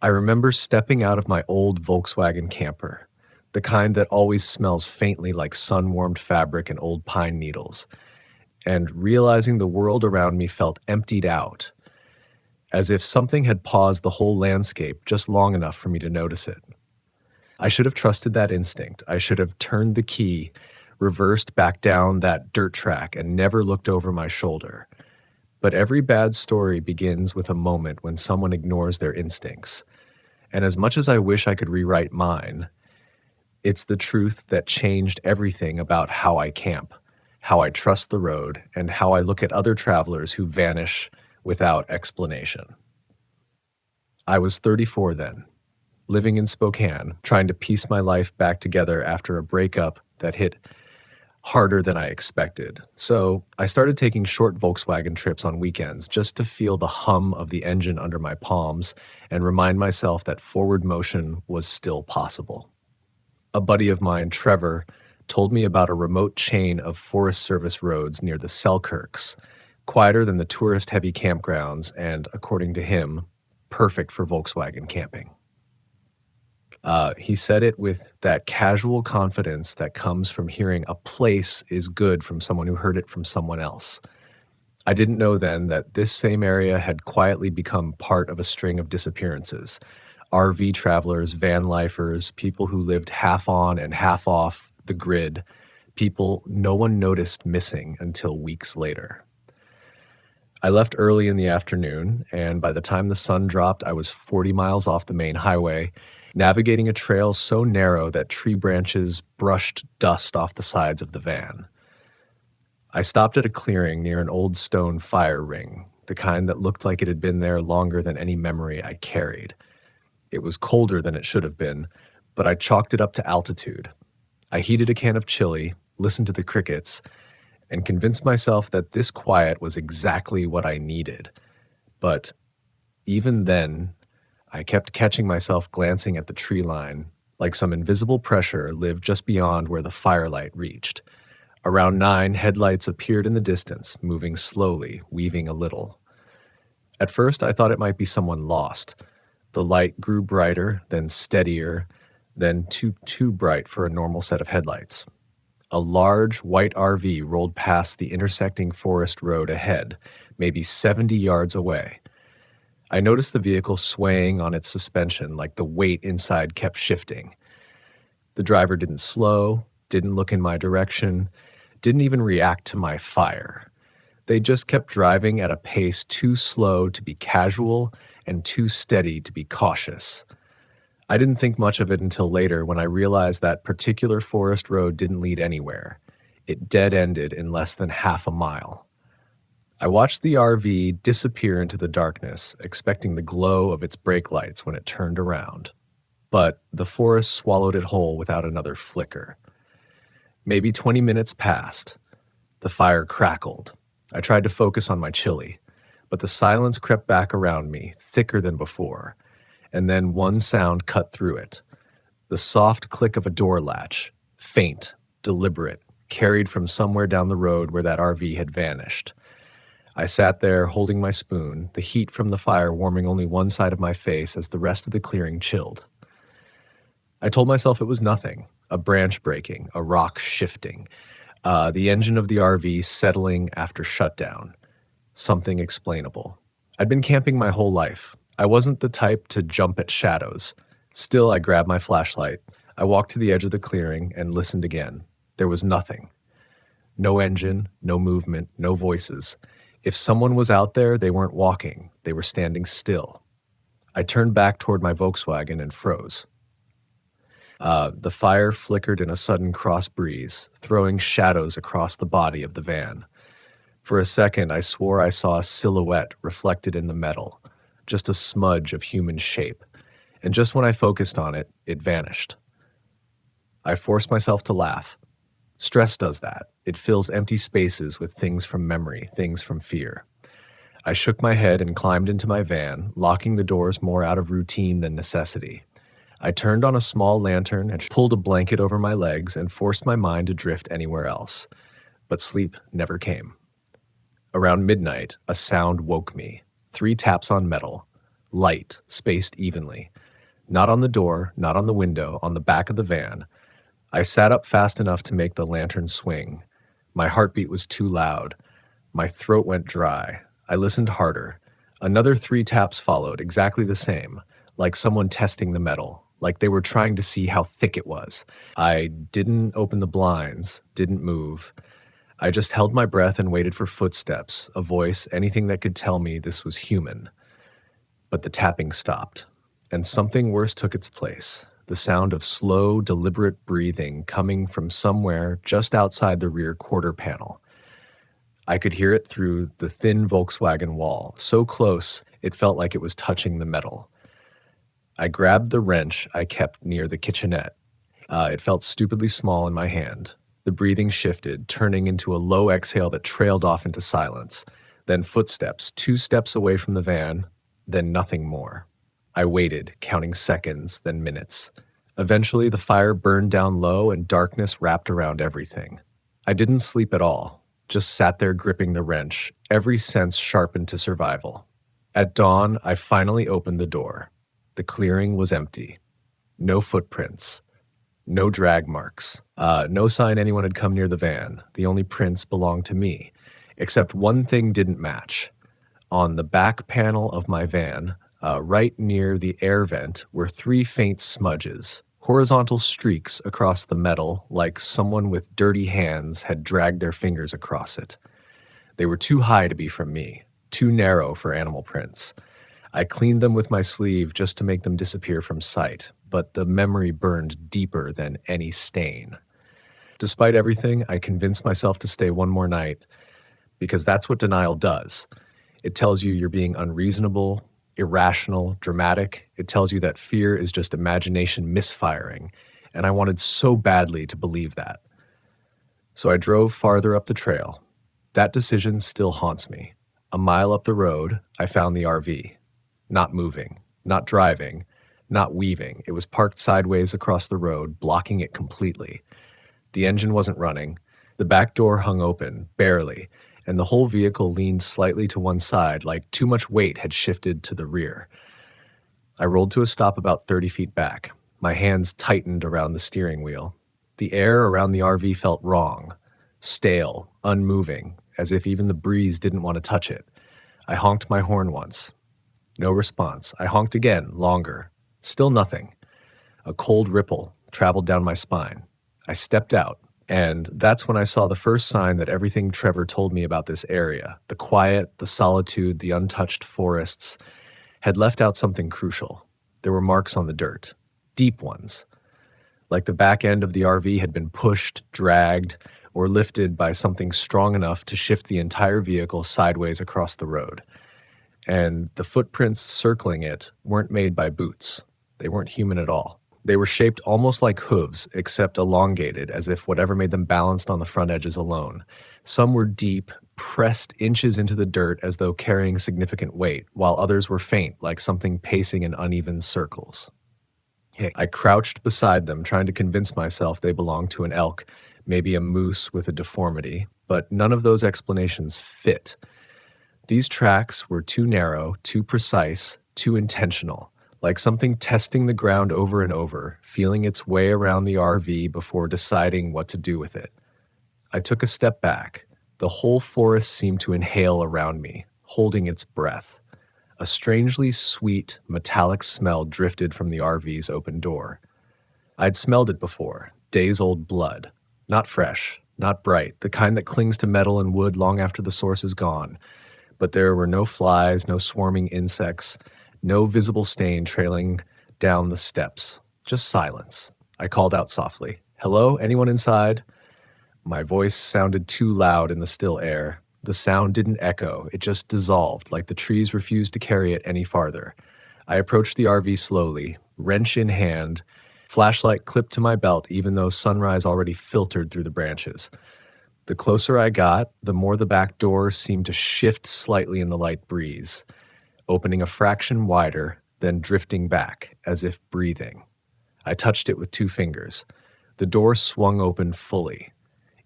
I remember stepping out of my old Volkswagen camper, the kind that always smells faintly like sun-warmed fabric and old pine needles, and realizing the world around me felt emptied out, as if something had paused the whole landscape just long enough for me to notice it. I should have trusted that instinct. I should have turned the key, reversed back down that dirt track, and never looked over my shoulder. But every bad story begins with a moment when someone ignores their instincts. And as much as I wish I could rewrite mine, it's the truth that changed everything about how I camp, how I trust the road, and how I look at other travelers who vanish without explanation. I was 34 then, living in Spokane, trying to piece my life back together after a breakup that hit harder than I expected. So I started taking short Volkswagen trips on weekends just to feel the hum of the engine under my palms and remind myself that forward motion was still possible. A buddy of mine, Trevor, told me about a remote chain of Forest Service roads near the Selkirks, quieter than the tourist-heavy campgrounds and, according to him, perfect for Volkswagen camping. He said it with that casual confidence that comes from hearing a place is good from someone who heard it from someone else. I didn't know then that this same area had quietly become part of a string of disappearances. RV travelers, van lifers, people who lived half on and half off the grid, people no one noticed missing until weeks later. I left early in the afternoon, and by the time the sun dropped, I was 40 miles off the main highway, navigating a trail so narrow that tree branches brushed dust off the sides of the van. I stopped at a clearing near an old stone fire ring, the kind that looked like it had been there longer than any memory I carried. It was colder than it should have been, but I chalked it up to altitude. I heated a can of chili, listened to the crickets, and convinced myself that this quiet was exactly what I needed. But even then, I kept catching myself glancing at the tree line, like some invisible pressure lived just beyond where the firelight reached. Around 9, headlights appeared in the distance, moving slowly, weaving a little. At first, I thought it might be someone lost. The light grew brighter, then steadier, then too bright for a normal set of headlights. A large, white RV rolled past the intersecting forest road ahead, maybe 70 yards away. I noticed the vehicle swaying on its suspension like the weight inside kept shifting. The driver didn't slow, didn't look in my direction, didn't even react to my fire. They just kept driving at a pace too slow to be casual and too steady to be cautious. I didn't think much of it until later when I realized that particular forest road didn't lead anywhere. It dead-ended in less than half a mile. I watched the RV disappear into the darkness, expecting the glow of its brake lights when it turned around. But the forest swallowed it whole without another flicker. Maybe 20 minutes passed. The fire crackled. I tried to focus on my chili, but the silence crept back around me, thicker than before. And then one sound cut through it. The soft click of a door latch, faint, deliberate, carried from somewhere down the road where that RV had vanished. I sat there holding my spoon, the heat from the fire warming only one side of my face as the rest of the clearing chilled. I told myself it was nothing, a branch breaking, a rock shifting, the engine of the RV settling after shutdown, something explainable. I'd been camping my whole life. I wasn't the type to jump at shadows. Still, I grabbed my flashlight. I walked to the edge of the clearing and listened again. There was nothing. No engine, no movement, no voices. If someone was out there, they weren't walking. They were standing still. I turned back toward my Volkswagen and froze. The fire flickered in a sudden cross breeze, throwing shadows across the body of the van. For a second, I swore I saw a silhouette reflected in the metal. Just a smudge of human shape, and just when I focused on it, it vanished. I forced myself to laugh. Stress does that. It fills empty spaces with things from memory, things from fear. I shook my head and climbed into my van, locking the doors more out of routine than necessity. I turned on a small lantern and pulled a blanket over my legs and forced my mind to drift anywhere else. But sleep never came. Around midnight, a sound woke me. 3 taps on metal, light, spaced evenly. Not on the door, not on the window, on the back of the van. I sat up fast enough to make the lantern swing. My heartbeat was too loud. My throat went dry. I listened harder. Another 3 taps followed, exactly the same, like someone testing the metal. like they were trying to see how thick it was. I didn't open the blinds, didn't move. I just held my breath and waited for footsteps, a voice, anything that could tell me this was human. But the tapping stopped, and something worse took its place. The sound of slow, deliberate breathing coming from somewhere just outside the rear quarter panel. I could hear it through the thin Volkswagen wall, so close it felt like it was touching the metal. I grabbed the wrench I kept near the kitchenette. It felt stupidly small in my hand. The breathing shifted, turning into a low exhale that trailed off into silence. Then footsteps, 2 steps away from the van, then nothing more. I waited, counting seconds, then minutes. Eventually, the fire burned down low and darkness wrapped around everything. I didn't sleep at all, just sat there gripping the wrench, every sense sharpened to survival. At dawn, I finally opened the door. The clearing was empty. No footprints. No drag marks. No sign anyone had come near the van. The only prints belonged to me. Except one thing didn't match. On the back panel of my van, right near the air vent, were 3 faint smudges, horizontal streaks across the metal like someone with dirty hands had dragged their fingers across it. They were too high to be from me, too narrow for animal prints. I cleaned them with my sleeve just to make them disappear from sight, but the memory burned deeper than any stain. Despite everything, I convinced myself to stay one more night, because that's what denial does. It tells you you're being unreasonable, irrational, dramatic. It tells you that fear is just imagination misfiring, and I wanted so badly to believe that. So I drove farther up the trail. That decision still haunts me. A mile up the road, I found the RV. Not moving, not driving, not weaving. It was parked sideways across the road, blocking it completely. The engine wasn't running. The back door hung open, barely, and the whole vehicle leaned slightly to one side, like too much weight had shifted to the rear. I rolled to a stop about 30 feet back. My hands tightened around the steering wheel. The air around the RV felt wrong, stale, unmoving, as if even the breeze didn't want to touch it. I honked my horn once. No response. I honked again, longer. Still nothing. A cold ripple traveled down my spine. I stepped out, and that's when I saw the first sign that everything Trevor told me about this area, the quiet, the solitude, the untouched forests, had left out something crucial. There were marks on the dirt, deep ones, like the back end of the RV had been pushed, dragged, or lifted by something strong enough to shift the entire vehicle sideways across the road. And the footprints circling it weren't made by boots. They weren't human at all. They were shaped almost like hooves, except elongated, as if whatever made them balanced on the front edges alone. Some were deep, pressed inches into the dirt as though carrying significant weight, while others were faint, like something pacing in uneven circles. I crouched beside them, trying to convince myself they belonged to an elk, maybe a moose with a deformity, but none of those explanations fit. These tracks were too narrow, too precise, too intentional, like something testing the ground over and over, feeling its way around the RV before deciding what to do with it. I took a step back. The whole forest seemed to inhale around me, holding its breath. A strangely sweet, metallic smell drifted from the RV's open door. I'd smelled it before, days-old blood. Not fresh, not bright, the kind that clings to metal and wood long after the source is gone. But there were no flies, no swarming insects, no visible stain trailing down the steps. Just silence. I called out softly, "Hello, anyone inside?" My voice sounded too loud in the still air. The sound didn't echo, it just dissolved, like the trees refused to carry it any farther. I approached the RV slowly, wrench in hand, flashlight clipped to my belt even though sunrise already filtered through the branches. The closer I got, the more the back door seemed to shift slightly in the light breeze, opening a fraction wider, then drifting back, as if breathing. I touched it with 2 fingers. The door swung open fully.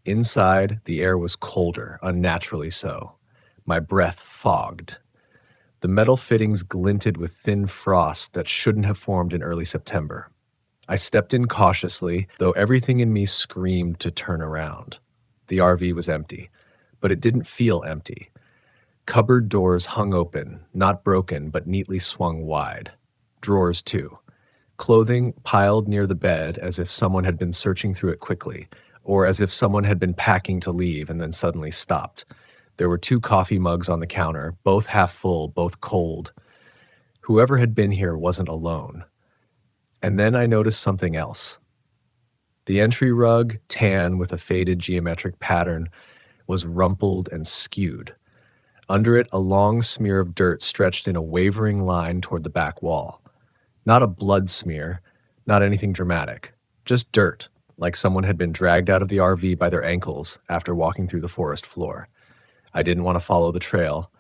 Inside, the air was colder, unnaturally so. My breath fogged. The metal fittings glinted with thin frost that shouldn't have formed in early September. I stepped in cautiously, though everything in me screamed to turn around. The RV was empty, but it didn't feel empty. Cupboard doors hung open, not broken, but neatly swung wide. Drawers, too. Clothing piled near the bed as if someone had been searching through it quickly, or as if someone had been packing to leave and then suddenly stopped. There were 2 coffee mugs on the counter, both half full, both cold. Whoever had been here wasn't alone. And then I noticed something else. The entry rug, tan with a faded geometric pattern, was rumpled and skewed. Under it, a long smear of dirt stretched in a wavering line toward the back wall. Not a blood smear, not anything dramatic, just dirt, like someone had been dragged out of the RV by their ankles after walking through the forest floor. I didn't want to follow the trail,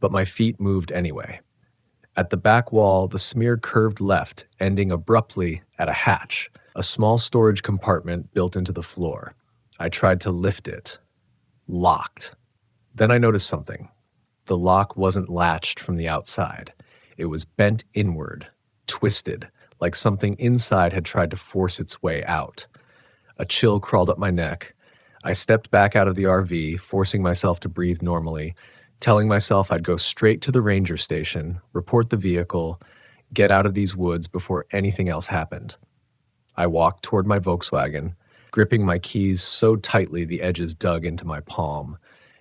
but my feet moved anyway. At the back wall, the smear curved left, ending abruptly at a hatch, a small storage compartment built into the floor. I tried to lift it. Locked. Then I noticed something. The lock wasn't latched from the outside. It was bent inward, twisted, like something inside had tried to force its way out. A chill crawled up my neck. I stepped back out of the RV, forcing myself to breathe normally, telling myself I'd go straight to the ranger station, report the vehicle, get out of these woods before anything else happened. I walked toward my Volkswagen, gripping my keys so tightly the edges dug into my palm,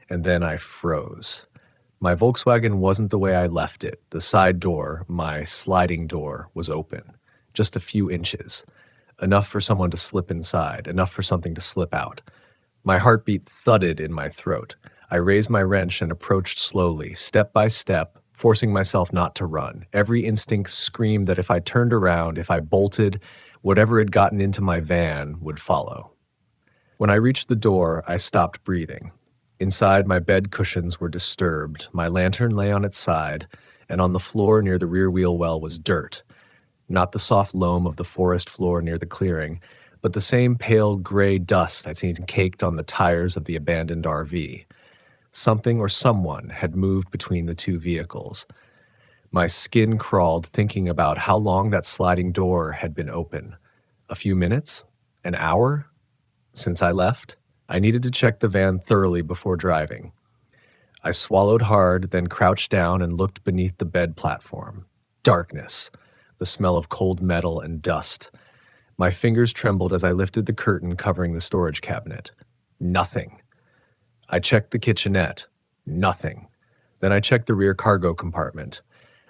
and then I froze. My Volkswagen wasn't the way I left it. The side door, my sliding door, was open, just a few inches. Enough for someone to slip inside, enough for something to slip out. My heartbeat thudded in my throat. I raised my wrench and approached slowly, step by step, forcing myself not to run. Every instinct screamed that if I turned around, if I bolted, whatever had gotten into my van would follow. When I reached the door, I stopped breathing. Inside, my bed cushions were disturbed, my lantern lay on its side, and on the floor near the rear wheel well was dirt. Not the soft loam of the forest floor near the clearing, but the same pale gray dust I'd seen caked on the tires of the abandoned RV. Something or someone had moved between the 2 vehicles. My skin crawled thinking about how long that sliding door had been open. A few minutes? An hour? Since I left? I needed to check the van thoroughly before driving. I swallowed hard, then crouched down and looked beneath the bed platform. Darkness. The smell of cold metal and dust. My fingers trembled as I lifted the curtain covering the storage cabinet. Nothing. I checked the kitchenette. Nothing. Then I checked the rear cargo compartment.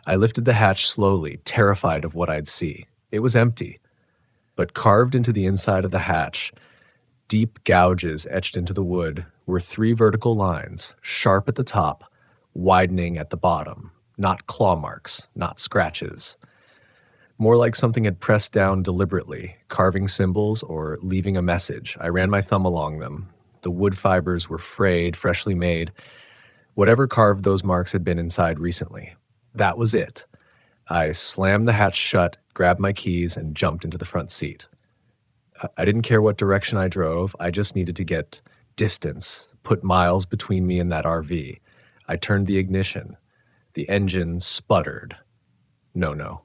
I lifted the hatch slowly, terrified of what I'd see. It was empty. But carved into the inside of the hatch, deep gouges etched into the wood, were 3 vertical lines, sharp at the top, widening at the bottom. Not claw marks, not scratches. More like something had pressed down deliberately, carving symbols or leaving a message. I ran my thumb along them. The wood fibers were frayed, freshly made. Whatever carved those marks had been inside recently. That was it. I slammed the hatch shut, grabbed my keys, and jumped into the front seat. I didn't care what direction I drove. I just needed to get distance, put miles between me and that RV. I turned the ignition. The engine sputtered. No.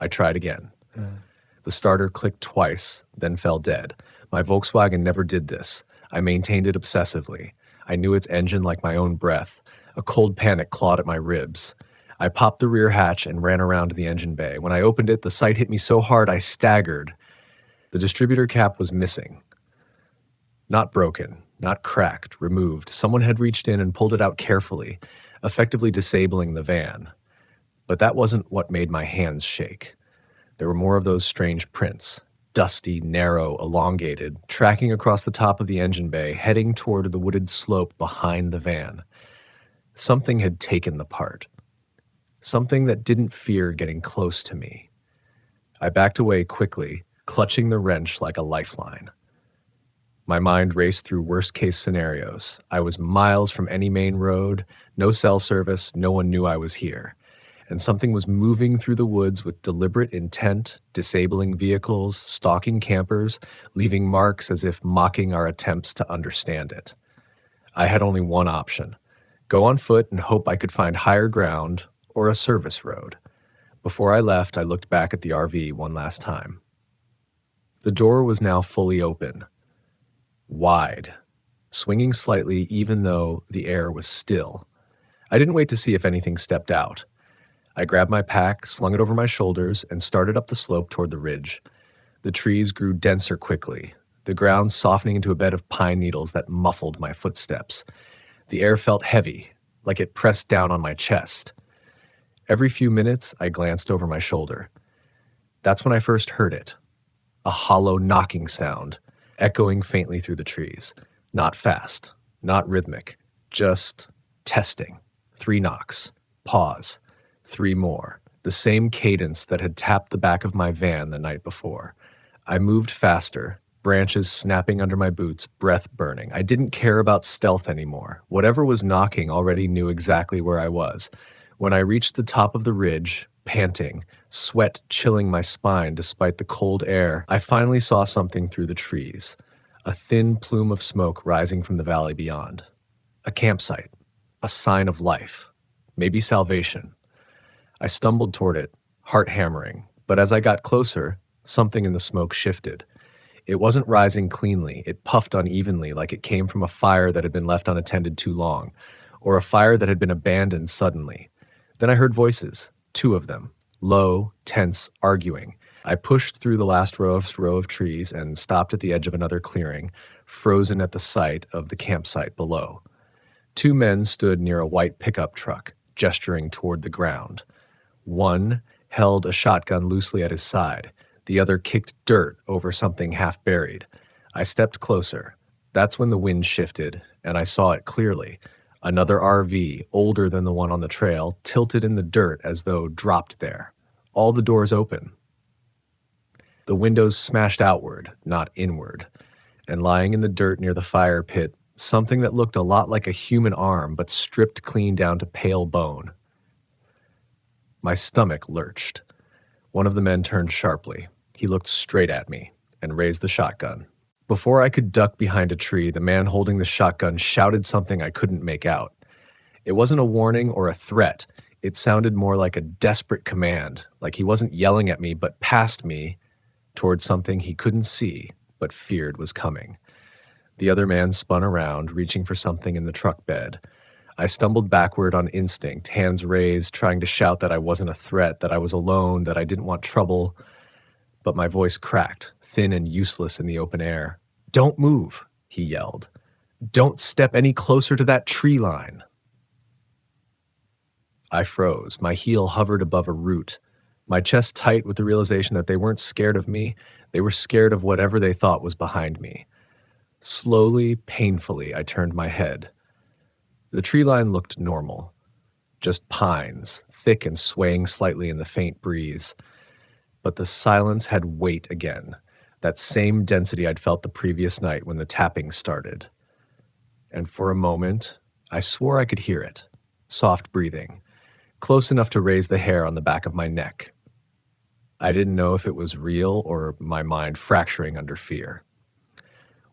I tried again. The starter clicked twice, then fell dead. My Volkswagen never did this. I maintained it obsessively. I knew its engine like my own breath. A cold panic clawed at my ribs. I popped the rear hatch and ran around to the engine bay. When I opened it, the sight hit me so hard I staggered. The distributor cap was missing. Not broken, not cracked, removed. Someone had reached in and pulled it out carefully, effectively disabling the van. But that wasn't what made my hands shake. There were more of those strange prints, dusty, narrow, elongated, tracking across the top of the engine bay, heading toward the wooded slope behind the van. Something had taken the part. Something that didn't fear getting close to me. I backed away quickly, clutching the wrench like a lifeline. My mind raced through worst-case scenarios. I was miles from any main road, no cell service, no one knew I was here. And something was moving through the woods with deliberate intent, disabling vehicles, stalking campers, leaving marks as if mocking our attempts to understand it. I had only one option: go on foot and hope I could find higher ground or a service road. Before I left, I looked back at the RV one last time. The door was now fully open, wide, swinging slightly even though the air was still. I didn't wait to see if anything stepped out. I grabbed my pack, slung it over my shoulders, and started up the slope toward the ridge. The trees grew denser quickly, the ground softening into a bed of pine needles that muffled my footsteps. The air felt heavy, like it pressed down on my chest. Every few minutes, I glanced over my shoulder. That's when I first heard it. A hollow knocking sound, echoing faintly through the trees. Not fast, not rhythmic, just testing. 3 knocks. Pause. 3 more. The same cadence that had tapped the back of my van the night before. I moved faster, branches snapping under my boots, breath burning. I didn't care about stealth anymore. Whatever was knocking already knew exactly where I was. When I reached the top of the ridge, panting, sweat chilling my spine despite the cold air, I finally saw something through the trees. A thin plume of smoke rising from the valley beyond. A campsite. A sign of life. Maybe salvation. I stumbled toward it, heart hammering, but as I got closer, something in the smoke shifted. It wasn't rising cleanly, it puffed unevenly like it came from a fire that had been left unattended too long, or a fire that had been abandoned suddenly. Then I heard voices, 2 of them, low, tense, arguing. I pushed through the last row of trees and stopped at the edge of another clearing, frozen at the sight of the campsite below. 2 men stood near a white pickup truck, gesturing toward the ground. One held a shotgun loosely at his side. The other kicked dirt over something half buried. I stepped closer. That's when the wind shifted, and I saw it clearly. Another RV, older than the one on the trail, tilted in the dirt as though dropped there. All the doors open. The windows smashed outward, not inward. And lying in the dirt near the fire pit, something that looked a lot like a human arm, but stripped clean down to pale bone. My stomach lurched. One of the men turned sharply. He looked straight at me and raised the shotgun. Before I could duck behind a tree, the man holding the shotgun shouted something I couldn't make out. It wasn't a warning or a threat. It sounded more like a desperate command, like he wasn't yelling at me, but past me, towards something he couldn't see, but feared was coming. The other man spun around, reaching for something in the truck bed. I stumbled backward on instinct, hands raised, trying to shout that I wasn't a threat, that I was alone, that I didn't want trouble. But my voice cracked, thin and useless in the open air. "Don't move," he yelled. "Don't step any closer to that tree line." I froze. My heel hovered above a root, my chest tight with the realization that they weren't scared of me. They were scared of whatever they thought was behind me. Slowly, painfully, I turned my head. The tree line looked normal. Just pines, thick and swaying slightly in the faint breeze. But the silence had weight again, that same density I'd felt the previous night when the tapping started. And for a moment, I swore I could hear it. Soft breathing, close enough to raise the hair on the back of my neck. I didn't know if it was real or my mind fracturing under fear.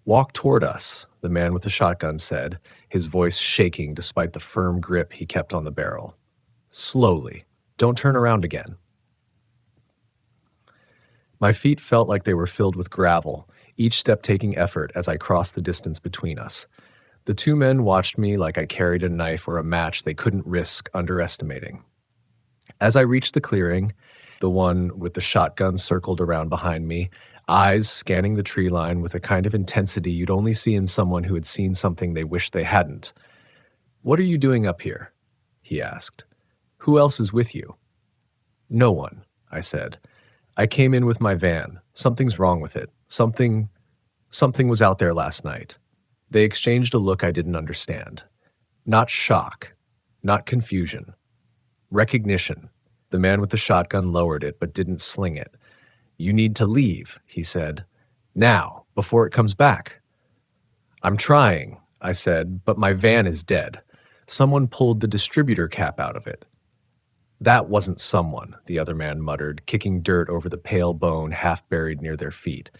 "Walk toward us," the man with the shotgun said, his voice shaking despite the firm grip he kept on the barrel. "Slowly. Don't turn around again." My feet felt like they were filled with gravel, each step taking effort as I crossed the distance between us. The 2 men watched me like I carried a knife or a match they couldn't risk underestimating. As I reached the clearing, the one with the shotgun circled around behind me, eyes scanning the tree line with a kind of intensity you'd only see in someone who had seen something they wished they hadn't. "What are you doing up here?" he asked. "Who else is with you?" "No one," I said. "I came in with my van. Something's wrong with it. Something was out there last night." They exchanged a look I didn't understand. Not shock, not confusion. Recognition. The man with the shotgun lowered it but didn't sling it. "You need to leave," he said. "Now, before it comes back." "I'm trying," I said, "but my van is dead. Someone pulled the distributor cap out of it." "That wasn't someone," the other man muttered, kicking dirt over the pale bone half buried near their feet.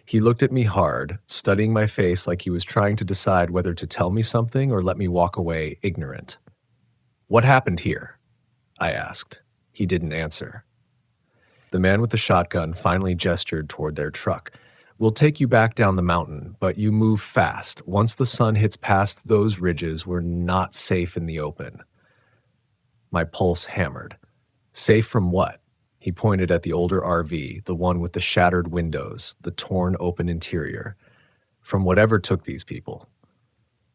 He looked at me hard, studying my face like he was trying to decide whether to tell me something or let me walk away ignorant. "What happened here?" I asked. He didn't answer. The man with the shotgun finally gestured toward their truck. "We'll take you back down the mountain, but you move fast. Once the sun hits past those ridges, we're not safe in the open." My pulse hammered. Safe from what? He pointed at the older RV, the one with the shattered windows, the torn open interior. From whatever took these people.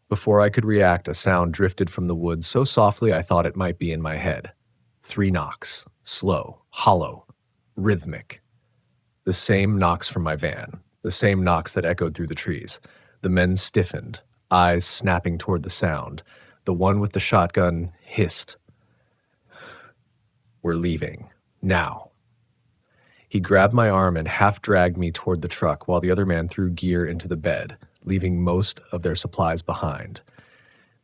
Before I could react, a sound drifted from the woods so softly I thought it might be in my head. 3 knocks. Slow, hollow, rhythmic. The same knocks from my van. The same knocks that echoed through the trees. The men stiffened, eyes snapping toward the sound. The one with the shotgun hissed. We're leaving. Now. He grabbed my arm and half-dragged me toward the truck while the other man threw gear into the bed, leaving most of their supplies behind.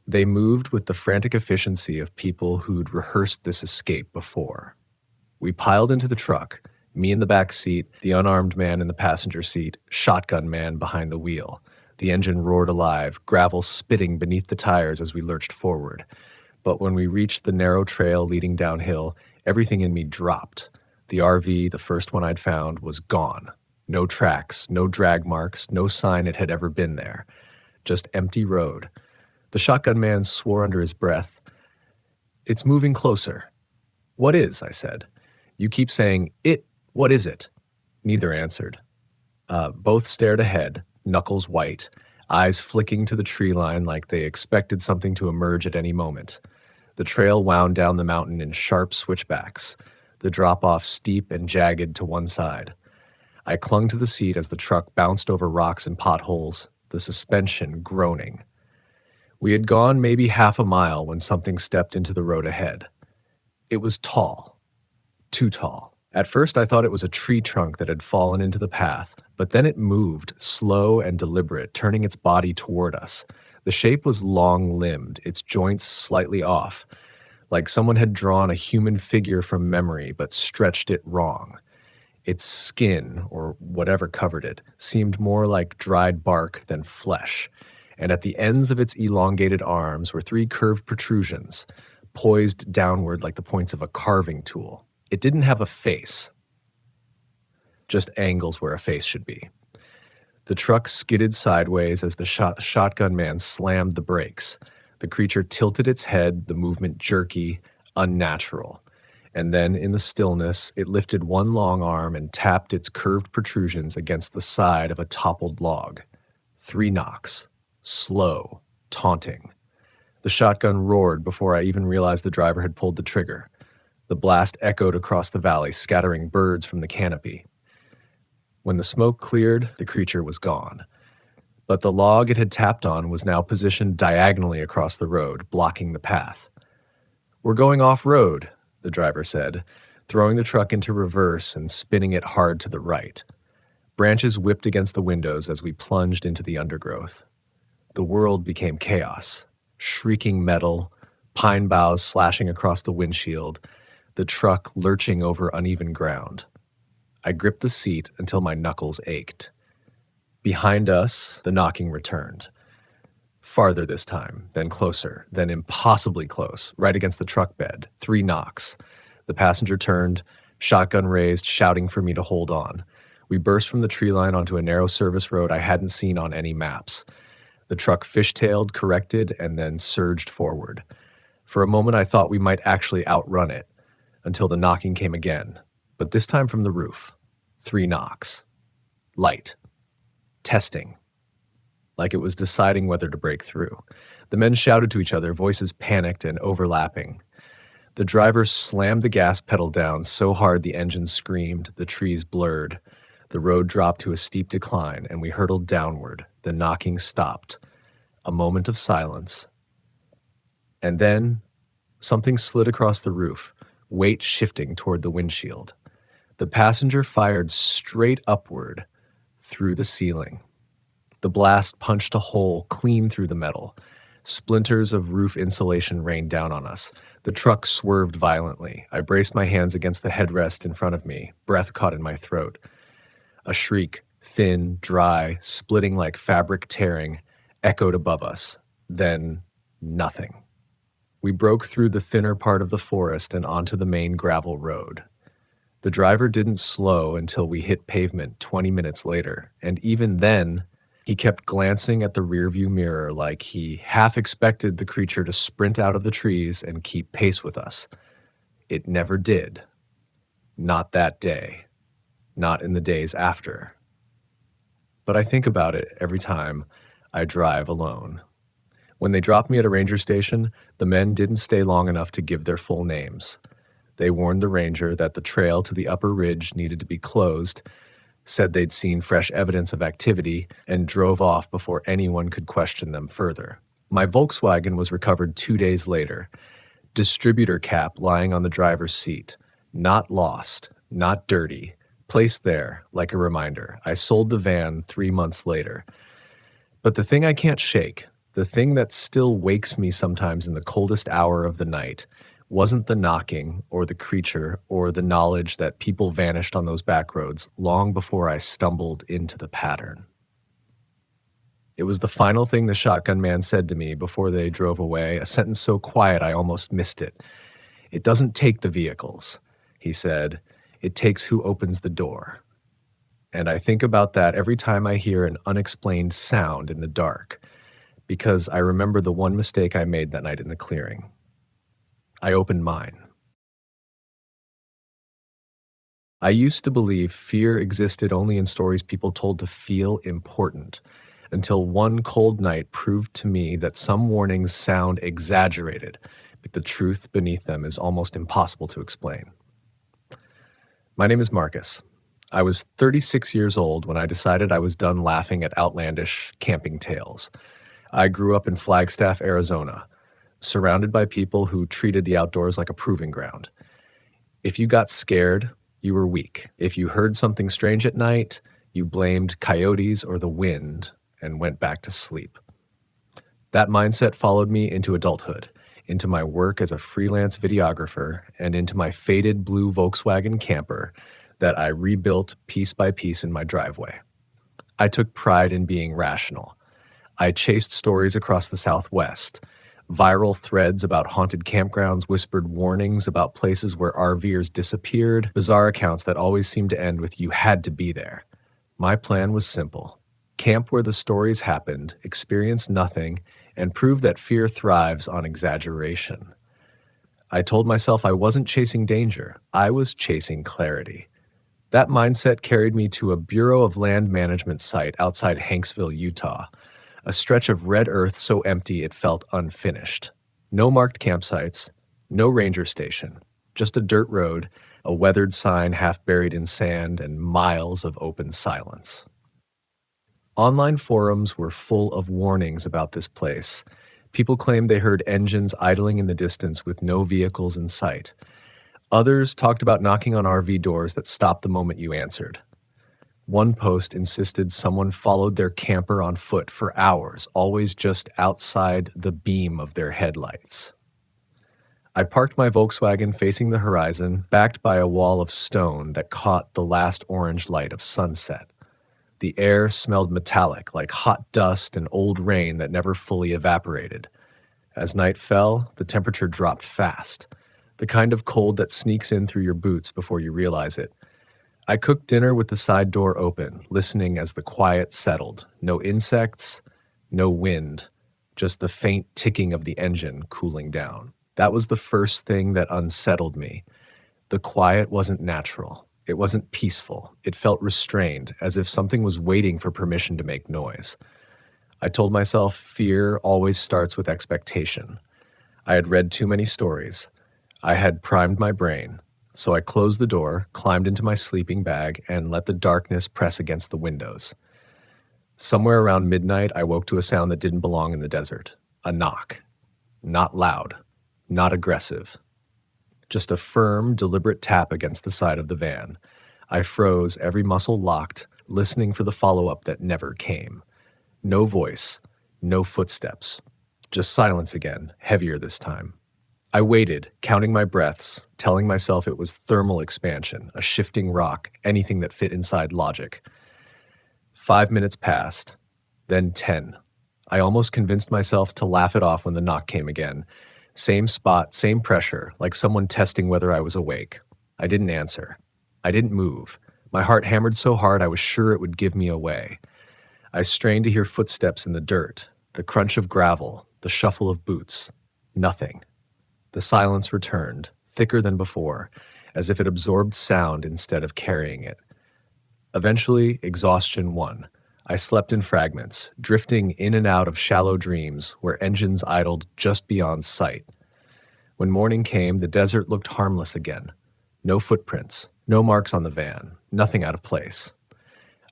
They moved with the frantic efficiency of people who'd rehearsed this escape before. We piled into the truck, me in the back seat, the unarmed man in the passenger seat, shotgun man behind the wheel. The engine roared alive, gravel spitting beneath the tires as we lurched forward. But when we reached the narrow trail leading downhill, everything in me dropped. The RV, the first one I'd found, was gone. No tracks, no drag marks, no sign it had ever been there. Just empty road. The shotgun man swore under his breath. It's moving closer. What is? I said. You keep saying, it. What is it? Neither answered. Both stared ahead, knuckles white, eyes flicking to the tree line like they expected something to emerge at any moment. The trail wound down the mountain in sharp switchbacks, the drop-off steep and jagged to one side. I clung to the seat as the truck bounced over rocks and potholes, the suspension groaning. We had gone maybe half a mile when something stepped into the road ahead. It was tall. Too tall. At first I thought it was a tree trunk that had fallen into the path, but then it moved, slow and deliberate, turning its body toward us. The shape was long-limbed, its joints slightly off, like someone had drawn a human figure from memory but stretched it wrong. Its skin, or whatever covered it, seemed more like dried bark than flesh, and at the ends of its elongated arms were 3 curved protrusions, poised downward like the points of a carving tool. It didn't have a face, just angles where a face should be. The truck skidded sideways as the shotgun man slammed the brakes. The creature tilted its head, the movement jerky, unnatural. And then, in the stillness, it lifted one long arm and tapped its curved protrusions against the side of a toppled log. 3 knocks. Slow, taunting. The shotgun roared before I even realized the driver had pulled the trigger. The blast echoed across the valley, scattering birds from the canopy. When the smoke cleared, the creature was gone. But the log it had tapped on was now positioned diagonally across the road, blocking the path. We're going off-road, the driver said, throwing the truck into reverse and spinning it hard to the right. Branches whipped against the windows as we plunged into the undergrowth. The world became chaos. Shrieking metal, pine boughs slashing across the windshield, the truck lurching over uneven ground. I gripped the seat until my knuckles ached. Behind us, the knocking returned. Farther this time, then closer, then impossibly close, right against the truck bed. 3 knocks. The passenger turned, shotgun raised, shouting for me to hold on. We burst from the tree line onto a narrow service road I hadn't seen on any maps. The truck fishtailed, corrected, and then surged forward. For a moment I thought we might actually outrun it, until the knocking came again, but this time from the roof. 3 knocks. Light. Testing. Like it was deciding whether to break through. The men shouted to each other, voices panicked and overlapping. The driver slammed the gas pedal down so hard the engine screamed, the trees blurred. The road dropped to a steep decline, and we hurtled downward. The knocking stopped. A moment of silence. And then, something slid across the roof, weight shifting toward the windshield. The passenger fired straight upward through the ceiling. The blast punched a hole clean through the metal. Splinters of roof insulation rained down on us. The truck swerved violently. I braced my hands against the headrest in front of me, breath caught in my throat. A shriek, thin, dry, splitting like fabric tearing, echoed above us. Then, nothing. We broke through the thinner part of the forest and onto the main gravel road. The driver didn't slow until we hit pavement 20 minutes later, and even then, he kept glancing at the rearview mirror like he half expected the creature to sprint out of the trees and keep pace with us. It never did, Not that day. Not in the days after. But I think about it every time I drive alone. When they dropped me at a ranger station, the men didn't stay long enough to give their full names. They warned the ranger that the trail to the upper ridge needed to be closed, said they'd seen fresh evidence of activity, and drove off before anyone could question them further. My Volkswagen was recovered 2 days later. Distributor cap lying on the driver's seat. Not lost, not dirty. Placed there, like a reminder. I sold the van 3 months later. But the thing I can't shake, the thing that still wakes me sometimes in the coldest hour of the night, wasn't the knocking or the creature or the knowledge that people vanished on those back roads long before I stumbled into the pattern. It was the final thing the shotgun man said to me before they drove away, a sentence so quiet I almost missed it. "It doesn't take the vehicles," he said. "It takes who opens the door." And I think about that every time I hear an unexplained sound in the dark, because I remember the one mistake I made that night in the clearing. I opened mine. I used to believe fear existed only in stories people told to feel important, until one cold night proved to me that some warnings sound exaggerated, but the truth beneath them is almost impossible to explain. My name is Marcus. I was 36 years old when I decided I was done laughing at outlandish camping tales. I grew up in Flagstaff, Arizona, surrounded by people who treated the outdoors like a proving ground. If you got scared, you were weak. If you heard something strange at night, you blamed coyotes or the wind and went back to sleep. That mindset followed me into adulthood, into my work as a freelance videographer, and into my faded blue Volkswagen camper that I rebuilt piece by piece in my driveway. I took pride in being rational. I chased stories across the Southwest. Viral threads about haunted campgrounds, whispered warnings about places where RVers disappeared, bizarre accounts that always seemed to end with "you had to be there." My plan was simple. Camp where the stories happened, experience nothing, and prove that fear thrives on exaggeration. I told myself I wasn't chasing danger, I was chasing clarity. That mindset carried me to a Bureau of Land Management site outside Hanksville, Utah, a stretch of red earth so empty it felt unfinished. No marked campsites, no ranger station, just a dirt road, a weathered sign half buried in sand, and miles of open silence. Online forums were full of warnings about this place. People claimed they heard engines idling in the distance with no vehicles in sight. Others talked about knocking on RV doors that stopped the moment you answered. One post insisted someone followed their camper on foot for hours, always just outside the beam of their headlights. I parked my Volkswagen facing the horizon, backed by a wall of stone that caught the last orange light of sunset. The air smelled metallic, like hot dust and old rain that never fully evaporated. As night fell, the temperature dropped fast, the kind of cold that sneaks in through your boots before you realize it. I cooked dinner with the side door open, listening as the quiet settled. No insects, no wind, just the faint ticking of the engine cooling down. That was the first thing that unsettled me. The quiet wasn't natural. It wasn't peaceful. It felt restrained, as if something was waiting for permission to make noise. I told myself fear always starts with expectation. I had read too many stories. I had primed my brain. So I closed the door, climbed into my sleeping bag, and let the darkness press against the windows. Somewhere around midnight, I woke to a sound that didn't belong in the desert. A knock. Not loud. Not aggressive. Just a firm, deliberate tap against the side of the van. I froze, every muscle locked, listening for the follow-up that never came. No voice. No footsteps. Just silence again, heavier this time. I waited, counting my breaths, telling myself it was thermal expansion, a shifting rock, anything that fit inside logic. 5 minutes passed, then 10. I almost convinced myself to laugh it off when the knock came again. Same spot, same pressure, like someone testing whether I was awake. I didn't answer. I didn't move. My heart hammered so hard I was sure it would give me away. I strained to hear footsteps in the dirt, the crunch of gravel, the shuffle of boots. Nothing. The silence returned, thicker than before, as if it absorbed sound instead of carrying it. Eventually, exhaustion won. I slept in fragments, drifting in and out of shallow dreams where engines idled just beyond sight. When morning came, the desert looked harmless again. No footprints, no marks on the van, nothing out of place.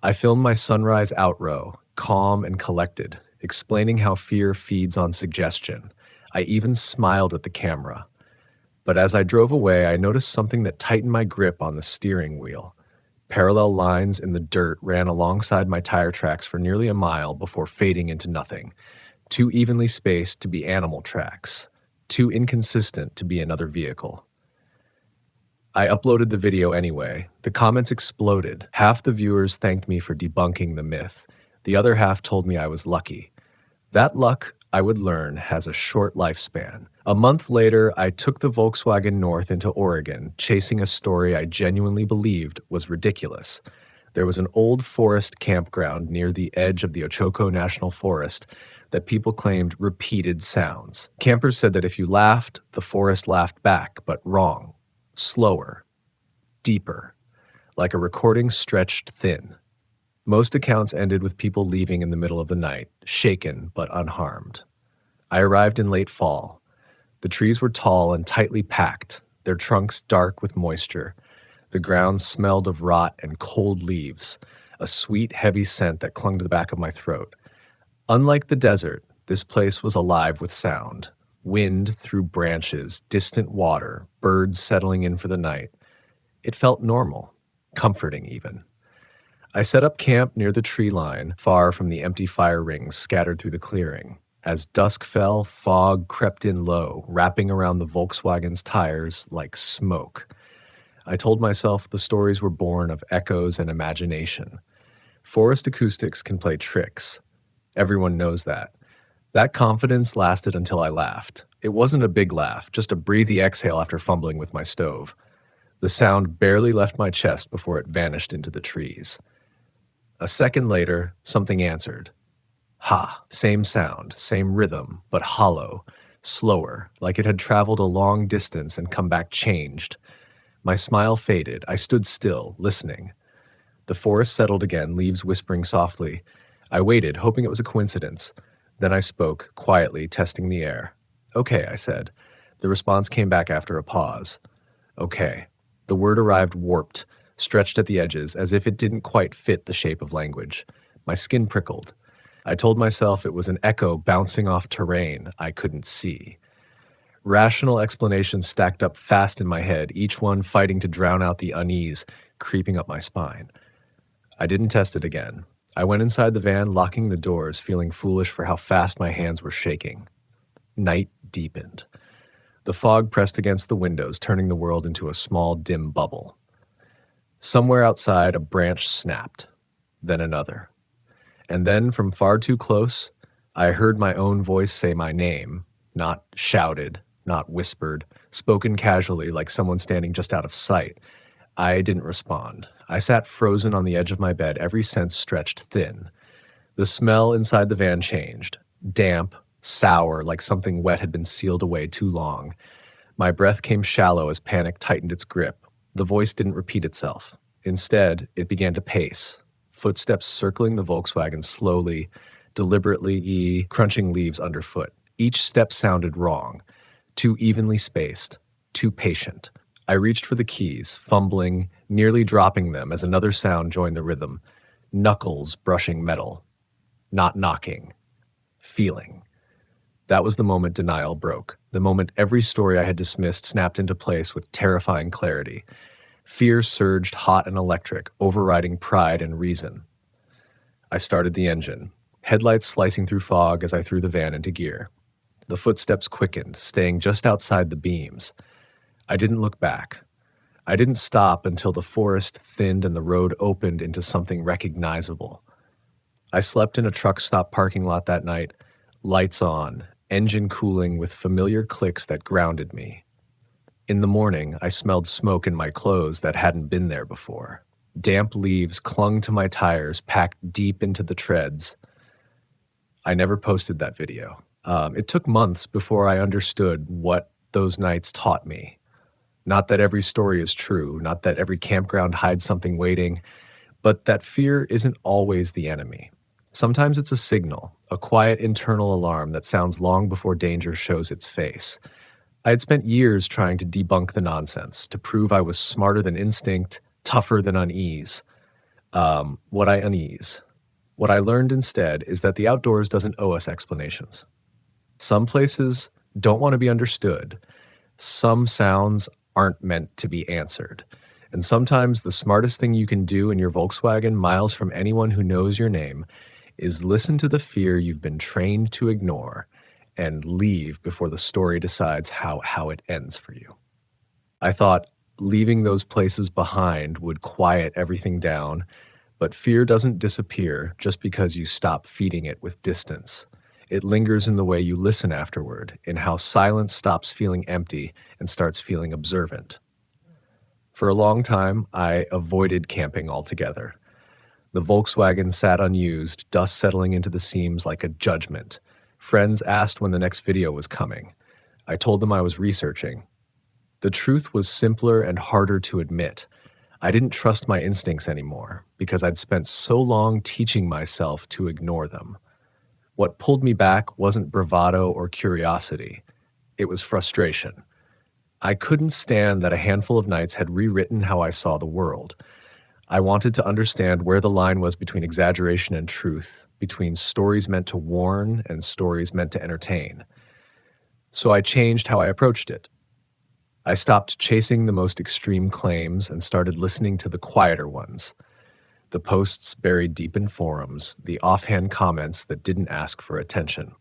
I filmed my sunrise outrow, calm and collected, explaining how fear feeds on suggestion. I even smiled at the camera. But as I drove away, I noticed something that tightened my grip on the steering wheel. Parallel lines in the dirt ran alongside my tire tracks for nearly a mile before fading into nothing. Too evenly spaced to be animal tracks. Too inconsistent to be another vehicle. I uploaded the video anyway. The comments exploded. Half the viewers thanked me for debunking the myth. The other half told me I was lucky. That luck, I would learn, has a short lifespan. A month later, I took the Volkswagen north into Oregon, chasing a story I genuinely believed was ridiculous. There was an old forest campground near the edge of the Ochoco National Forest that people claimed repeated sounds. Campers said that if you laughed, the forest laughed back, but wrong. Slower. Deeper. Like a recording stretched thin. Most accounts ended with people leaving in the middle of the night, shaken but unharmed. I arrived in late fall. The trees were tall and tightly packed, their trunks dark with moisture. The ground smelled of rot and cold leaves, a sweet, heavy scent that clung to the back of my throat. Unlike the desert, this place was alive with sound. Wind through branches, distant water, birds settling in for the night. It felt normal, comforting even. I set up camp near the tree line, far from the empty fire rings scattered through the clearing. As dusk fell, fog crept in low, wrapping around the Volkswagen's tires like smoke. I told myself the stories were born of echoes and imagination. Forest acoustics can play tricks. Everyone knows that. That confidence lasted until I laughed. It wasn't a big laugh, just a breathy exhale after fumbling with my stove. The sound barely left my chest before it vanished into the trees. A second later, something answered. Ha! Same sound, same rhythm, but hollow, slower, like it had traveled a long distance and come back changed. My smile faded. I stood still, listening. The forest settled again, leaves whispering softly. I waited, hoping it was a coincidence. Then I spoke, quietly, testing the air. Okay, I said. The response came back after a pause. Okay. The word arrived warped, stretched at the edges, as if it didn't quite fit the shape of language. My skin prickled. I told myself it was an echo bouncing off terrain I couldn't see. Rational explanations stacked up fast in my head, each one fighting to drown out the unease creeping up my spine. I didn't test it again. I went inside the van, locking the doors, feeling foolish for how fast my hands were shaking. Night deepened. The fog pressed against the windows, turning the world into a small, dim bubble. Somewhere outside, a branch snapped, then another. And then, from far too close, I heard my own voice say my name, not shouted, not whispered, spoken casually like someone standing just out of sight. I didn't respond. I sat frozen on the edge of my bed, every sense stretched thin. The smell inside the van changed. Damp, sour, like something wet had been sealed away too long. My breath came shallow as panic tightened its grip. The voice didn't repeat itself. Instead, it began to pace, footsteps circling the Volkswagen slowly, deliberately, crunching leaves underfoot. Each step sounded wrong, too evenly spaced, too patient. I reached for the keys, fumbling, nearly dropping them as another sound joined the rhythm. Knuckles brushing metal. Not knocking. Feeling. That was the moment denial broke, the moment every story I had dismissed snapped into place with terrifying clarity. Fear surged hot and electric, overriding pride and reason. I started the engine, headlights slicing through fog as I threw the van into gear. The footsteps quickened, staying just outside the beams. I didn't look back. I didn't stop until the forest thinned and the road opened into something recognizable. I slept in a truck stop parking lot that night, lights on, engine cooling with familiar clicks that grounded me. In the morning, I smelled smoke in my clothes that hadn't been there before. Damp leaves clung to my tires, packed deep into the treads. I never posted that video. It took months before I understood what those nights taught me. Not that every story is true, not that every campground hides something waiting, but that fear isn't always the enemy. Sometimes it's a signal, a quiet internal alarm that sounds long before danger shows its face. I had spent years trying to debunk the nonsense, to prove I was smarter than instinct, tougher than unease. What I unease. What I learned instead is that the outdoors doesn't owe us explanations. Some places don't want to be understood. Some sounds aren't meant to be answered. And sometimes the smartest thing you can do in your Volkswagen, miles from anyone who knows your name, is listen to the fear you've been trained to ignore and leave before the story decides how it ends for you. I thought leaving those places behind would quiet everything down, but fear doesn't disappear just because you stop feeding it with distance. It lingers in the way you listen afterward, in how silence stops feeling empty and starts feeling observant. For a long time, I avoided camping altogether. The Volkswagen sat unused, dust settling into the seams like a judgment. Friends asked when the next video was coming. I told them I was researching. The truth was simpler and harder to admit. I didn't trust my instincts anymore because I'd spent so long teaching myself to ignore them. What pulled me back wasn't bravado or curiosity. It was frustration. I couldn't stand that a handful of nights had rewritten how I saw the world. I wanted to understand where the line was between exaggeration and truth, between stories meant to warn and stories meant to entertain. So I changed how I approached it. I stopped chasing the most extreme claims and started listening to the quieter ones. The posts buried deep in forums, the offhand comments that didn't ask for attention.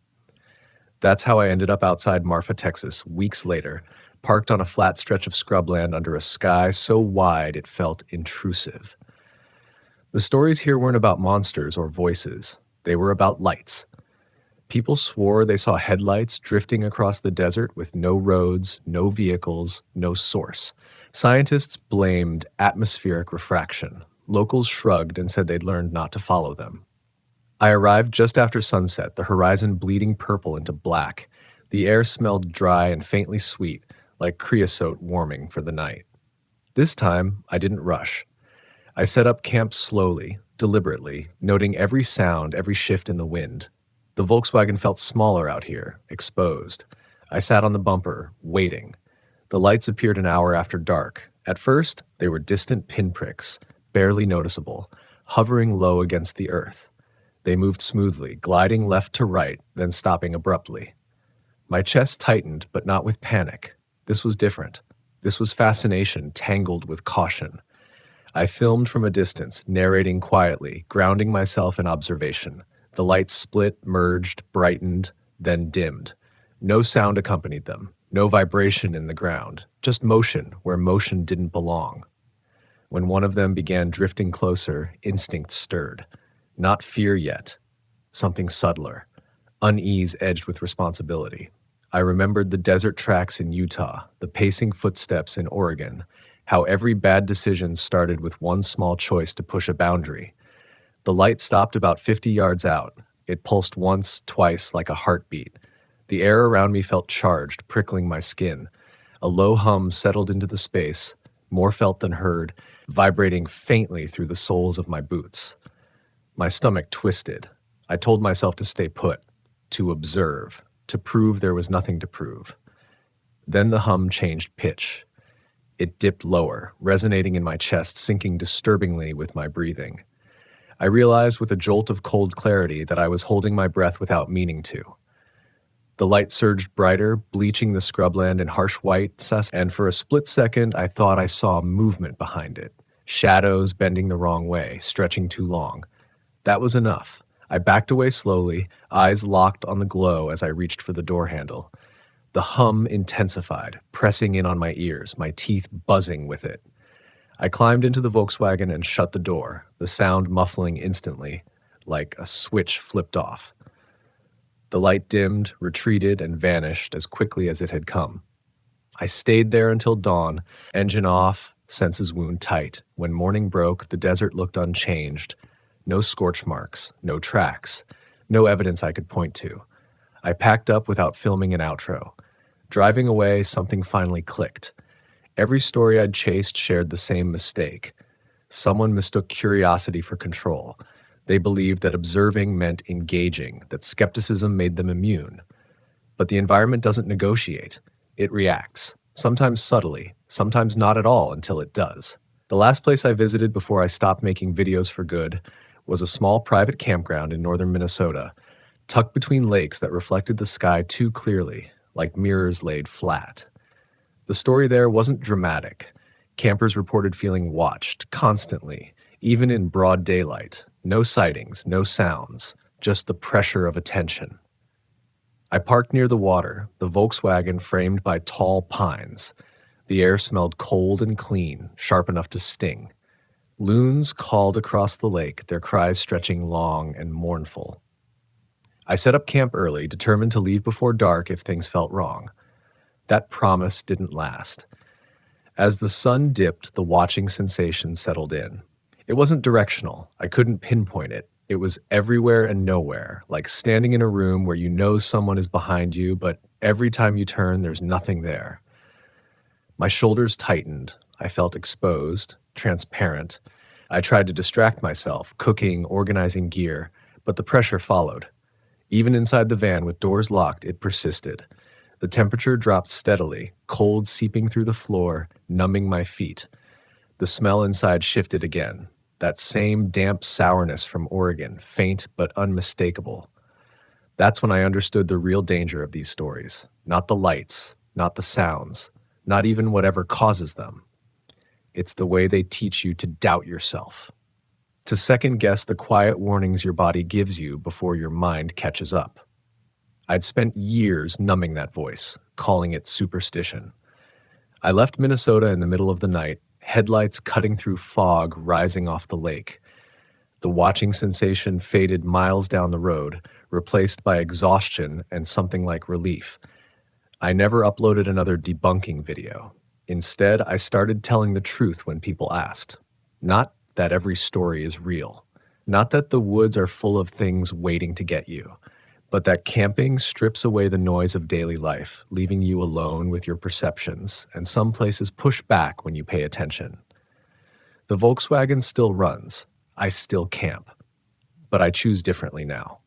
That's how I ended up outside Marfa, Texas, weeks later, parked on a flat stretch of scrubland under a sky so wide it felt intrusive. The stories here weren't about monsters or voices. They were about lights. People swore they saw headlights drifting across the desert with no roads, no vehicles, no source. Scientists blamed atmospheric refraction. Locals shrugged and said they'd learned not to follow them. I arrived just after sunset, the horizon bleeding purple into black. The air smelled dry and faintly sweet, like creosote warming for the night. This time, I didn't rush. I set up camp slowly, deliberately, noting every sound, every shift in the wind. The Volkswagen felt smaller out here, exposed. I sat on the bumper, waiting. The lights appeared an hour after dark. At first, they were distant pinpricks, barely noticeable, hovering low against the earth. They moved smoothly, gliding left to right, then stopping abruptly. My chest tightened, but not with panic. This was different. This was fascination tangled with caution. I filmed from a distance, narrating quietly, grounding myself in observation. The lights split, merged, brightened, then dimmed. No sound accompanied them, no vibration in the ground, just motion where motion didn't belong. When one of them began drifting closer, instinct stirred. Not fear yet, something subtler, unease edged with responsibility. I remembered the desert tracks in Utah, the pacing footsteps in Oregon, how every bad decision started with one small choice to push a boundary. The light stopped about 50 yards out. It pulsed once, twice, like a heartbeat. The air around me felt charged, prickling my skin. A low hum settled into the space, more felt than heard, vibrating faintly through the soles of my boots. My stomach twisted. I told myself to stay put, to observe, to prove there was nothing to prove. Then the hum changed pitch. It dipped lower, resonating in my chest, syncing disturbingly with my breathing. I realized with a jolt of cold clarity that I was holding my breath without meaning to. The light surged brighter, bleaching the scrubland in harsh white, and for a split second I thought I saw movement behind it. Shadows bending the wrong way, stretching too long. That was enough. I backed away slowly, eyes locked on the glow as I reached for the door handle. The hum intensified, pressing in on my ears, my teeth buzzing with it. I climbed into the Volkswagen and shut the door, the sound muffling instantly, like a switch flipped off. The light dimmed, retreated, and vanished as quickly as it had come. I stayed there until dawn, engine off, senses wound tight. When morning broke, the desert looked unchanged. No scorch marks, no tracks, no evidence I could point to. I packed up without filming an outro. Driving away, something finally clicked. Every story I'd chased shared the same mistake. Someone mistook curiosity for control. They believed that observing meant engaging, that skepticism made them immune. But the environment doesn't negotiate. It reacts, sometimes subtly, sometimes not at all until it does. The last place I visited before I stopped making videos for good was a small private campground in northern Minnesota, tucked between lakes that reflected the sky too clearly, like mirrors laid flat. The story there wasn't dramatic. Campers reported feeling watched, constantly, even in broad daylight. No sightings, no sounds, just the pressure of attention. I parked near the water, the Volkswagen framed by tall pines. The air smelled cold and clean, sharp enough to sting. Loons called across the lake, their cries stretching long and mournful. I set up camp early, determined to leave before dark if things felt wrong. That promise didn't last. As the sun dipped, the watching sensation settled in. It wasn't directional. I couldn't pinpoint it. It was everywhere and nowhere, like standing in a room where you know someone is behind you, but every time you turn, there's nothing there. My shoulders tightened. I felt exposed, transparent. I tried to distract myself, cooking, organizing gear, but the pressure followed. Even inside the van with doors locked, it persisted. The temperature dropped steadily, cold seeping through the floor, numbing my feet. The smell inside shifted again. That same damp sourness from Oregon, faint but unmistakable. That's when I understood the real danger of these stories. Not the lights, not the sounds, not even whatever causes them. It's the way they teach you to doubt yourself, to second-guess the quiet warnings your body gives you before your mind catches up. I'd spent years numbing that voice, calling it superstition. I left Minnesota in the middle of the night, headlights cutting through fog rising off the lake. The watching sensation faded miles down the road, replaced by exhaustion and something like relief. I never uploaded another debunking video. Instead, I started telling the truth when people asked. Not that every story is real. Not that the woods are full of things waiting to get you. But that camping strips away the noise of daily life, leaving you alone with your perceptions, and some places push back when you pay attention. The Volkswagen still runs. I still camp. But I choose differently now.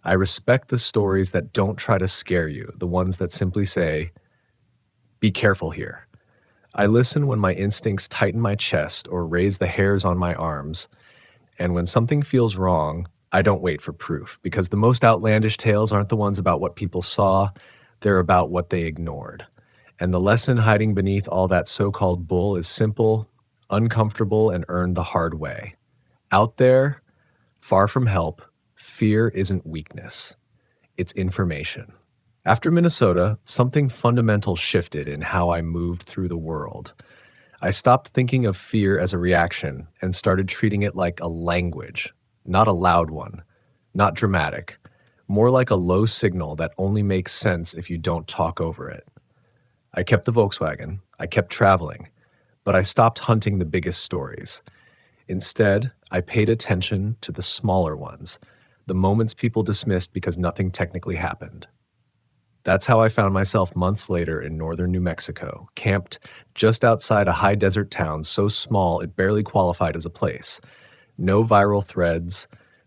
I respect the stories that don't try to scare you, the ones that simply say, "Be careful here." I listen when my instincts tighten my chest or raise the hairs on my arms, and when something feels wrong, I don't wait for proof, because the most outlandish tales aren't the ones about what people saw, they're about what they ignored. And the lesson hiding beneath all that so-called bull is simple, uncomfortable, and earned the hard way. Out there, far from help, fear isn't weakness. It's information. After Minnesota, something fundamental shifted in how I moved through the world. I stopped thinking of fear as a reaction and started treating it like a language. Not a loud one, not dramatic, more like a low signal that only makes sense if you don't talk over it. I kept the Volkswagen, I kept traveling, but I stopped hunting the biggest stories. Instead, I paid attention to the smaller ones, the moments people dismissed because nothing technically happened. That's how I found myself months later in northern New Mexico, camped just outside a high desert town so small it barely qualified as a place. No viral threads,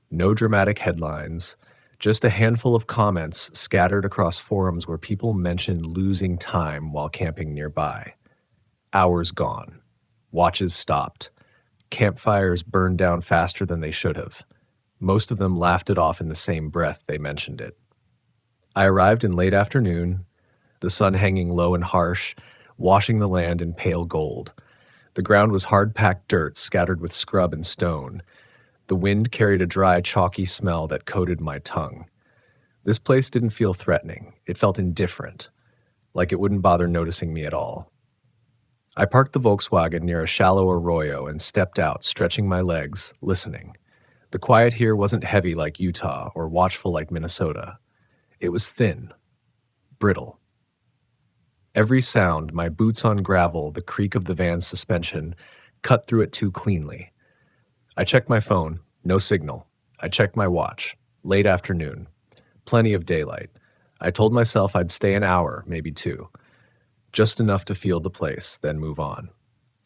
no dramatic headlines, just a handful of comments scattered across forums where people mentioned losing time while camping nearby. Hours gone. Watches stopped. Campfires burned down faster than they should have. Most of them laughed it off in the same breath they mentioned it. I arrived in late afternoon, the sun hanging low and harsh, washing the land in pale gold. The ground was hard-packed dirt scattered with scrub and stone. The wind carried a dry, chalky smell that coated my tongue. This place didn't feel threatening. It felt indifferent, like it wouldn't bother noticing me at all. I parked the Volkswagen near a shallow arroyo and stepped out, stretching my legs, listening. The quiet here wasn't heavy like Utah or watchful like Minnesota. It was thin, brittle. Every sound, my boots on gravel, the creak of the van's suspension, cut through it too cleanly. I checked my phone, no signal. I checked my watch, late afternoon, plenty of daylight. I told myself I'd stay an hour, maybe two. just enough to feel the place, then move on.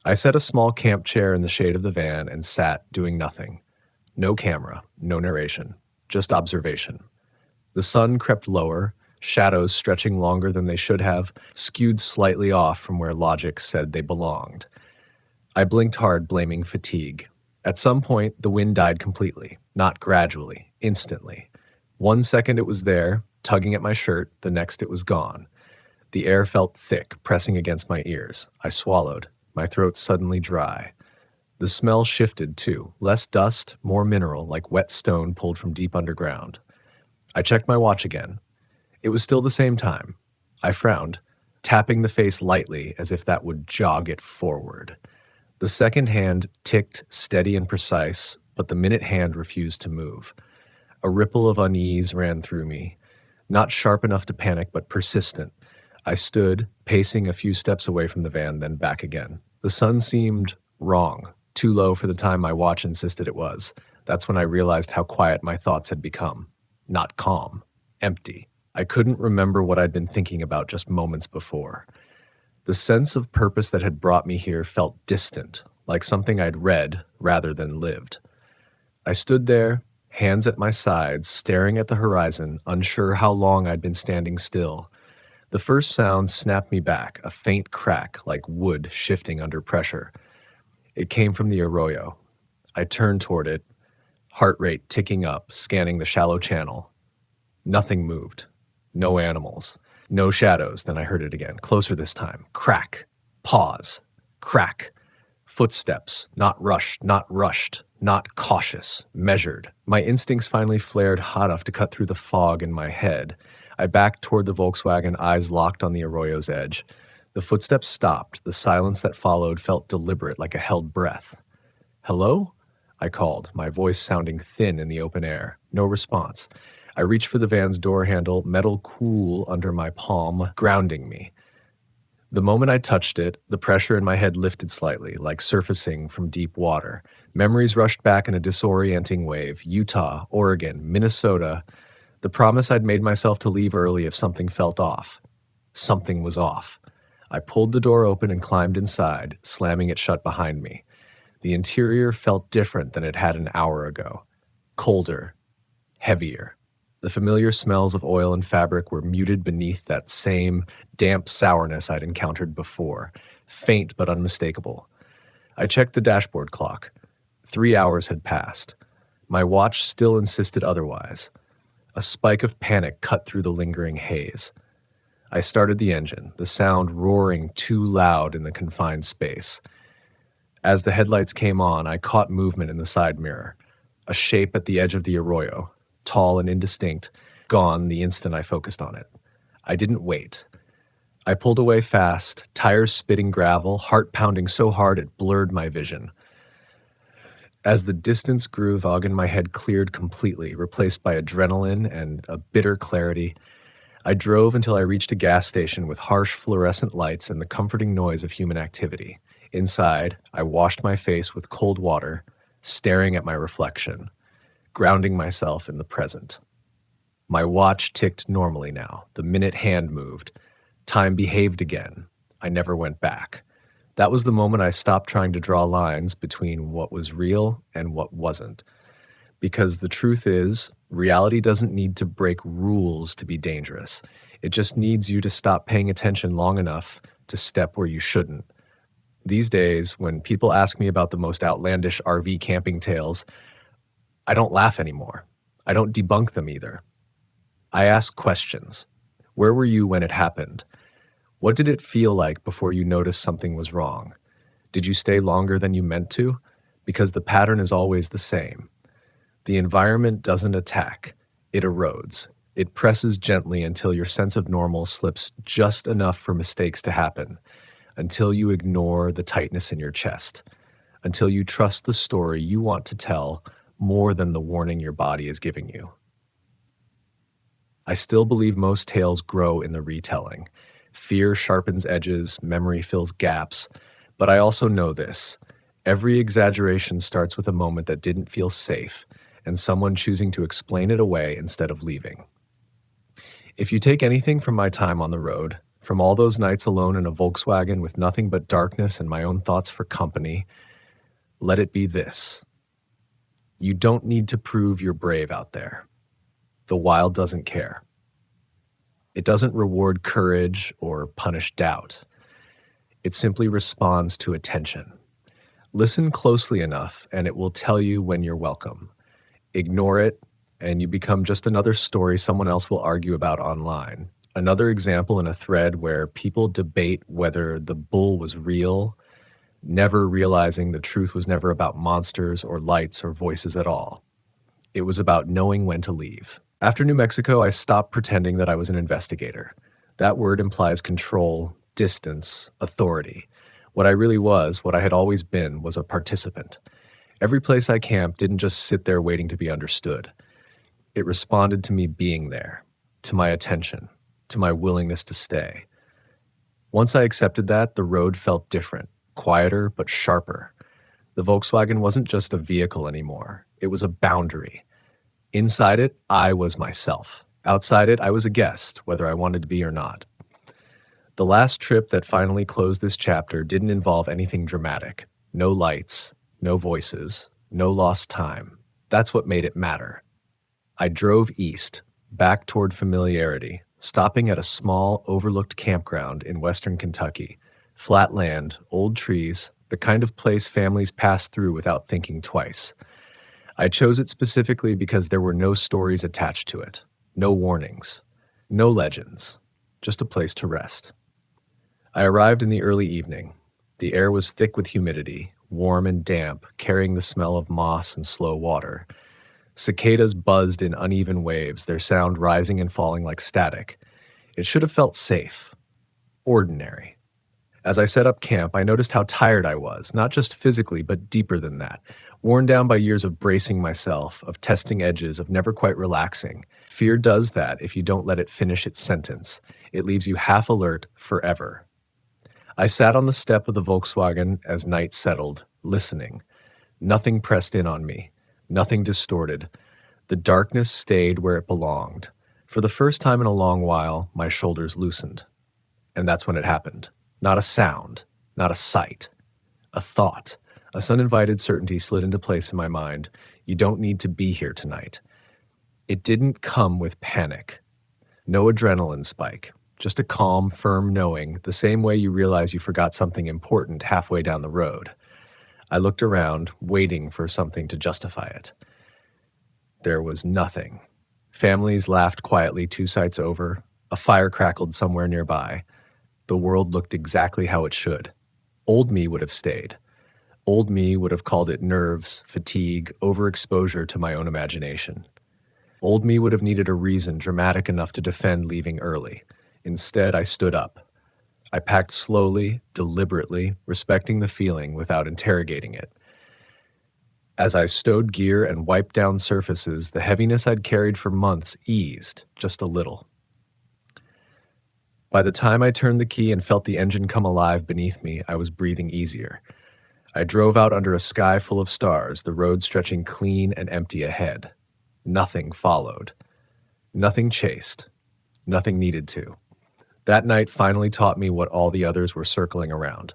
I set a small camp chair in the shade of the van and sat, doing nothing. No camera, no narration, just observation. The sun crept lower, shadows stretching longer than they should have, skewed slightly off from where logic said they belonged. I blinked hard, blaming fatigue. At some point, the wind died completely, not gradually, instantly. 1 second it was there, tugging at my shirt, the next it was gone. The air felt thick, pressing against my ears. I swallowed, my throat suddenly dry. The smell shifted too, less dust, more mineral, like wet stone pulled from deep underground. I checked my watch again. It was still the same time. I frowned, tapping the face lightly as if that would jog it forward. The second hand ticked, steady and precise, but the minute hand refused to move. A ripple of unease ran through me, not sharp enough to panic, but persistent. I stood, pacing a few steps away from the van, then back again. The sun seemed wrong, too low for the time my watch insisted it was. That's when I realized how quiet my thoughts had become. Not calm, empty. I couldn't remember what I'd been thinking about just moments before. The sense of purpose that had brought me here felt distant, like something I'd read rather than lived. I stood there, hands at my sides, staring at the horizon, unsure how long I'd been standing still. The first sound snapped me back, a faint crack like wood shifting under pressure. It came from the arroyo. I turned toward it, heart rate ticking up, scanning the shallow channel. Nothing moved. No animals. No shadows. Then I heard it again, closer this time. Crack. Pause. Crack. Footsteps. Not rushed, not cautious, measured. My instincts finally flared hot enough to cut through the fog in my head. I backed toward the Volkswagen, eyes locked on the arroyo's edge. The footsteps stopped. The silence that followed felt deliberate, like a held breath. "Hello?" I called, my voice sounding thin in the open air. No response. I reached for the van's door handle, metal cool under my palm, grounding me. The moment I touched it, the pressure in my head lifted slightly, like surfacing from deep water. Memories rushed back in a disorienting wave. Utah, Oregon, Minnesota. The promise I'd made myself to leave early if something felt off. Something was off. I pulled the door open and climbed inside, slamming it shut behind me. The interior felt different than it had an hour ago. Colder. Heavier. The familiar smells of oil and fabric were muted beneath that same damp sourness I'd encountered before, faint but unmistakable. I checked the dashboard clock. 3 hours had passed. My watch still insisted otherwise. A spike of panic cut through the lingering haze. I started the engine, the sound roaring too loud in the confined space. As the headlights came on, I caught movement in the side mirror, a shape at the edge of the arroyo, tall and indistinct, gone the instant I focused on it. I didn't wait. I pulled away fast, tires spitting gravel, heart pounding so hard it blurred my vision. As the distance grew, fog in my head cleared completely, replaced by adrenaline and a bitter clarity. I drove until I reached a gas station with harsh fluorescent lights and the comforting noise of human activity. Inside, I washed my face with cold water, staring at my reflection, grounding myself in the present. My watch ticked normally now. The minute hand moved. Time behaved again. I never went back. That was the moment I stopped trying to draw lines between what was real and what wasn't. Because the truth is, reality doesn't need to break rules to be dangerous. It just needs you to stop paying attention long enough to step where you shouldn't. These days, when people ask me about the most outlandish RV camping tales, I don't laugh anymore. I don't debunk them either. I ask questions. Where were you when it happened? What did it feel like before you noticed something was wrong? Did you stay longer than you meant to? Because the pattern is always the same. The environment doesn't attack. It erodes. It presses gently until your sense of normal slips just enough for mistakes to happen, until you ignore the tightness in your chest, until you trust the story you want to tell more than the warning your body is giving you. I still believe most tales grow in the retelling. Fear sharpens edges, memory fills gaps, but I also know this. Every exaggeration starts with a moment that didn't feel safe, and someone choosing to explain it away instead of leaving. If you take anything from my time on the road, From all those nights alone in a Volkswagen with nothing but darkness and my own thoughts for company, let it be this. You don't need to prove you're brave out there. The wild doesn't care. It doesn't reward courage or punish doubt. It simply responds to attention. Listen closely enough, and it will tell you when you're welcome. Ignore it, and you become just another story someone else will argue about online. Another example in a thread where people debate whether the bull was real, never realizing the truth was never about monsters or lights or voices at all. It was about knowing when to leave. After New Mexico, I stopped pretending that I was an investigator. That word implies control, distance, authority. What I really was, what I had always been, was a participant. Every place I camped didn't just sit there waiting to be understood. It responded to me being there, to my attention, to my willingness to stay. Once I accepted that, the road felt different, quieter but sharper. The Volkswagen wasn't just a vehicle anymore. It was a boundary. Inside it, I was myself. Outside it, I was a guest, whether I wanted to be or not. The last trip that finally closed this chapter didn't involve anything dramatic. No lights, no voices, no lost time. That's what made it matter. I drove east, back toward familiarity, stopping at a small, overlooked campground in western Kentucky. Flat land, old trees, the kind of place families pass through without thinking twice. I chose it specifically because there were no stories attached to it, no warnings, no legends, just a place to rest. I arrived in the early evening. The air was thick with humidity, warm and damp, carrying the smell of moss and slow water. Cicadas buzzed in uneven waves, their sound rising and falling like static. It should have felt safe, ordinary. As I set up camp, I noticed how tired I was, not just physically, but deeper than that. Worn down by years of bracing myself, of testing edges, of never quite relaxing. Fear does that if you don't let it finish its sentence. It leaves you half alert forever. I sat on the step of the Volkswagen as night settled, listening. Nothing pressed in on me, nothing distorted. The darkness stayed where it belonged. For the first time in a long while, my shoulders loosened. And that's when it happened. Not a sound, not a sight, a thought. A uninvited certainty slid into place in my mind. You don't need to be here tonight. It didn't come with panic. No adrenaline spike. Just a calm, firm knowing, the same way you realize you forgot something important halfway down the road. I looked around, waiting for something to justify it. There was nothing. Families laughed quietly 2 sites over. A fire crackled somewhere nearby. The world looked exactly how it should. Old me would have stayed. Old me would have called it nerves, fatigue, overexposure to my own imagination. Old me would have needed a reason dramatic enough to defend leaving early. Instead, I stood up. I packed slowly, deliberately, respecting the feeling without interrogating it. As I stowed gear and wiped down surfaces, the heaviness I'd carried for months eased just a little. By the time I turned the key and felt the engine come alive beneath me, I was breathing easier. I drove out under a sky full of stars, the road stretching clean and empty ahead. Nothing followed. Nothing chased. Nothing needed to. That night finally taught me what all the others were circling around.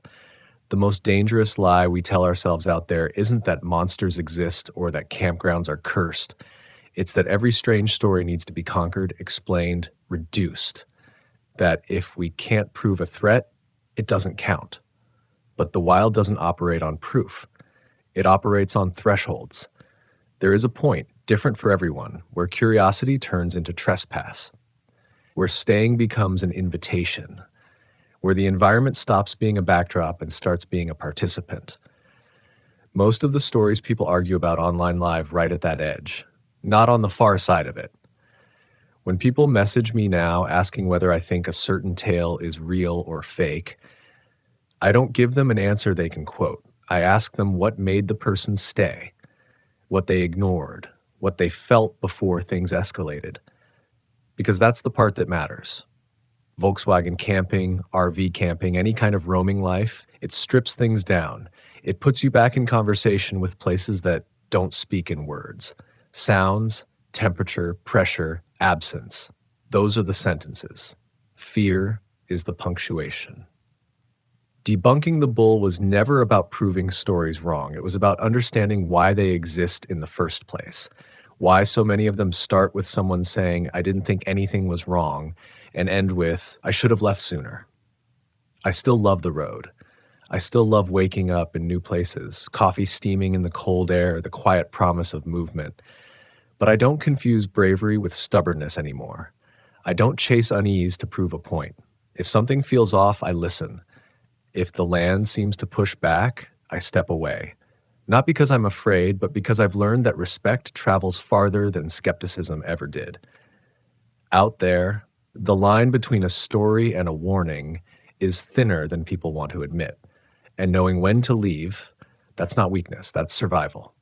The most dangerous lie we tell ourselves out there isn't that monsters exist or that campgrounds are cursed. It's that every strange story needs to be conquered, explained, reduced. That if we can't prove a threat, it doesn't count. But the wild doesn't operate on proof. It operates on thresholds. There is a point, different for everyone, where curiosity turns into trespass, where staying becomes an invitation, where the environment stops being a backdrop and starts being a participant. Most of the stories people argue about online live right at that edge, not on the far side of it. When people message me now asking whether I think a certain tale is real or fake, I don't give them an answer they can quote. I ask them what made the person stay, what they ignored, what they felt before things escalated. Because that's the part that matters. Volkswagen camping, RV camping, any kind of roaming life, it strips things down. It puts you back in conversation with places that don't speak in words. Sounds, temperature, pressure, absence. Those are the sentences. Fear, is the punctuation. Debunking the bull was never about proving stories wrong. It was about understanding why they exist in the first place. Why so many of them start with someone saying, "I didn't think anything was wrong," and end with, "I should have left sooner." I still love the road. I still love waking up in new places, coffee steaming in the cold air, the quiet promise of movement. But I don't confuse bravery with stubbornness anymore. I don't chase unease to prove a point. If something feels off, I listen. If the land seems to push back, I step away. Not because I'm afraid, but because I've learned that respect travels farther than skepticism ever did. Out there, the line between a story and a warning is thinner than people want to admit. And knowing when to leave, that's not weakness, that's survival.